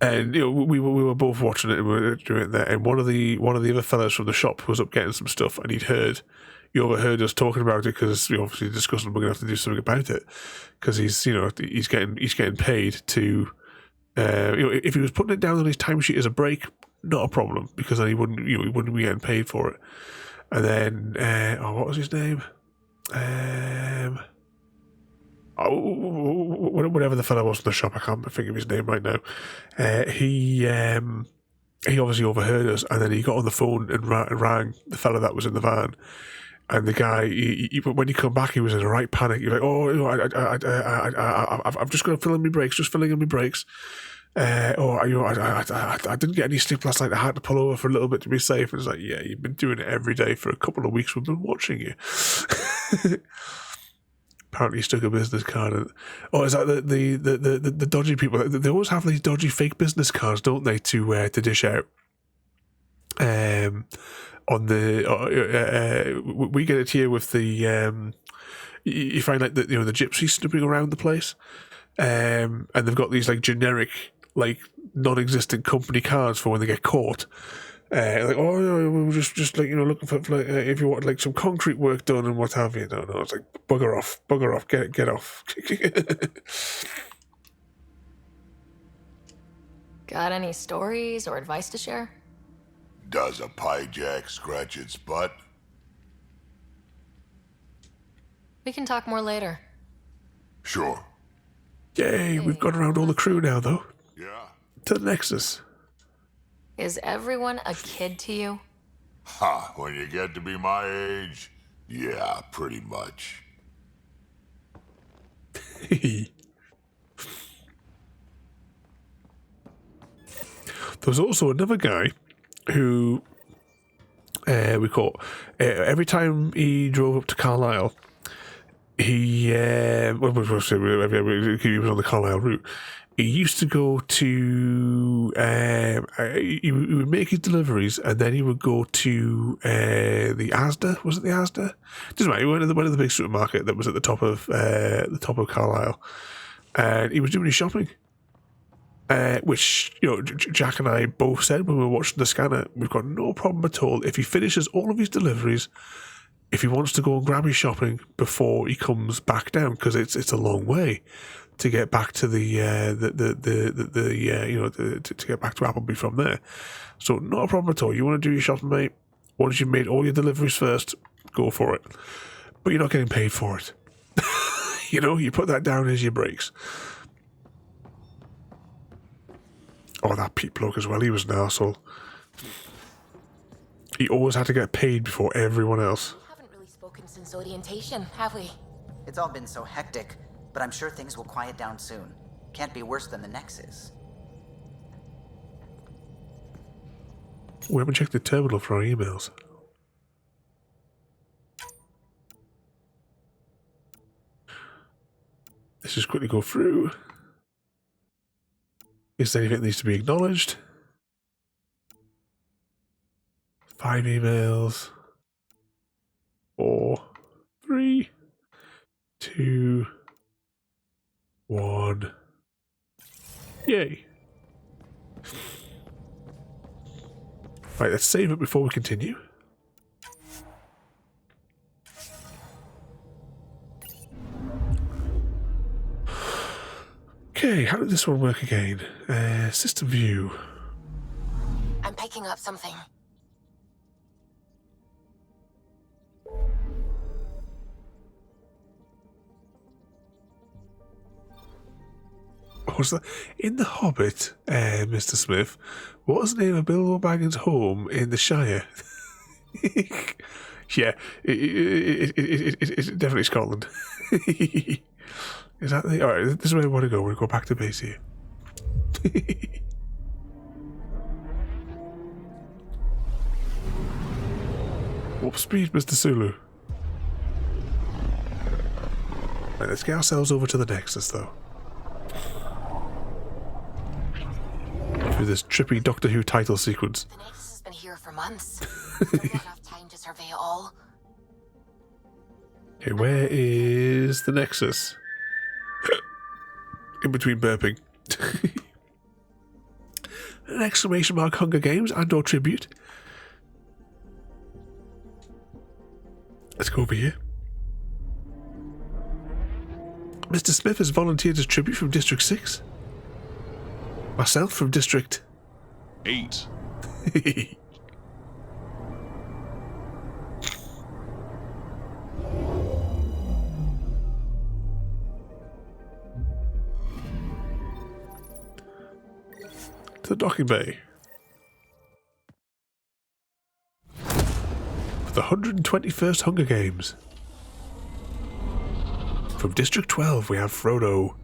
we were both watching it and we were doing it there. And one of the other fellas from the shop was up getting some stuff, and he overheard us talking about it because we obviously discussed we're going to have to do something about it because he's getting paid to. If he was putting it down on his timesheet as a break, not a problem, because then he wouldn't be getting paid for it. And then what was his name? Whatever the fellow was in the shop, I can't think of his name right now. He obviously overheard us, and then he got on the phone and rang the fellow that was in the van. And the guy, when he come back, he was in a right panic. He was like, I've just got to fill in my brakes, just filling in my brakes. I didn't get any sleep last night. I had to pull over for a little bit to be safe. And it's like, yeah, you've been doing it every day for a couple of weeks. We've been watching you. Apparently, he stuck a business card in. Oh, is that the dodgy people? They always have these dodgy fake business cards, don't they, to dish out? On the we get it here with the you find like the gypsies snooping around the place, and they've got these like generic like non-existent company cards for when they get caught. Like, we're just like looking for like if you want like some concrete work done and what have you. No, it's like bugger off, get off. Got any stories or advice to share? Does a pie jack scratch its butt? We can talk more later. Sure. Yay, we've got around all the crew now, though. Yeah. To the Nexus. Is everyone a kid to you? Ha, when you get to be my age, yeah, pretty much. There's also another guy who we caught every time he drove up to Carlisle. He was on the Carlisle route. He used to go to he would make his deliveries, and then he would go to the Asda. Was it the Asda? Doesn't matter. He went to the big supermarket that was at the top of Carlisle, and he was doing his shopping. Which Jack and I both said when we were watching the scanner, we've got no problem at all if he finishes all of his deliveries if he wants to go and grab his shopping before he comes back down, because it's a long way to get back to to get back to Appleby from there. So not a problem at all. You want to do your shopping, mate? Once you've made all your deliveries first, go for it. But you're not getting paid for it. You put that down as your breaks. Oh, that Pete bloke as well. He was an arsehole. He always had to get paid before everyone else. Haven't really spoken since orientation, have we? It's all been so hectic, but I'm sure things will quiet down soon. Can't be worse than the Nexus. We haven't checked the terminal for our emails. Let's just quickly go through. Is there anything that needs to be acknowledged? 5 emails. 4, 3, 2, 1. Yay. Right, let's save it before we continue. Okay, how did this one work again? System view. I'm picking up something. Was that in The Hobbit, Mr. Smith? What was the name of Bilbo Baggins' home in the Shire? Yeah, it's definitely Scotland. Is that the... Alright, this is where we want to go. We'll go back to base here. Warp speed, Mr. Sulu. Right, let's get ourselves over to the Nexus, though. Through this trippy Doctor Who title sequence. The Nexus has been here for months. Don't have enough time to survey it all. Okay, where is the Nexus? In between burping. An exclamation mark Hunger Games and or tribute. Let's go over here. Mr. Smith has volunteered as tribute from District 6. Myself from District 8. To the docking bay. For the 121st Hunger Games. From District 12 we have Frodo.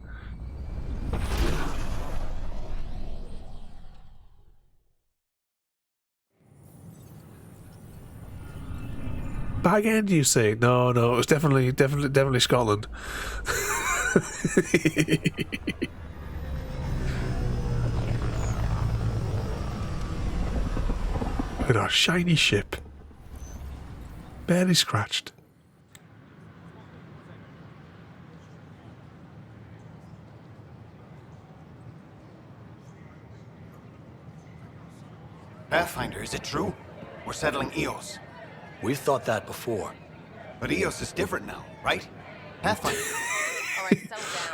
Bag End, you say? No, it was definitely Scotland. Look at our shiny ship. Barely scratched. Pathfinder, is it true? We're settling Eos. We've thought that before. But Eos is different now, right? Pathfinder.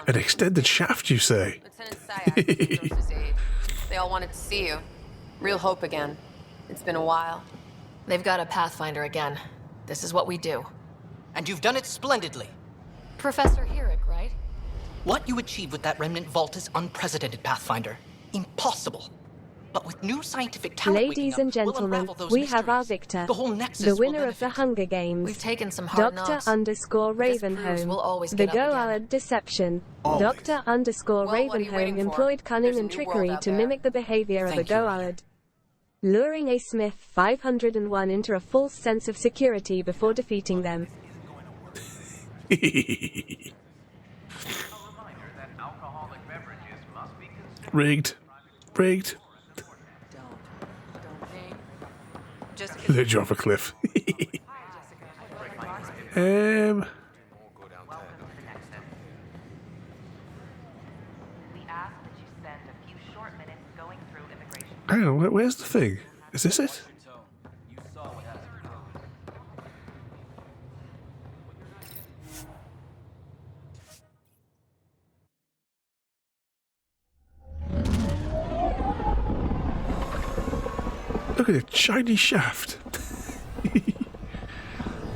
An extended shaft, you say? Lieutenant Sayas, Josh's aide. They all wanted to see you. Real hope again. It's been a while. They've got a Pathfinder again. This is what we do. And you've done it splendidly. Professor Herrick, right? What you achieved with that remnant vault is unprecedented, Pathfinder. Impossible. But with new scientific talent Ladies and gentlemen, we have our victor, The whole Nexus the will winner of the Hunger Games. We've taken some hard knocks. Dr. This proves Ravenholm. we'll always The get up again. Goa'uld deception. Always. Dr. Well, what are you Ravenholm waiting for? employed cunning There's a and new trickery world out to there. mimic the behavior of a Thank you, Goa'uld, luring a Smith 501 into a false sense of security before defeating them. Rigged. They drop a cliff. Hang on, where's the thing? Is this it? at it, shiny shaft.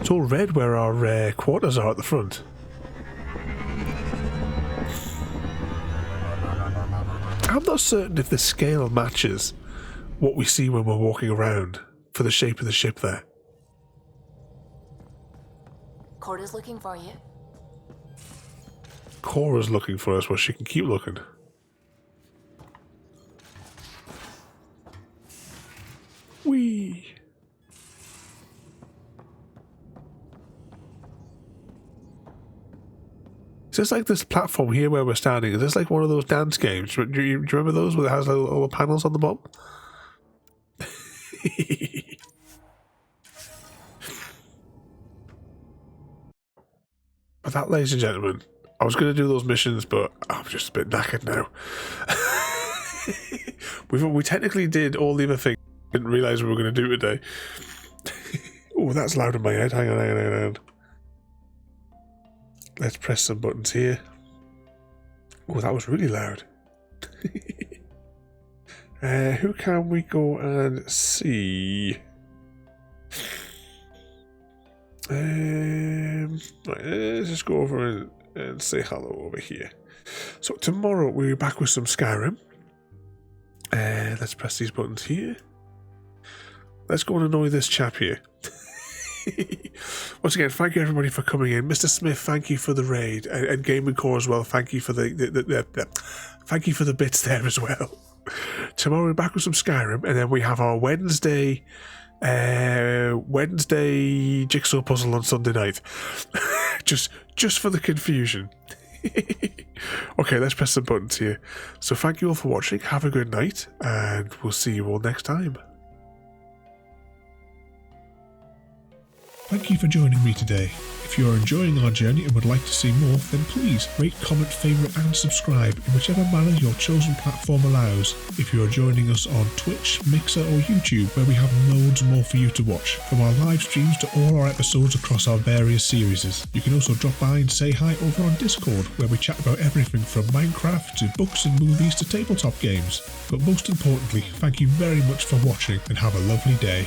It's all red where our quarters are at the front. I'm not certain if the scale matches what we see when we're walking around for the shape of the ship there. Cora's looking for you. Cora's looking for us, well, she can keep looking. Whee! Is this like this platform here where we're standing? Is this like one of those dance games? Do you remember those where it has like all the panels on the bottom? But that, ladies and gentlemen, I was going to do those missions, but I'm just a bit knackered now. we technically did all the other things. Didn't realise we were going to do today. Oh, that's loud in my head. Hang on. Let's press some buttons here. Oh, that was really loud. Who can we go and see? Right, let's just go over and say hello over here. So tomorrow we'll be back with some Skyrim. Let's press these buttons here. Let's go and annoy this chap here. Once again, thank you everybody for coming in. Mr. Smith, thank you for the raid, and Gaming Core as well. Thank you for thank you for the bits there as well. Tomorrow we're back with some Skyrim, and then we have our Wednesday jigsaw puzzle on Sunday night. just for the confusion. Okay, let's press some buttons here. So thank you all for watching. Have a good night, and we'll see you all next time. Thank you for joining me today. If you are enjoying our journey and would like to see more, then please rate, comment, favourite and subscribe in whichever manner your chosen platform allows. If you are joining us on Twitch, Mixer or YouTube, where we have loads more for you to watch, from our live streams to all our episodes across our various series. You can also drop by and say hi over on Discord, where we chat about everything from Minecraft to books and movies to tabletop games. But most importantly, thank you very much for watching and have a lovely day.